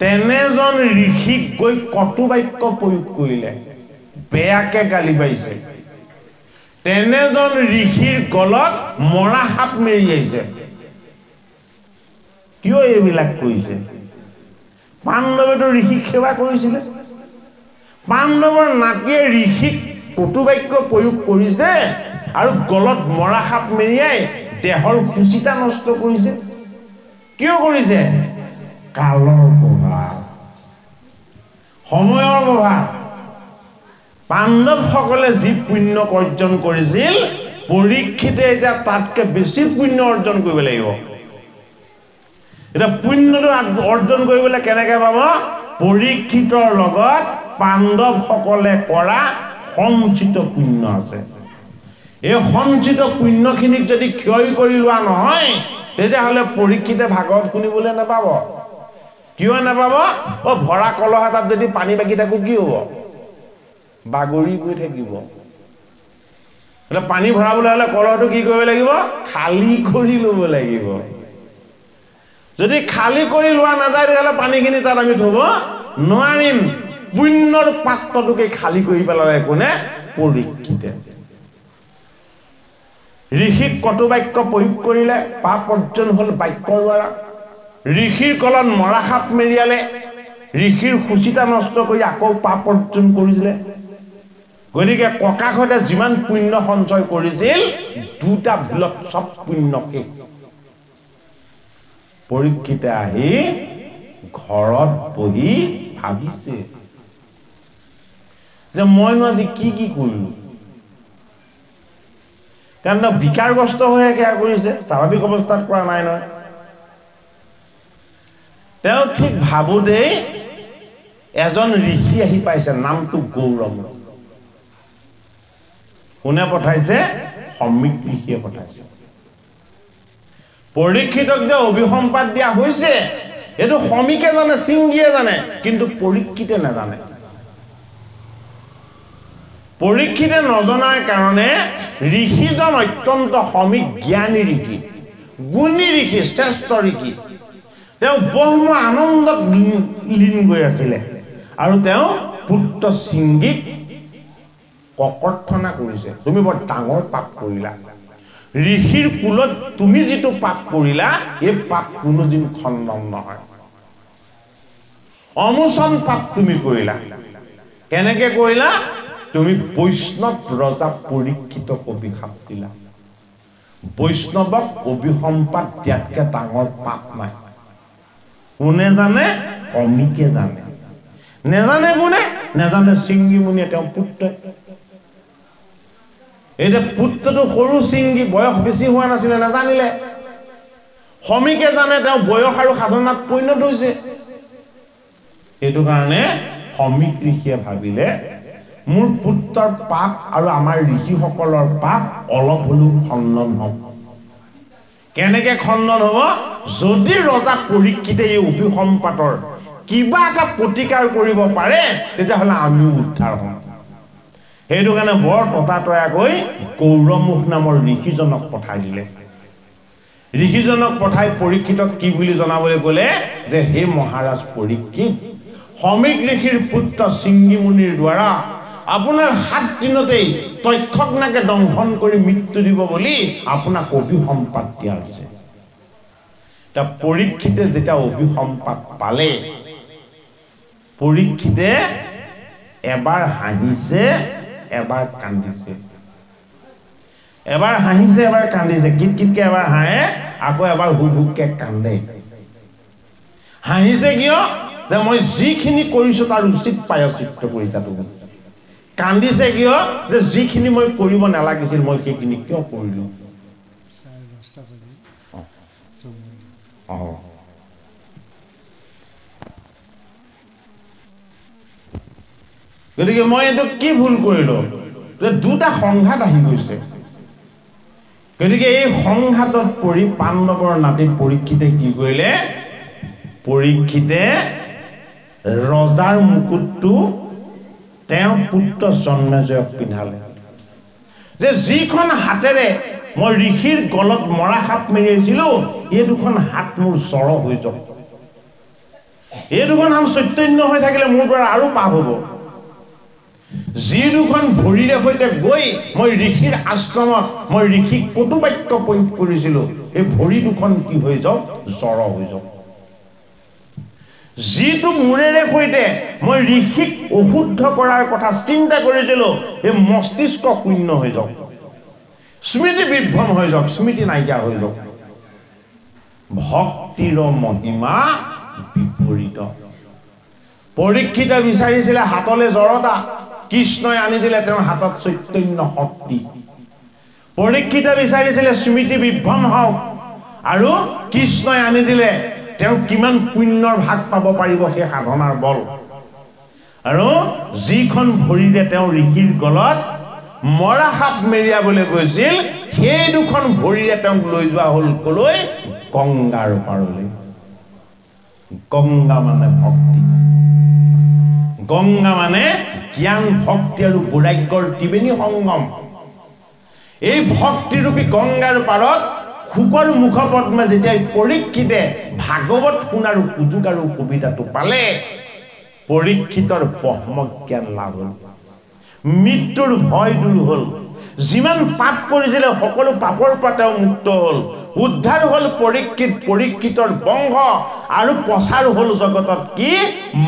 Speaker 1: তেনেজন ঋষিক গৈ কটু বাক্য প্ৰয়োগ কৰিলে, বেয়াকে গালি পাৰিছে। তেনেজন ঋষিৰ গলত মৰা সাপ মেৰিয়াইছে। কিয় এইবিলাক কৰিছে? পাণ্ডৱেতো ঋষিক সেৱা কৰিছিলে। পাণ্ডৱৰ নাতিয়ে ঋষিক কটু বাক্য প্ৰয়োগ কৰিছে আৰু গলত মৰা সাপ মেৰিয়াই দেহৰ সুচিতা নষ্ট কৰিছে। কিয় কৰিছে? কালৰ প্ৰভাৱ, সময়ৰ প্ৰভাৱ। পাণ্ডৱসকলে যি পুণ্য অৰ্জন কৰিছিল, পৰীক্ষিতে এতিয়া তাতকে বেছি পুণ্য অৰ্জন কৰিব লাগিব। এতিয়া পুণ্যটো অৰ্জন কৰিবলৈ কেনেকে পাব? পৰীক্ষিতৰ লগত পাণ্ডৱসকলে কৰা সঞ্চিত পুণ্য আছে। এই সঞ্চিত পুণ্যখিনিক যদি ক্ষয় কৰি লোৱা নহয়, তেতিয়াহ'লে পৰীক্ষিতে ভাগৱত শুনিবলৈ নাপাব। কিয় নাপাব? ভৰা কলহ এটাত যদি পানী বাকি থাকো কি হ'ব? বাগৰি গৈ থাকিব। পানী ভৰাবলৈ হ'লে কলহটো কি কৰিব লাগিব? খালী কৰি ল'ব লাগিব। যদি খালী কৰি লোৱা নাযায় তেতিয়াহ'লে পানীখিনি তাত আমি থব নোৱাৰিম। পুণ্যৰ পাত্ৰটোকে খালী কৰি পেলালে কোনে? পৰীক্ষিতে। ঋষিক কটু বাক্য প্ৰয়োগ কৰিলে, পাপ অৰ্জন হ'ল বাক্যৰ দ্বাৰা। ঋষিৰ কলত মৰা সাপ মেৰিয়ালে, ঋষিৰ সুচিতা নষ্ট কৰি আকৌ পাপ অৰ্জন কৰিছিলে। গতিকে ককাকহঁতে যিমান পুণ্য সঞ্চয় কৰিছিল, দুটা ভুলত চব পুণ্য শেষ। পৰীক্ষিতে আহি ঘৰত বহি ভাবিছে যে মইনো আজি কি কি কৰিলো। কাৰণ বিকাৰগ্ৰস্ত হৈ সেয়া কৰিছে, স্বাভাৱিক অৱস্থাত কৰা নাই নহয়। তেওঁ ঠিক ভাবোতেই এজন ঋষি আহি পাইছে, নামটো গৌৰম। কোনে পঠাইছে? সমীক ঋষিয়ে পঠাইছে। পৰীক্ষিতক যে অভিসম্পাদ দিয়া হৈছে এইটো সমীকে জানে, সিংহীয়ে জানে, কিন্তু পৰীক্ষিতে নাজানে। পৰীক্ষিতে নজনাৰ কাৰণে ঋষিজন অত্যন্ত সমীক জ্ঞানী ঋষি, গুণী ঋষি, শ্ৰেষ্ঠ ঋষি। তেওঁ ব্ৰহ্ম আনন্দত লীন গৈ আছিলে আৰু তেওঁ পুত্ৰ সিংহীক ককৰ্থনা কৰিছে, তুমি বৰ ডাঙৰ পাপ কৰিলা। ঋষিৰ কুলত তুমি যিটো পাপ কৰিলা, এই পাপ কোনোদিন খণ্ডন নহয়। অনুচন পাপ তুমি কৰিলা। কেনেকে কৰিলা? তুমি বৈষ্ণৱ ৰজা পৰীক্ষিতক অভিশাপ দিলা। বৈষ্ণৱক অভিসম্পাদ দিয়াতকে ডাঙৰ পাপ নাই। কোনে জানে? সমীকে জানে। নেজানে কোনে? নেজানে সিংহী মুনিয়ে, তেওঁ পুত্ৰ। এতিয়া পুত্ৰটো সৰু সিংহী, বয়স বেছি হোৱা নাছিলে, নাজানিলে। সমীকে জানে, তেওঁ বয়স আৰু সাধনাত পৰিণত হৈছে। সেইটো কাৰণে সমীক ঋষিয়ে ভাবিলে মোৰ পুত্ৰৰ পাপ আৰু আমাৰ ঋষিসকলৰ পাপ অলপ হলেও খণ্ডন হব। কেনেকে খণ্ডন হব? যদি ৰজা পৰীক্ষিতে এই অভিসম্পাতৰ কিবা এটা প্ৰতিকাৰ কৰিব পাৰে, তেতিয়াহ'লে আমিও উদ্ধাৰ হম। সেইটো কাৰণে বৰ ততাতয়াকৈ গৌৰমুখ নামৰ ঋষিজনক পঠাই দিলে। ঋষিজনক পঠাই পৰীক্ষিতক কি বুলি জনাবলৈ ক'লে যে হে মহাৰাজ পৰীক্ষিত, সমীক ঋষিৰ পুত্ৰ সিংহী মুনিৰ দ্বাৰা আপোনাৰ 7 দিনতেই তক্ষকনাকে দংশন কৰি মৃত্যু দিব বুলি আপোনাক অভিসম্পাদ দিয়া হৈছে। এতিয়া পৰীক্ষিতে যেতিয়া অভিসম্পাদ পালে, পৰীক্ষিতে এবাৰ হাঁহিছে, এবাৰ কান্দিছে এবাৰ হাঁহিছে এবাৰ কান্দিছে কিটকিটকে এবাৰ হাঁহে আকৌ এবাৰ হুক-হুককে কান্দে হাঁহিছে কিয় যে মই যিখিনি কৰিছো তাৰ উচিত প্ৰায়শ্চিত্ত কৰিছা তুমি কান্দিছে কিয় যে যিখিনি মই কৰিব নালাগিছিল মই সেইখিনি কিয় কৰিলো গতিকে মই এইটো কি ভুল কৰিলো যে দুটা সংঘাত আহি গৈছে গতিকে এই সংঘাতত পৰি পাণ্ডৱৰ নাতি পৰীক্ষিতে কি কৰিলে পৰীক্ষিতে ৰজাৰ মুকুটটো তেওঁৰ পুত্ৰ জন্মেজয়ক পিন্ধালে যে যিখন হাতেৰে মই ঋষিৰ গলত মৰা সাপ মেৰিছিলো এই দুখন হাত মোৰ জড় হৈ যাব এই দুখন হাত চৈতন্য হৈ থাকিলে মোৰ দ্বাৰা আৰু পাপ হ'ব যি দুখন ভৰিৰে সৈতে গৈ মই ঋষিৰ আশ্ৰমত মই ঋষিক কটু বাক্য প্ৰয়োগ কৰিছিলো এই ভৰি দুখন কি হৈ যাওক জড় হৈ যাওক যিটো মূৰেৰে সৈতে মই ঋষিক অশুদ্ধ কৰাৰ কথা চিন্তা কৰিছিলো এই মস্তিষ্ক শূন্য হৈ যাওক স্মৃতি বিভ্ৰম হৈ যাওক স্মৃতি নাইকিয়া হৈ যাওক ভক্তিৰ মহিমা বিপৰীত পৰীক্ষিতে বিচাৰিছিলে হাতলে জড়তা কৃষ্ণই আনি দিলে তেওঁৰ হাতত চৈতন্য শক্তি পৰীক্ষিতে বিচাৰিছিলে স্মৃতি বিভ্ৰম হওক আৰু কৃষ্ণই আনি দিলে তেওঁ কিমান পুণ্যৰ ভাগ পাব পাৰিব সেই সাধনাৰ বল আৰু যিখন ভৰিৰে তেওঁ ঋষিৰ গলত মৰা সাপ মেৰিয়াবলৈ গৈছিল সেই দুখন ভৰিৰে তেওঁক লৈ যোৱা হল কলৈ গংগাৰ পাৰলৈ গংগা মানে ভক্তি গংগা মানে জ্ঞান ভক্তি আৰু বৈৰাগ্যৰ ত্ৰিবেণী সংগম এই ভক্তিৰূপী গংগাৰ পাৰত শুকৰ মুখপদ্মে যেতিয়া পৰীক্ষিতে ভাগৱত শুনাৰ সুযোগ আৰু সুবিধাটো পালে পৰীক্ষিতৰ ব্ৰহ্মজ্ঞান লাভ হল মৃত্যুৰ ভয় দূৰ হল যিমান পাপ কৰিছিলে সকলো পাপৰ পৰা তেওঁ মুক্ত হল উদ্ধাৰ হল পৰীক্ষিতৰ বংশ আৰু প্ৰচাৰ হল জগতত কি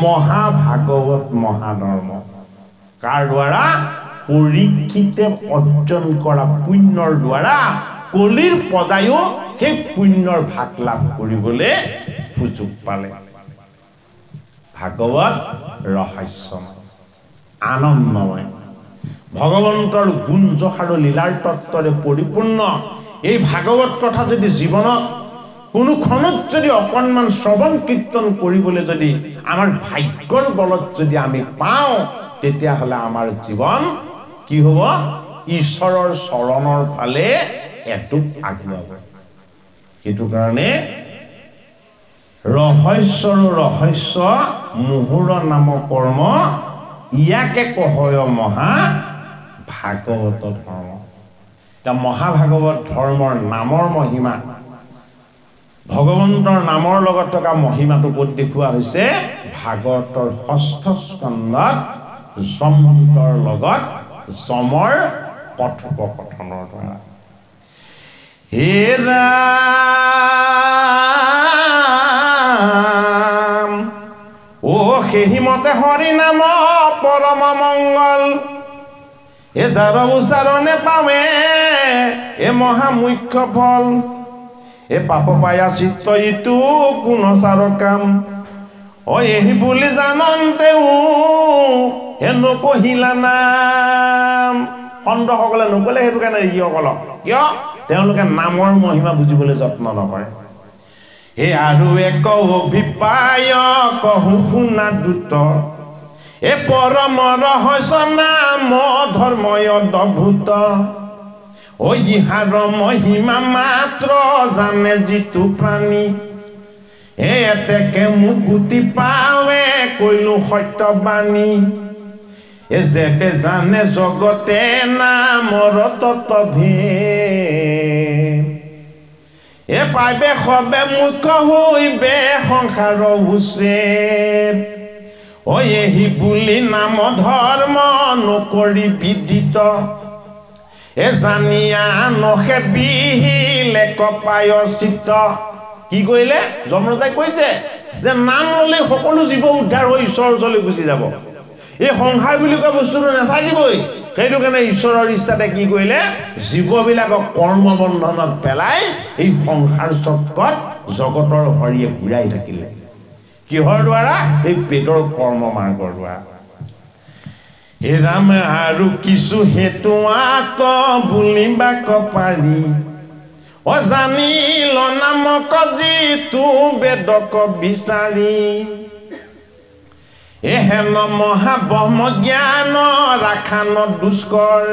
Speaker 1: মহাভাগৱত মহাধৰ্ম কাৰ দ্বাৰা পৰীক্ষিতে অৰ্জন কৰা পুণ্যৰ দ্বাৰা কলিৰ পদায়ো সেই পুণ্যৰ ভাগ লাভ কৰিবলৈ সুযোগ পালে ভাগৱত ৰহস্যময় আনন্দময় ভগৱন্তৰ গুণ যশ আৰু লীলাৰ তত্ত্বৰে পৰিপূৰ্ণ এই ভাগৱত কথা যদি জীৱনত কোনো ক্ষণত যদি অকণমান শ্ৰৱণ কীৰ্তন কৰিবলৈ যদি আমাৰ ভাগ্যৰ বলত যদি আমি পাওঁ তেতিয়াহ'লে আমাৰ জীৱন কি হ'ব ঈশ্বৰৰ চৰণৰ ফালে এটুপ আগুৱাব সেইটো কাৰণে ৰহস্যৰ ৰহস্য মুহুৰ নাম কৰ্ম ইয়াকে কহয় মহা ভাগৱত ধৰ্ম এটা মহাভাগৱত ধৰ্মৰ নামৰ মহিমা ভগৱন্তৰ নামৰ লগত থকা মহিমাটো ক'ত দেখুওৱা হৈছে ভাগৱতৰ ষষ্ঠ স্কন্ধত যমদূতৰ লগত যমৰ কথোপকথনৰ দ্বাৰা হে ৰাম ও সেইমতে হৰি নাম পৰম মংগল এ যাৰ উচ্চাৰণে পাৱে এ মহা মুখ্য ফল এ পাপ পায়া চিত্ত ইটো গুণচাৰ কাম অ এই বুলি জানন্তেও হে নকহিলা নাম সন্তসকলে নকলে সেইটো কাৰণে ঋষিসকলক কিয় তেওঁলোকে নামৰ মহিমা বুজিবলৈ যত্ন নকৰে হে আৰু এক অভিপ্ৰায় কহু শুনা দ্ৰুত এ পৰম ৰহস্য নাম ধৰ্ময় অদ্ভুত ঐ ইহাৰ মহিমা মাত্ৰ জানে যিটো প্ৰাণী এতেকে মুকুতি পাৱে কৈলো সত্যবাণী এ যেবে জানে জগতে নামৰ তত্ত্বভেদ এ পাইবে সবে মুখ্য হৈবে সংসাৰ উচ্ছেদ ঐ এহি বুলি নাম ধৰ্ম নকৰি বিদিত এ জানিয়া নখে বিহিলে কপায় চিত্ত কি কৰিলে যমৰাজাই কৈছে যে নাম ল'লে সকলো জীৱ উদ্ধাৰ হৈ ঈশ্বৰৰ ওচৰলৈ গুচি যাব এই সংসাৰ বুলি কোৱা বস্তুটো নাথাকিবই সেইটো কাৰণে ঈশ্বৰৰ ইচ্ছাতে কি কৰিলে জীৱবিলাকক কৰ্মবন্ধনত পেলাই এই সংসাৰ চক্ৰত জগতৰ হৰিয়ে ঘূৰাই থাকিলে কিহৰ দ্বাৰা এই পেটৰ কৰ্ম মাৰ্গৰ দ্বাৰা হে ৰাম আৰু কিছু হেতু আত বুলিবাক পাৰি অজানিল নামক যিটো বেদক বিচাৰি এহেন মহাব্ৰহ্ম জ্ঞান ৰাখান দুষ্কৰ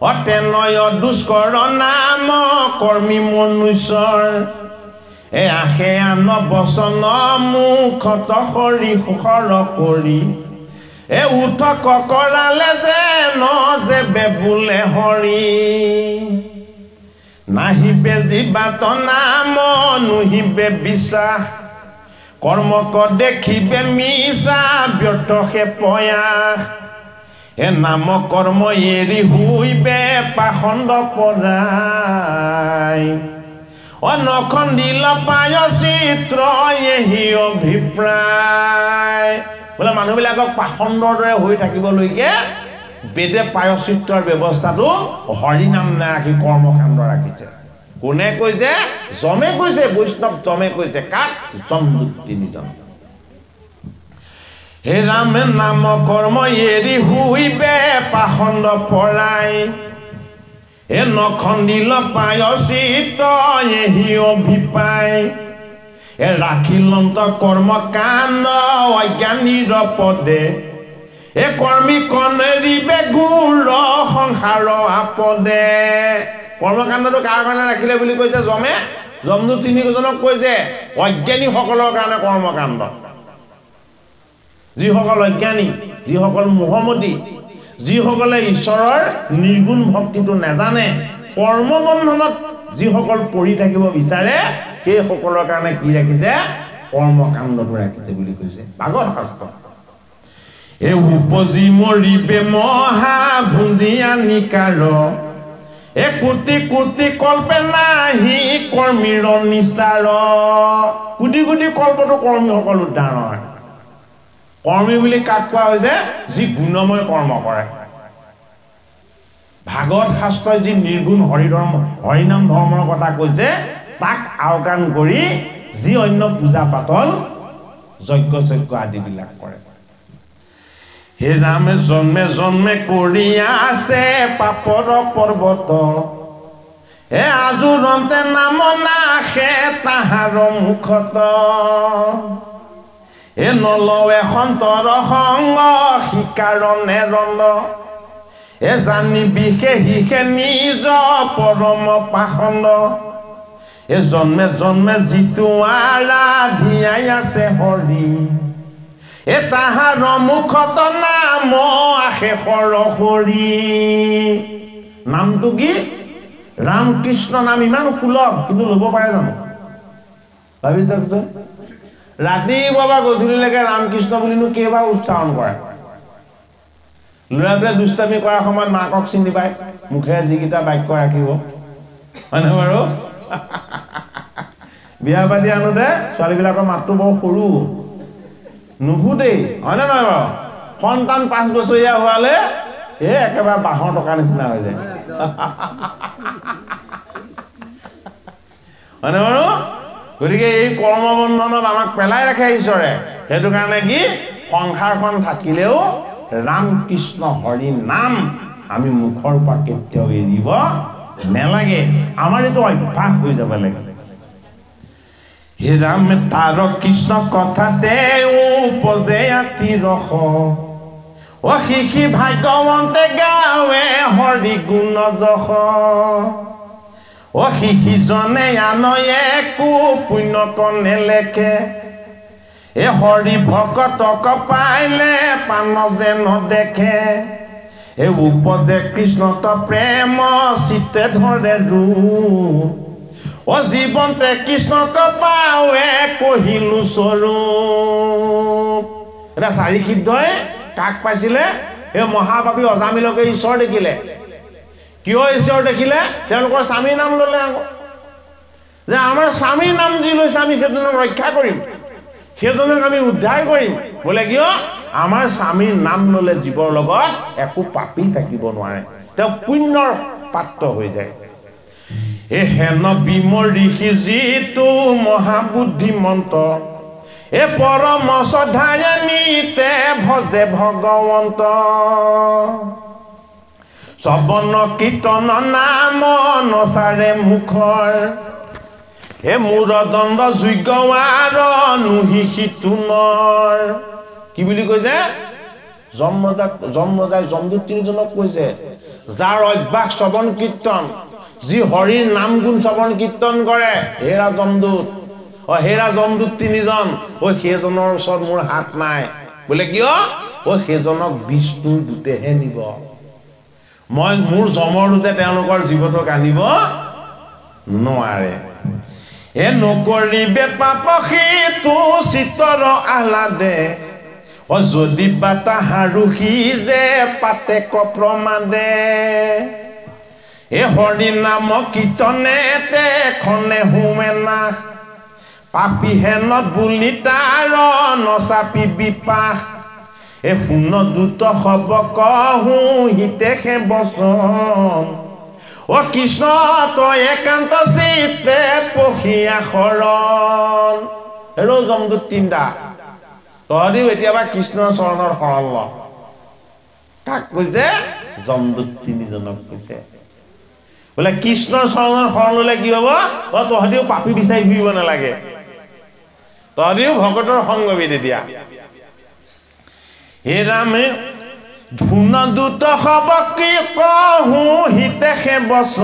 Speaker 1: অতেনয় দুষ্কৰ নাম কৰ্মী মনুষ্যৰ আশে আন বচন মুখত সৰি সুখৰ কৰি উঠক কৰালে যে যে বেবুলে হৰি নাহিবে জীৱাত নাম নুহিবে বিশ্বাস কৰ্মক দেখিবে মিছা ব্যৰ্থ হে প্ৰয়াস নাম কৰ্ম এৰি হুইবে পাখণ্ড পৰাই নখণ্ডিল পায় চিত্ৰ এহি অভিপ্ৰায় বোলে মানুহবিলাকক পাখণ্ডৰ দৰে হৈ থাকিবলৈকে বেদে পায়চিত্ৰৰ ব্যৱস্থাটো হৰিনাম নাৰাখি কৰ্মকাণ্ড ৰাখিছে কোনে কৈছে যমে কৈছে বৈষ্ণৱ যমে কৈছে কাক যমদূত তিনিজন হে ৰামে নাম কৰ্ম এৰি হুইবে পাখণ্ড পৰাই নখণ্ডিল পায়চিত্ৰ এহি অভিপ্ৰায় ৰাখিলন্ত কৰ্ম কাণ্ড অজ্ঞানীৰ পদে কৰ্মী কণেৰিবে গুৰ সংসাৰ আপদে কৰ্মকাণ্ডটো কাৰ কাৰণে ৰাখিলে বুলি কৈছে যমে যমদূত তিনিজনক কৈছে অজ্ঞানীসকলৰ কাৰণে কৰ্মকাণ্ড যিসকল অজ্ঞানী যিসকল মোহমতী যিসকলে ঈশ্বৰৰ নিৰ্গুণ ভক্তিটো নাজানে কৰ্মবন্ধনত যিসকল পৰি থাকিব বিচাৰে সেইসকলৰ কাৰণে কি ৰাখিছে কৰ্মকাণ্ডটো ৰাখিছে বুলি কৈছে ভাগৱত শাস্ত্ৰ উপজি মৰিবে মহা ভুঞ্জিয়া নিকাৰ কোটি কোটি কল্পে নাহি কৰ্মীৰ নিস্তাৰ কোটি কোটি কল্পটো কৰ্মীসকল উদ্ধাৰ হয় কৰ্মী বুলি কাক কোৱা হৈছে যি গুণময় কৰ্ম কৰে ভাগৱত শাস্ত্ৰই যি নিৰ্গুণ হৰিনাম ধৰ্মৰ কথা কৈছে তাক আওকাণ কৰি যি অন্য পূজা পাতল যজ্ঞ আদিবিলাক কৰে হে ৰামে জন্মে জন্মে কৰি আছে পাপৰ পৰ্বত আজোৰন্তে নাম নাখে তাহাৰ মুখত নলৱে সন্তৰ সংগ শিকাৰণে ৰণ জানি বিশেষে নিজ পৰম পাখণ্ড জন্মে জন্মে যিটো আৰাধিয়াই আছে হৰি তাহাৰ মুখত নাম আশে সৰসৰি নামটো কি ৰামকৃষ্ণ নাম ইমান সুলভ কিন্তু ল'ব পাৰে জানো ভাবি চাওকচোন ৰাতিপুৱা বা গধূলিলৈকে ৰামকৃষ্ণ বুলিনো কেইবাৰ উচ্চাৰণ কৰে ল'ৰাটোৱে দুষ্টামি কৰাৰ সময়ত মাকক চিনি পায় মুখেৰে যিকেইটা বাক্য ৰাখিব হয়নে বাৰু বিয়া পাতি আনোতে ছোৱালীবিলাকৰ মাতটো বৰ সৰু নুফুটেই হয়নে নহয় বাৰু সন্তান 5 বছৰীয়া হোৱালে একেবাৰে বাঁহৰ টকা নিচিনা হৈ যায় হয়নে বাৰু গতিকে এই কৰ্মবন্ধনত আমাক পেলাই ৰাখে ঈশ্বৰে সেইটো কাৰণে কি সংসাৰখন থাকিলেও ৰাম কৃষ্ণ হৰি নাম আমি মুখৰ পৰা কেতিয়াও এৰিব নেলাগে আমাৰ এইটো অভ্যাস হৈ যাব লাগে হে ৰাম তাৰ কৃষ্ণ কথাতে উপজে আতি ৰস শিখি ভাগ্যৱন্তে গাৱে হৰি গুণ যশ শিখিজনে আনয়ে একো পুণ্য নেলেখে হৰি ভকতক পাইলে পান যে নেদেখে উপজে কৃষ্ণত প্ৰেম চিত্তে ধৰে ৰূপ জীৱন্তে কৃষ্ণক পাৱে কহিলো স্বৰূপ এটা চাৰি সিদ্ধই কাক পাইছিলে মহাপাপী অজামিলকে ঈশ্বৰ দেখিলে কিয় ঈশ্বৰ দেখিলে তেওঁলোকৰ স্বামীৰ নাম ল'লে আকৌ যে আমাৰ স্বামীৰ নাম যি লৈছে আমি সেইজনক ৰক্ষা কৰিম সেইজনক আমি উদ্ধাৰ কৰিম বোলে কিয় আমাৰ স্বামীৰ নাম ললে জীৱৰ লগত একো পাপী থাকিব নোৱাৰে, তেওঁ পুণ্যৰ পাত্ৰ হৈ যায়। হেন বিমৰি যিটো মহাবুদ্ধিমন্ত, এ পৰম শ্ৰদ্ধায়ে নিতে ভজে ভগৱন্ত। শ্ৰৱণ কীৰ্তন নাম নচাৰে মুখৰ, এ মূৰদণ্ড যোগ্য আৰ নুহি সিতুনৰ। কি বুলি কৈছে? জন্মজাই যমদূত তিনিজনক কৈছে, যাৰ অভ্যাস শ্ৰৱণ কীৰ্তন, যি হৰিৰ নাম গুণ শ্ৰৱণ কীৰ্তন কৰে, হেৰা যমদূত, হেৰা যমদূত তিনিজন, সেইজনৰ ওচৰত মোৰ হাত নাই। বোলে কিয়? সেইজনক বিষ্ণুৰ দূতেহে নিব, মই মোৰ যমৰ দূতে তেওঁলোকৰ জীৱতক আনিব নোৱাৰে। এ নকৰিবে পাপ সিটো চিত্তৰ আহ্লাদে, যদি বা তাহাৰো সি যে পাতে প্ৰমাদে। এ হৰি নাম কীৰ্তনে তেখনে হোমে নাশ, পাপী হেন বুলি তাৰ নচাপি বিপাশ। এ শুন দূত হব কহো হিতেশে বচন, কৃষ্ণ তই একান্ত চিত্তে পখিয়া শৰণ। হেৰৌ যমদূত তিনিটা, তহঁতিও এতিয়াবা কৃষ্ণৰ চৰণৰ শৰণ ল। কাক কৈছে? যমদূত তিনিজনক কৈছে। বোলে কৃষ্ণৰ চৰণৰ শৰণ ললে কি হব? তহঁতিও পাপী বিচাৰি ঘূৰিব নালাগে, তহঁতিও ভকতৰ সংগবি তেতিয়া। হে ৰামে ধুন দূত হব কি কহো হিতেশে বচন,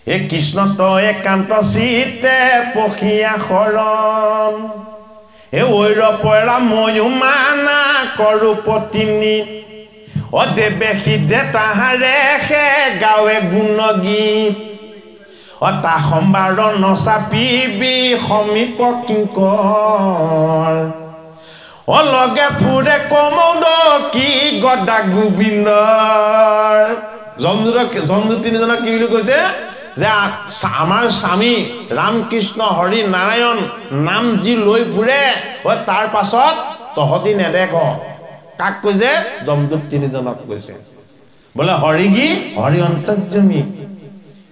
Speaker 1: এ কৃষ্ণ তই একান্ত চিত্তে পখিয়া শৰণ। এ ঐৰ পৰা ময়ো মানা কৰো পত্নী, দেৱে সিদ্ধে তাহাৰে সে গাৱে গুণ গীত। তা সম্বাৰ নচাপিবি সমীপ কিংকৰ, লগে ফুৰে কমৌদ কি গদা গোবিন্দৰ। যমদূত তিনিজনক কি বুলি কৈছে? যে আমাৰ স্বামী ৰামকৃষ্ণ হৰি নাৰায়ণ নাম যি লৈ ফুৰে, তাৰ পাছত তহঁতি নেদেখ। কাক কৈছে? যমদূত তিনিজনক কৈছে। বোলে হৰি কি? হৰি অন্তৰ্যামী।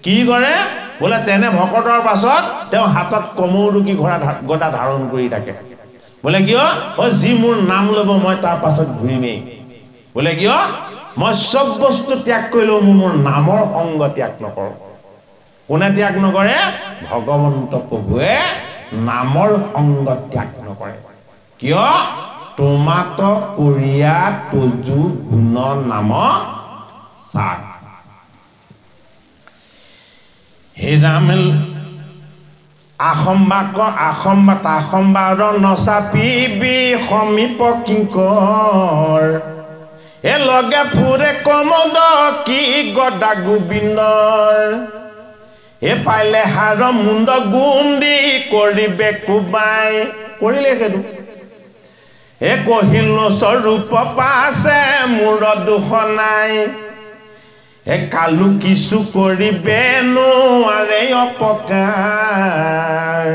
Speaker 1: কি কৰে? বোলে তেনে ভকতৰ পাছত তেওঁ হাতত কমৌৰুকী গদা ধাৰণ কৰি থাকে। বোলে কিয়? যি মোৰ নাম লব মই তাৰ পাছত ঘূৰিমেই। বোলে কিয়? মই চব বস্তু ত্যাগ কৰিলেও মোৰ নামৰ সংগ ত্যাগ নকৰো। কোনে ত্যাগ নকৰে? ভগৱন্ত প্ৰভুৱে নামৰ সংগ ত্যাগ নকৰে। কিয়? তোমাত কৰিয়া তজু গুণ নাম চাক। হে ৰাম আসম্বাদ নচাপিবি সমীপ কিংকৰ, এ লগে ফুৰে কমদ কি গদা গোবিন্দৰ। এ পাইলে হাৰ মুণ্ড গুন্দি কৰিবে কোবাই, কৰিলে সেইটো। এ কহিলো স্বৰূপ পাছে মূৰ দুখ নাই, এ কালু কিছু কৰিবে নোৱাৰে অপকাৰ।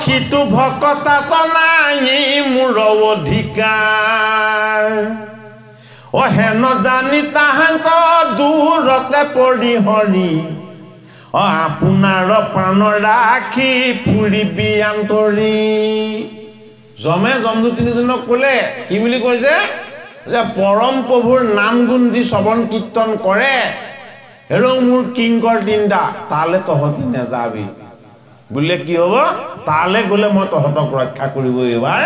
Speaker 1: সিটো ভকতাত নাই মোৰ অধিকাৰ, হেন জানি তাহাঙ্ক দূৰতে পৰি হৰি, আপোনাৰ প্ৰাণ ৰাখি ফুৰিবি আন্তৰি। যমে যমদূত তিনিজনক কলে, কি বুলি কৈছে? যে পৰম প্ৰভুৰ নাম গুণ যি শ্ৰৱণ কীৰ্তন কৰে, হেৰৌ মোৰ কিংকৰ তিনিটা, তালে তহঁতি নেযাবি। বোলে কি হব? তালে গলে মই তহঁতক ৰক্ষা কৰিব এইবাৰ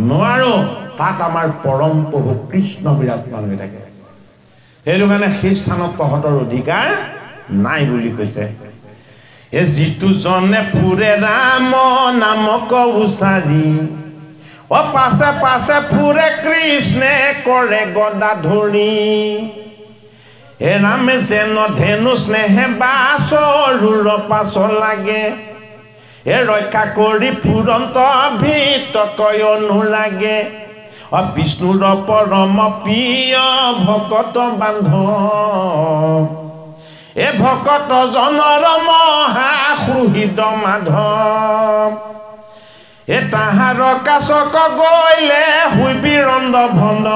Speaker 1: নোৱাৰো, তাত আমাৰ পৰম প্ৰভু কৃষ্ণ বিৰাজমান হৈ থাকে। সেইটো কাৰণে সেই স্থানত তহঁতৰ অধিকাৰ নাই বুলি কৈছে। এ যিটো জনে ফুৰে ৰাম নামক উচাৰি, পাছে পাছে ফুৰে কৃষ্ণে কৰে গদা ধৰি। হে ৰামে যেন ধেনু স্নেহে বাছৰুৰ পাছ লাগে, এ ৰক্ষা কৰি ফুৰন্ত ভিত কয় অনুৰাগে। বিষ্ণুৰ পৰম প্ৰিয় ভকত বান্ধৱ, এ ভকত জনৰ মহা সুহৃদ মাধৱ। তাহাৰ কাছক গইলে হুইবি ৰন্ধ ভণ্ড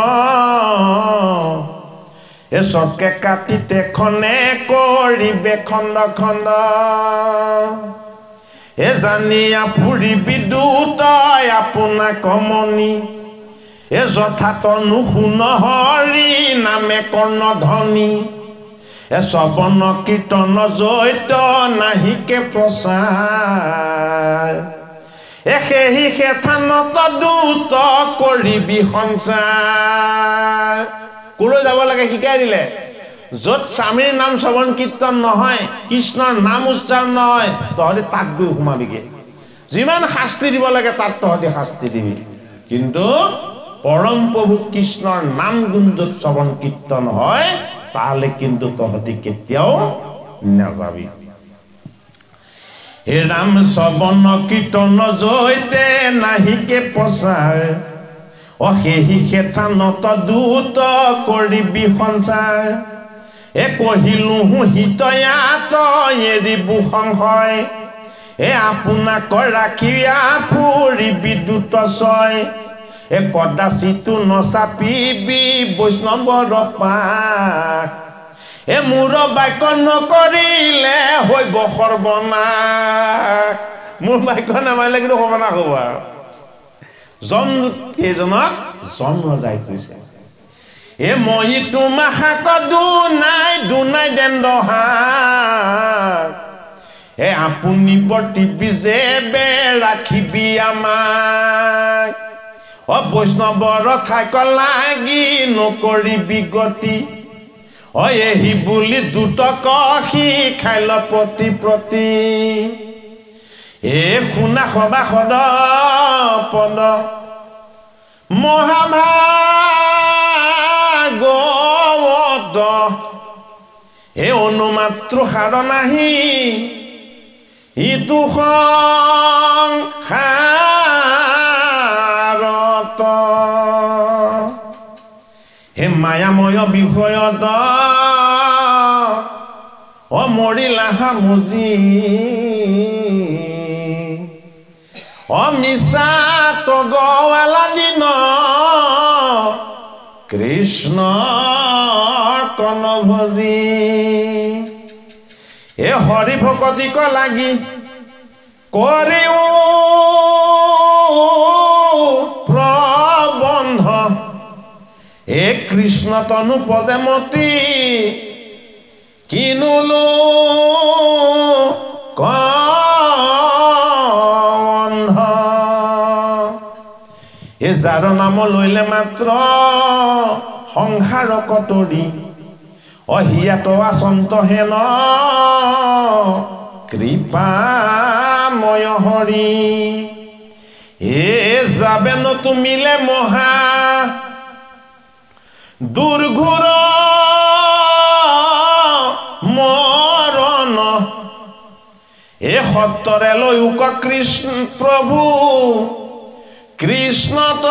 Speaker 1: চকে কাটিতে খনে কৰিবে খণ্ড খণ্ড জানিয়া ফুৰিবি দুতই আপোনাক কমনি যথাত নুশুন হৰি নামে কৰ্ণ ধ্বনি শ্ৰৱণ কীৰ্তন জৈত নাহিকে প্ৰচাৰ সেহি সেথানত দূত কৰিবি সঞ্চাৰ। কলৈ যাব লাগে শিকাই দিলে। য'ত স্বামীৰ নাম শ্ৰৱণ কীৰ্তন নহয়, কৃষ্ণৰ নাম উচ্চাৰণ নহয়, তহঁতি তাত গৈ সোমাবিগে। যিমান শাস্তি দিব লাগে তাত তহঁতি শাস্তি দিবি, কিন্তু পৰম প্ৰভু কৃষ্ণৰ নাম গুণ য'ত শ্ৰৱণ কীৰ্তন হয় তাহলে কিন্তু তহঁতি কেতিয়াও নাযাবি। হে ৰাম শ্ৰৱণ কীৰ্তন জৈতে নাহিকে প্ৰচাৰ সেহি সেথানত দূত কৰিবি সঞ্চাৰ কহিলো হিতয়াত এৰিবো সংশয় আপোনাক ৰাখিয়া ফুৰিবি দূত ছয় কদাচিতো নচাপিবি বৈষ্ণৱৰ পাক মোৰ বাক্য নকৰিলে হৈব সৰ্বনাশ। মোৰ বাক্য নামানিলে কিন্তু সৰ্বনাশ হ'ব। আৰু যম কেইজনক যম ৰজাই কৈছে মই তোমাক দুনাই দেন দহাক আপুনি বৰ্তিবি যে বে ৰাখিবি আমাক বৈষ্ণৱৰ ঠাইক লাগি নকৰিবি গতি এহি বুলি দুটক শিকাই ল প্ৰতি প্ৰতি শুনা সবাসদ পদ মহাভাগৱত অনুমাত্ৰ সাৰ নাহি ইটো সংসাৰত মায়াময় বিষয়ত মৰিলা সামুজি মিছা তগৱালা দিন কৃষ্ণ কনভজি হৰি ভকতিক লাগি কৰিও প্ৰবন্ধ কৃষ্ণ তনু পদে মতি কিনুলো কন্ধ যাৰ নাম লৈলে মাত্ৰ সংসাৰ কতৰি হিয়াত আচন্ত হেন কৃপাময় হৰি যাবেন তুমিলে মহা দুৰ্ঘোৰ মৰণ সত্তৰে লৈক কৃষ্ণ প্ৰভু কৃষ্ণত